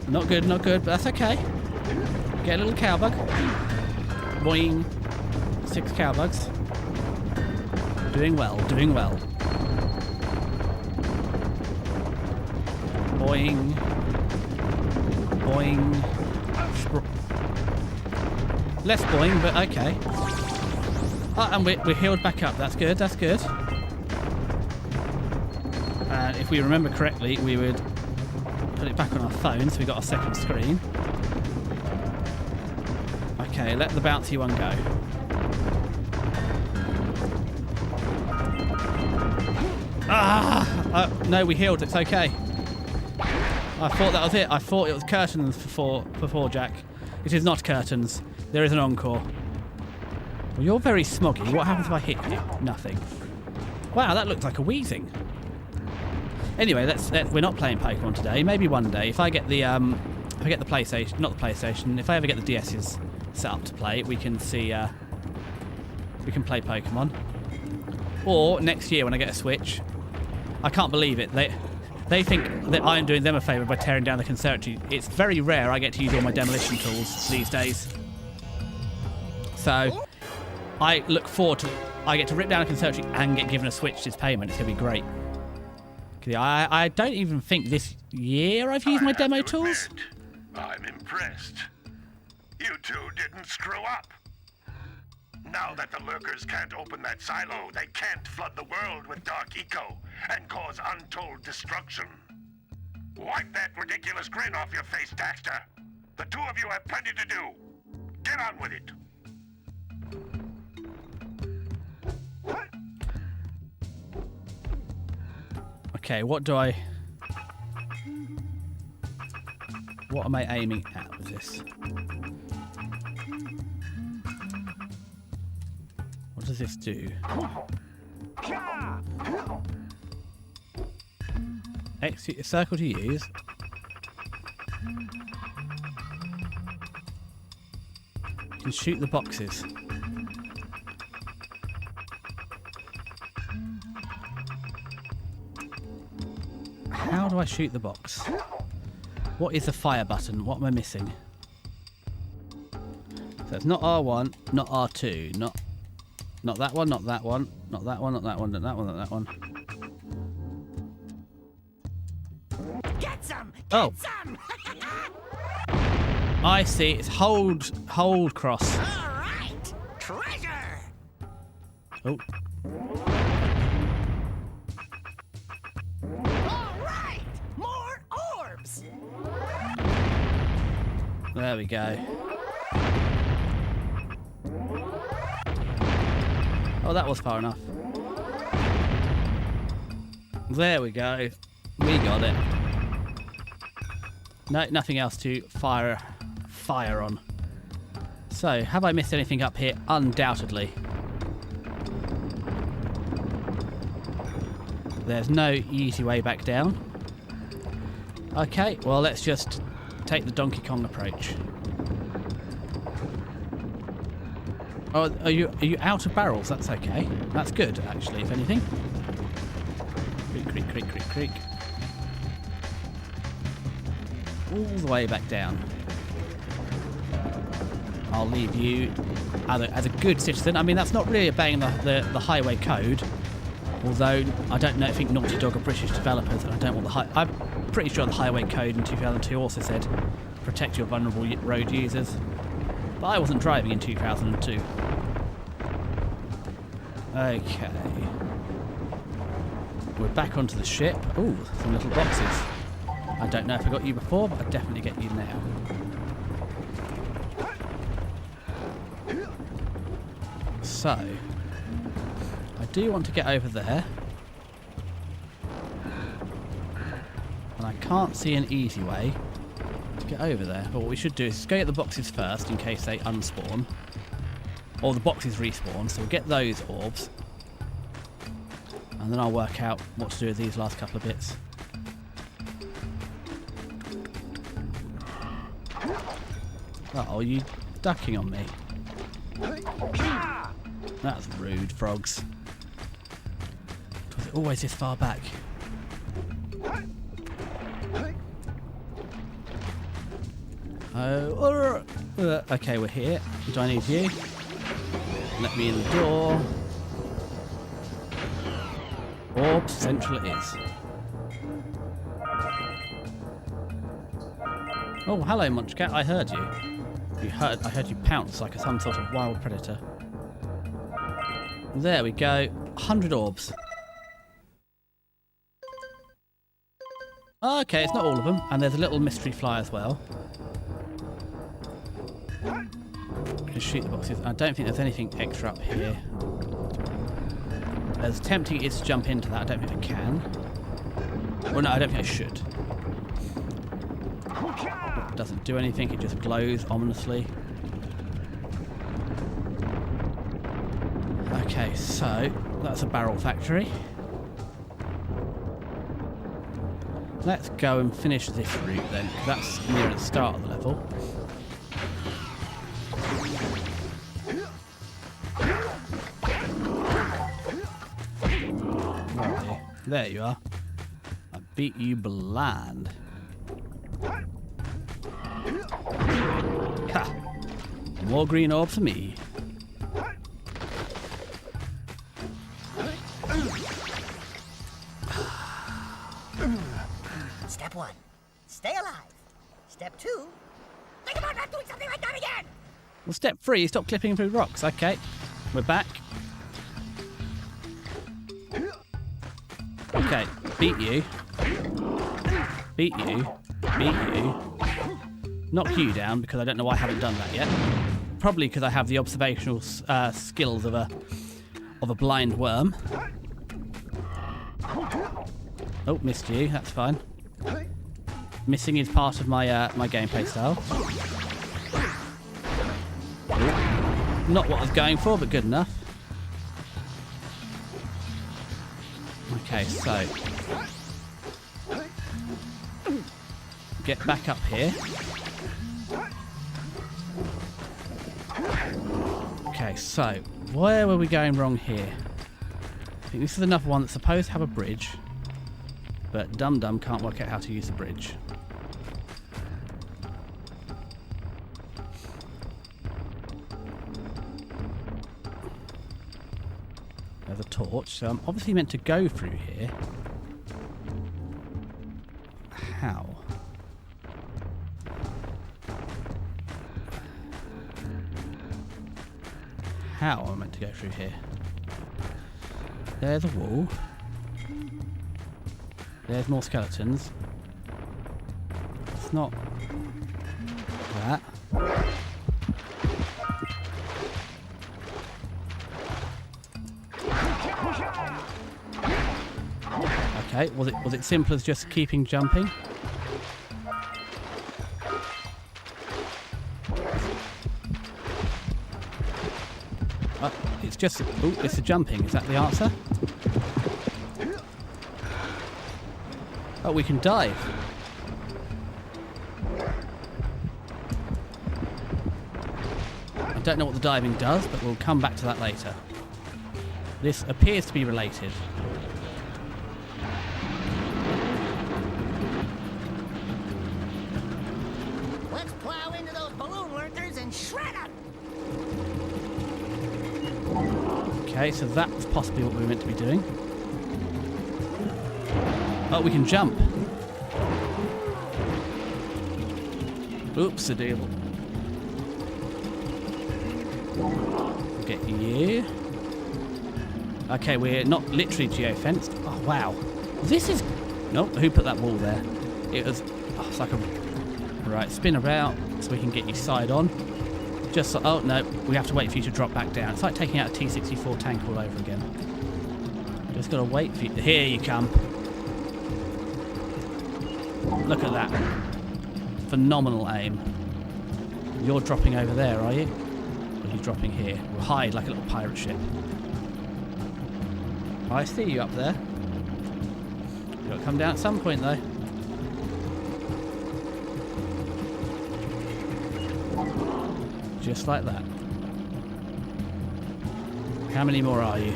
Not good, but that's okay. Get a little cowbug. Boing. 6 cowbugs. Doing well, doing well. Boing. Boing. Less boing, but okay. Oh, and we're healed back up. That's good, that's good. And if we remember correctly, we would put it back on our phone, so we got a second screen. Okay, let the bouncy one go. No, we healed. It's okay. I thought that was it. I thought it was curtains for Jack. It is not curtains. There is an encore. Well, you're very smoggy. What happens if I hit you? Nothing. Wow, that looks like a wheezing. Anyway, we're not playing Pokemon today. Maybe one day, if I get the PlayStation, not the PlayStation, if I ever get the DS's set up to play, we can see. We can play Pokemon. Or next year when I get a Switch. I can't believe it. They think that I'm doing them a favour by tearing down the conservatory. It's very rare I get to use all my demolition tools these days. So I look forward to... I get to rip down a conservatory and get given a Switch this payment. It's going to be great. I don't even think this year I've used my demo tools. I'm impressed. You two didn't screw up. Now that the lurkers can't open that silo, they can't flood the world with dark eco and cause untold destruction. Wipe that ridiculous grin off your face, Daxter. The two of you have plenty to do. Get on with it. Okay, what am I aiming at with this? What does this do? Execute a circle to use. You can shoot the boxes. How do I shoot the box? What is the fire button? What am I missing? So it's not R1, not R2, not that one, not that one, not that one, not that one, not that one, not that one. Get some! Oh. Get some! I see. It's hold cross. All right, treasure. Oh. All right, more orbs. There we go. Oh, that was far enough. There we go. We got it. No, nothing else to fire on. So, have I missed anything up here? Undoubtedly. There's no easy way back down. Okay, well, let's just take the Donkey Kong approach. Oh, are you out of barrels? That's okay. That's good, actually, if anything. Creak, creak, creak, creak, creak. All the way back down. I'll leave you as a good citizen. I mean, that's not really obeying the highway code. Although, I think Naughty Dog are British developers, and I don't want I'm pretty sure the highway code in 2002 also said, protect your vulnerable road users. But I wasn't driving in 2002. Okay. We're back onto the ship. Ooh, some little boxes. I don't know if I got you before, but I definitely get you now. So, I do want to get over there. And I can't see an easy way to get over there. But what we should do is go get the boxes first in case they unspawn. Or the boxes respawn, so we'll get those orbs. And then I'll work out what to do with these last couple of bits. Oh, are you ducking on me? That's rude, frogs. Was it always this far back? Oh, okay, we're here. Do I need you? Let me in the door. Orb central it is. Oh, hello, Munchcat. I heard you. I heard you pounce like some sort of wild predator. There we go. 100 orbs. Okay, it's not all of them. And there's a little mystery fly as well. Just shoot the boxes. I don't think there's anything extra up here. As tempting it is to jump into that, I don't think I can. Well, no, I don't think I should. It doesn't do anything, it just glows ominously. Okay, so that's a barrel factory. Let's go and finish this route then, because that's near the start of the level. There you are. I beat you blind. Ha! More green orb for me. Step 1, stay alive. Step 2, think about not doing something like that again. Well, step 3, stop clipping through rocks. Okay, we're back. Okay, beat you. Beat you. Beat you. Knock you down because I don't know why I haven't done that yet. Probably because I have the observational skills of a blind worm. Oh, missed you. That's fine. Missing is part of my my gameplay style. Ooh. Not what I was going for, but good enough. Okay, so get back up here. Okay, so where were we going wrong here? I think this is another one that's supposed to have a bridge, but Dum Dum can't work out how to use the bridge. There's a torch, so I'm obviously meant to go through here. How? How am I meant to go through here? There's a wall. There's more skeletons. It's not that. Okay, was it simple as just keeping jumping? It's just it's the jumping. Is that the answer? Oh, we can dive. I don't know what the diving does, but we'll come back to that later. This appears to be related. Let's plow into those balloon lurkers and shred them. Okay, so that was possibly what we were meant to be doing. Oh, we can jump. Oops, a deal. Get you. Okay, we're not literally geo-fenced. Oh, wow. This is... Nope, who put that wall there? It was... Oh, it's like a... Right, spin about so we can get you side on. Just so... Oh, no, we have to wait for you to drop back down. It's like taking out a T-64 tank all over again. Just got to wait for you... Here you come. Look at that. Phenomenal aim. You're dropping over there, are you? Or are you dropping here? We'll hide like a little pirate ship. I see you up there. You've got to come down at some point, though. Just like that. How many more are you?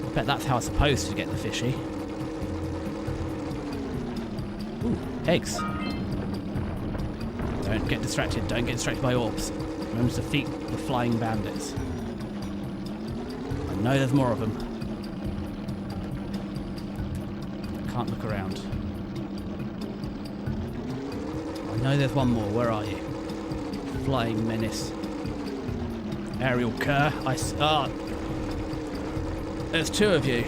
I bet that's how I'm supposed to get the fishy. Ooh, eggs. Don't get distracted. Don't get distracted by orbs. Remember to defeat the flying bandits. I know there's more of them. I can't look around. I know there's one more. Where are you? Flying menace. Aerial cur. There's two of you.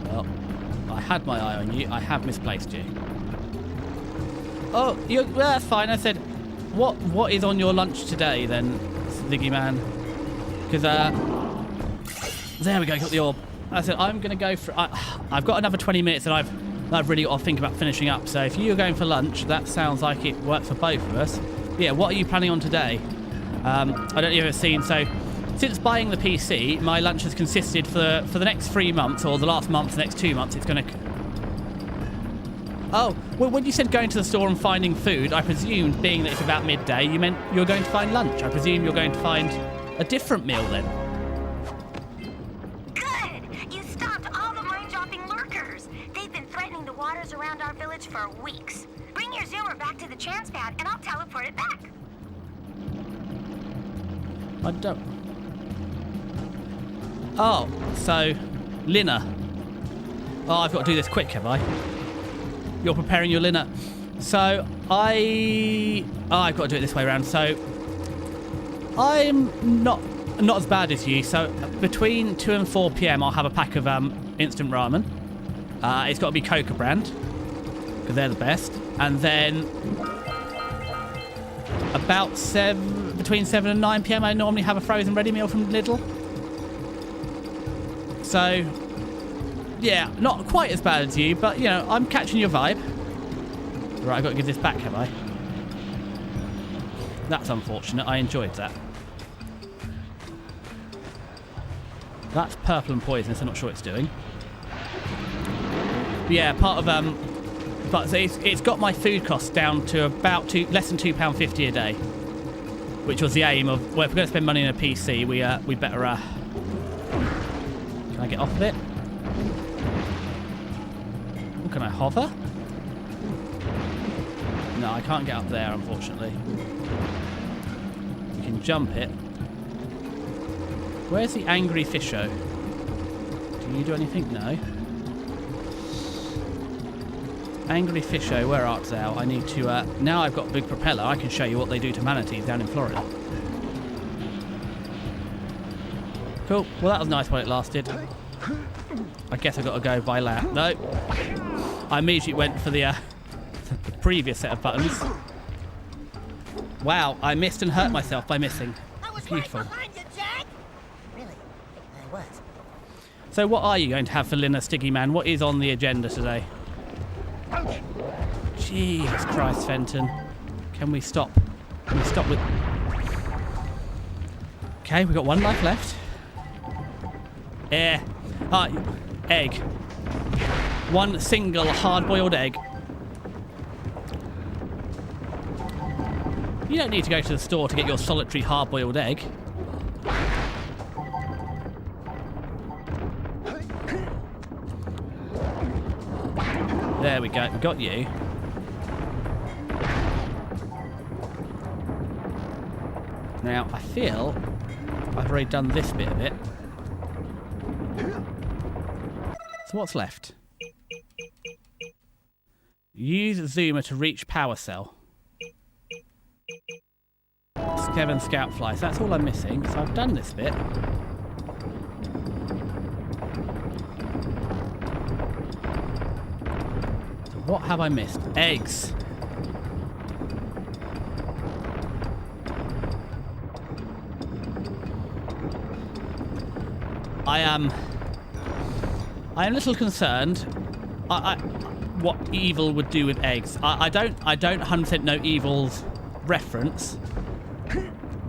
Well, I had my eye on you. I have misplaced you. Oh, well, that's fine. I said, what is on your lunch today then, Ziggy Man? Because there we go. Got the orb. I said I'm going to go for. I've got another 20 minutes, and I've really got to think about finishing up. So if you're going for lunch, that sounds like it works for both of us. Yeah, what are you planning on today? I don't know if you've ever seen. So since buying the PC, my lunch has consisted for the next 3 months, or the last month, the next 2 months. It's going to. Oh, well, when you said going to the store and finding food, I presumed, being that it's about midday, you meant you're going to find lunch. I presume you're going to find a different meal then. Good! You stopped all the mind-dropping lurkers. They've been threatening the waters around our village for weeks. Bring your zoomer back to the chance pad and I'll teleport it back. I don't... Oh, so... Lina. Oh, I've got to do this quick, have I? You're preparing your Lina. So, I've got to do it this way around. So, I'm not as bad as you. So, between 2 and 4 p.m, I'll have a pack of instant ramen. It's got to be Coca brand, because they're the best. And then, about between 7 and 9 p.m, I normally have a frozen ready meal from Lidl. So, yeah, not quite as bad as you, but, you know, I'm catching your vibe. Right, I've got to give this back, have I? That's unfortunate. I enjoyed that. That's purple and poisonous. I'm not sure what it's doing. But yeah, part of but it's got my food costs down to about less than £2.50 a day, which was the aim of. Well, if we're going to spend money on a PC, we better. Can I get off of it? Oh, can I hover? No, I can't get up there, unfortunately. You can jump it. Where's the angry fisho? Do you do anything? No. Angry fisho, where art thou? I need to... now I've got a big propeller, I can show you what they do to manatees down in Florida. Cool. Well, that was nice while it lasted. I guess I've got to go by land. No. I immediately went for the previous set of buttons. Wow, I missed and hurt myself by missing. Beautiful. Right behind you, Jack. Really? I was. So what are you going to have for Lina, Stiggy Man? What is on the agenda today? Jesus Christ, Fenton. Can we stop? Can we stop with... Okay, we've got 1 life left. Egg. 1 single hard-boiled egg. You don't need to go to the store to get your solitary hard-boiled egg. There we go. We got you. Now, I feel I've already done this bit of it. So what's left? Use zoomer to reach power cell. Skev and scout fly. So that's all I'm missing. So I've done this bit. So what have I missed? Eggs. I am a little concerned. What Evil would do with eggs. I don't 100% know Evil's reference,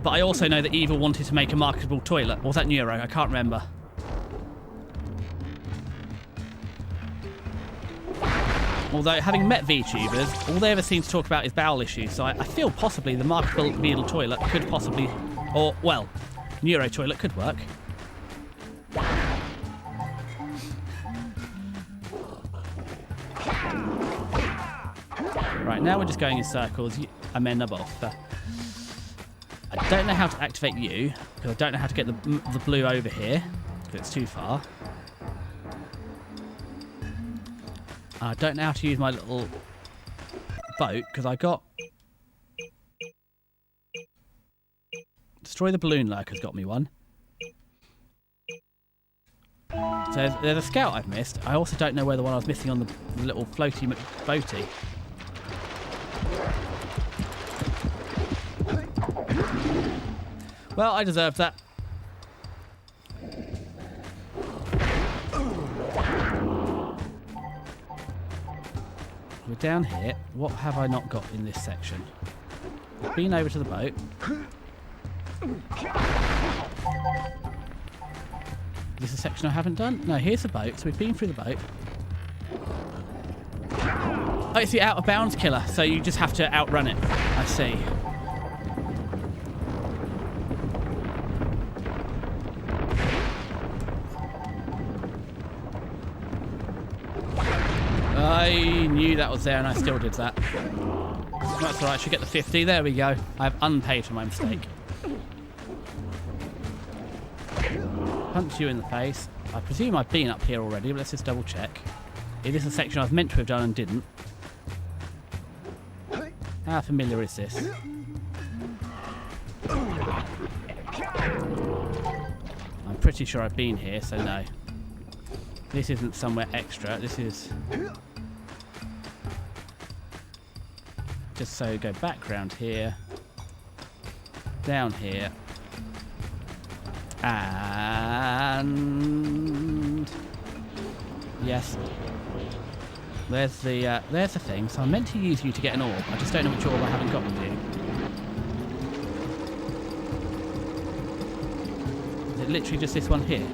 but I also know that Evil wanted to make a marketable toilet. Or was that Neuro? I can't remember. Although, having met VTubers, all they ever seem to talk about is bowel issues, so I feel possibly the marketable needle toilet could possibly, or, well, Neuro toilet could work. Right, now we're just going in circles. I'm in a both. I don't know how to activate you, because I don't know how to get the blue over here, because it's too far. I don't know how to use my little boat, because I got... Destroy the balloon lurker's got me one. So there's a scout I've missed. I also don't know where the one I was missing on the little floaty boaty. Well, I deserved that. We're down here. What have I not got in this section? I've been over to the boat. This is a section I haven't done? No, here's the boat. So we've been through the boat. Oh, it's the out of bounds killer, so you just have to outrun it. I see. I knew that was there and I still did that. That's alright, I should get the 50. There we go. I've unpaid for my mistake. Punch you in the face. I presume I've been up here already, but let's just double check. It is a section I was meant to have done and didn't. How familiar is this? I'm pretty sure I've been here, so no. This isn't somewhere extra. This is... Just so go back round here. Down here. And... Yes. There's the thing. So I'm meant to use you to get an orb. I just don't know which orb I haven't got with you. Is it literally just this one here?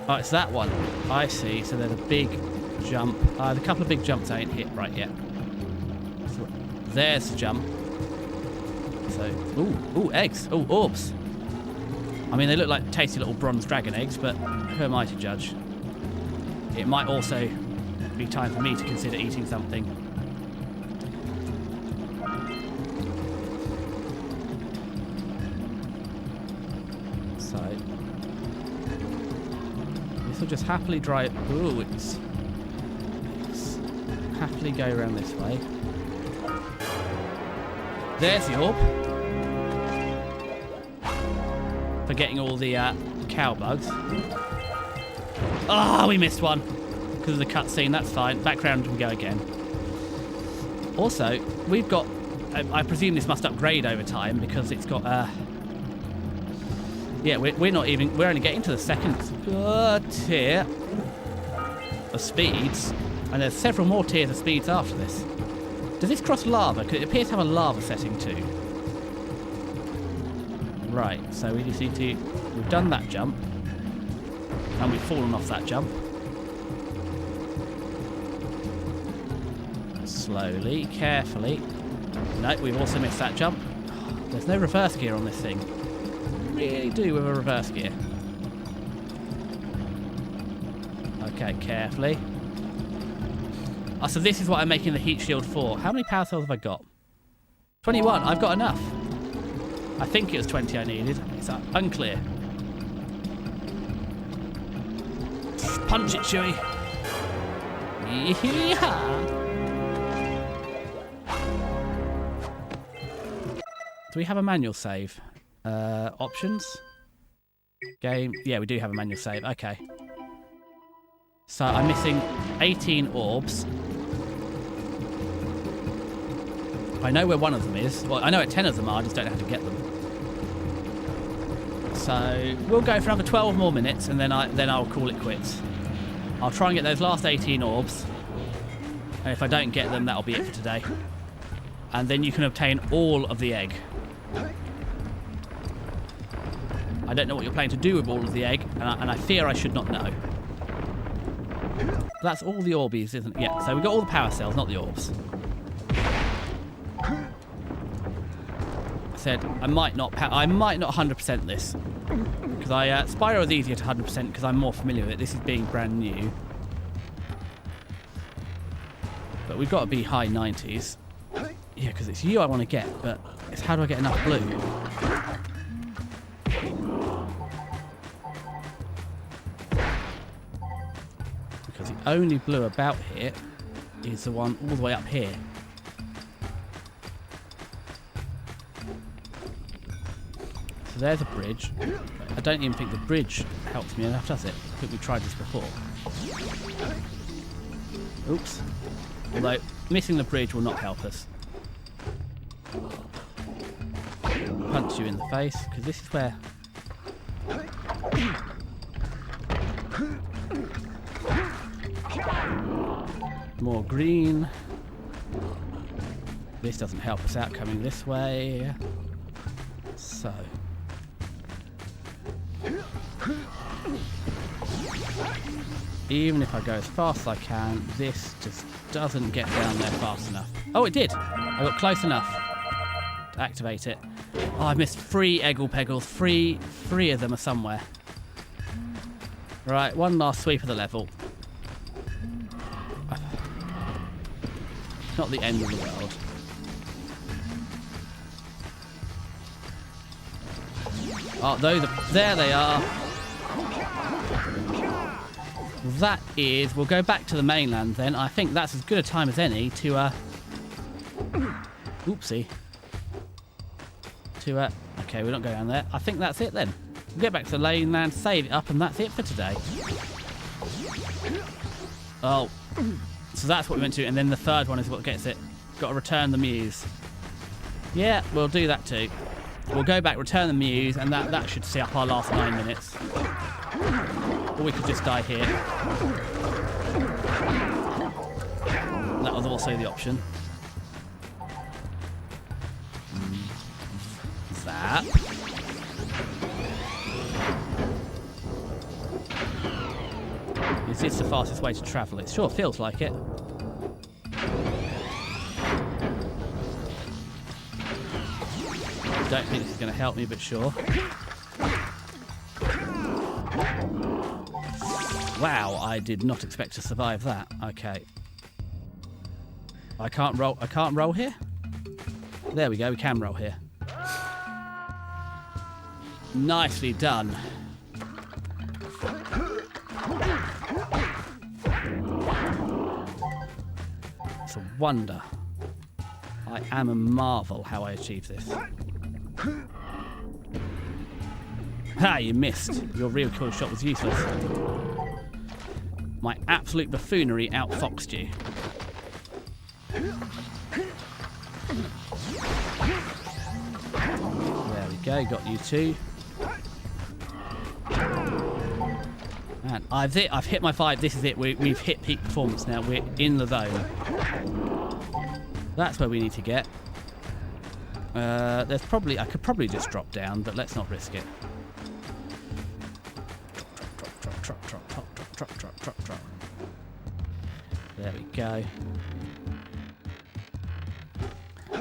Oh, it's that one. I see. So there's a big jump. The couple of big jumps I ain't hit right yet. So there's the jump. So, ooh, eggs. Ooh, orbs. I mean, they look like tasty little bronze dragon eggs, but who am I to judge? It might also be time for me to consider eating something. So, this will just happily drive. Ooh, it's happily go around this way. There's the orb. For getting all the cow bugs. Ah, we missed one because of the cutscene. That's fine. Background, we go again. Also, we've got. I presume this must upgrade over time because it's got. Yeah, we're not even. We're only getting to the second tier of speeds, and there's several more tiers of speeds after this. Does this cross lava? Because it appears to have a lava setting too. Right, so we just need to... We've done that jump. And we've fallen off that jump. Slowly, carefully. No, we've also missed that jump. There's no reverse gear on this thing. Really do with a reverse gear. Okay, carefully. Oh, so this is what I'm making the heat shield for. How many power cells have I got? 21. I've got enough. I think it was 20 I needed. It's unclear. Punch it, Chewie. Yeehaw! Do we have a manual save? Options? Game. Yeah, we do have a manual save. Okay. So I'm missing 18 orbs. I know where one of them is. Well, I know where 10 of them are, I just don't know how to get them. So we'll go for another 12 more minutes and then I'll call it quits. I'll try and get those last 18 orbs. And if I don't get them, that'll be it for today. And then you can obtain all of the egg. I don't know what you're planning to do with all of the egg, and I fear I should not know. That's all the orbies, isn't it? Yeah, so we've got all the power cells, not the orbs. I said I might not 100% this. Because Spyro is easier to 100% because I'm more familiar with it. This is being brand new. But we've got to be high 90s. Yeah, because it's you I want to get, but it's how do I get enough blue? Because the only blue about here is the one all the way up here. So there's a bridge. I don't even think the bridge helps me enough, does it? I think we tried this before. Oops. Although, missing the bridge will not help us. Punch you in the face, because this is where... More green. This doesn't help us out coming this way. So... Even if I go as fast as I can, this just doesn't get down there fast enough. Oh, it did! I got close enough to activate it. Oh, I missed 3 Eggle Peggles. Three of them are somewhere. Right, one last sweep of the level. Not the end of the world. Oh, those are... There they are. That is... We'll go back to the mainland then. I think that's as good a time as any to... Oopsie. To... Okay, we're not going down there. I think that's it then. We'll get back to the mainland, save it up, and that's it for today. Oh. So that's what we meant to do, and then the third one is what gets it. Got to return the muse. Yeah, we'll do that too. We'll go back, return the muse, and that should see up our last 9 minutes. Or we could just die here. That was also the option. Zap. Is this the fastest way to travel? It sure feels like it. Don't think this is going to help me, but sure. Wow, I did not expect to survive that. Okay. I can't roll here? There we go, we can roll here. Nicely done. It's a wonder. I am a marvel how I achieved this. Ha, you missed. Your real kill shot was useless. My absolute buffoonery outfoxed you. There we go, got you too. Man, I've hit my 5. This is it. We've hit peak performance now. We're in the zone. That's where we need to get. I could probably just drop down, but let's not risk it. Drop. There we go.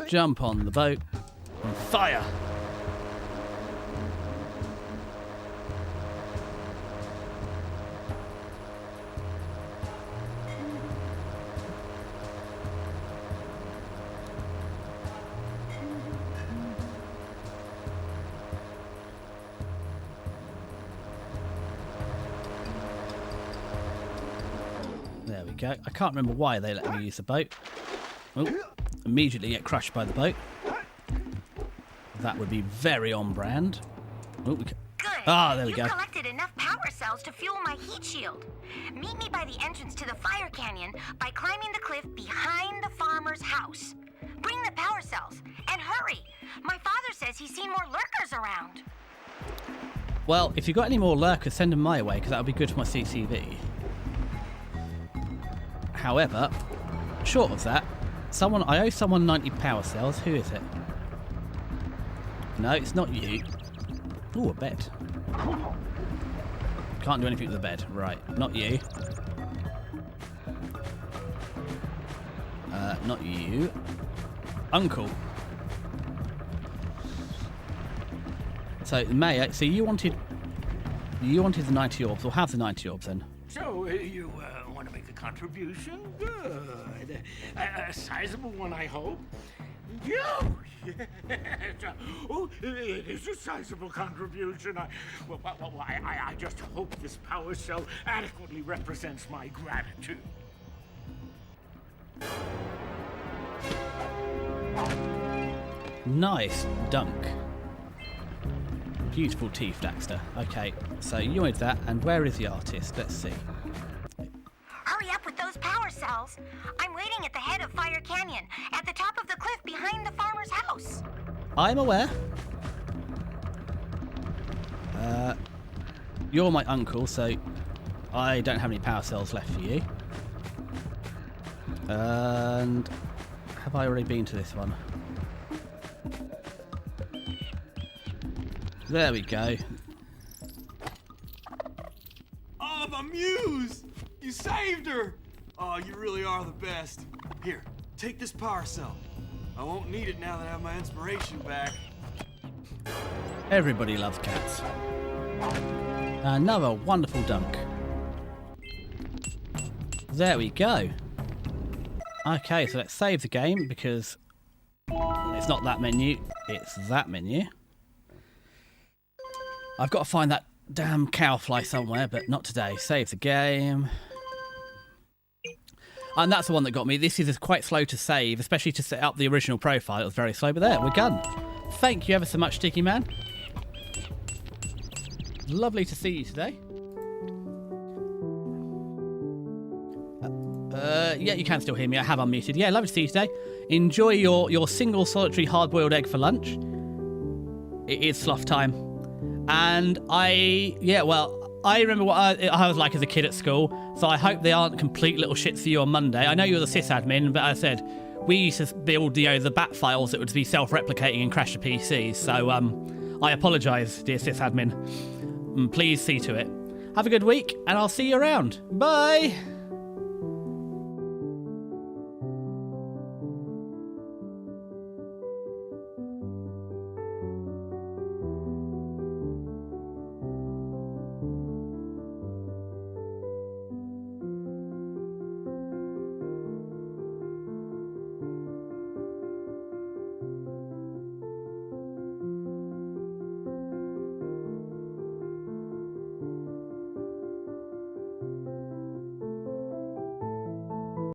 Jump on the boat and fire. There we go. I can't remember why they let me use the boat. Oh, immediately get crushed by the boat. That would be very on brand. Oh, Good. there we you go. collected enough power cells to fuel my heat shield. Meet me by the entrance to the fire canyon by climbing the cliff behind the farmer's house. Bring the power cells and hurry. My father says he's seen more lurkers around. Well, if you've got any more lurkers, send them my way, because that would be good for my CCV. However, short of that, I owe someone 90 power cells. Who is it? No, it's not you. Ooh, a bed. Can't do anything with the bed. Right, not you. Not you. Uncle. So, Mayor, so you wanted the 90 orbs. We'll have the 90 orbs then. So, you want to make a contribution? Good. A sizable one, I hope. You! Oh, it is a sizable contribution. I just hope this power cell adequately represents my gratitude. Nice dunk. Beautiful teeth, Daxter. Okay, so you wanted that, and where is the artist? Let's see. Hurry up with those power cells. I'm waiting at the head of Fire Canyon, at the top of the cliff behind the farmer's house. I'm aware. You're my uncle, so I don't have any power cells left for you. And have I already been to this one? There we go. Oh, the muse! You saved her! Oh, you really are the best. Here, take this power cell. I won't need it now that I have my inspiration back. Everybody loves cats. Another wonderful dunk. There we go. Okay, so let's save the game because it's not that menu, it's that menu. I've got to find that damn cowfly somewhere, but not today. Save the game. And that's the one that got me. This is quite slow to save, especially to set up the original profile. It was very slow, but there, we're done. Thank you ever so much, Sticky Man. Lovely to see you today. Yeah, you can still hear me. I have unmuted. Yeah, lovely to see you today. Enjoy your single solitary hard-boiled egg for lunch. It is sloth time. And I remember what I was like as a kid at school, so I hope they aren't complete little shits for you on Monday. I know you're the sysadmin, but as I said, we used to build, the bat files that would be self-replicating and crash the PCs, so I apologise, dear sysadmin. Please see to it. Have a good week, and I'll see you around. Bye!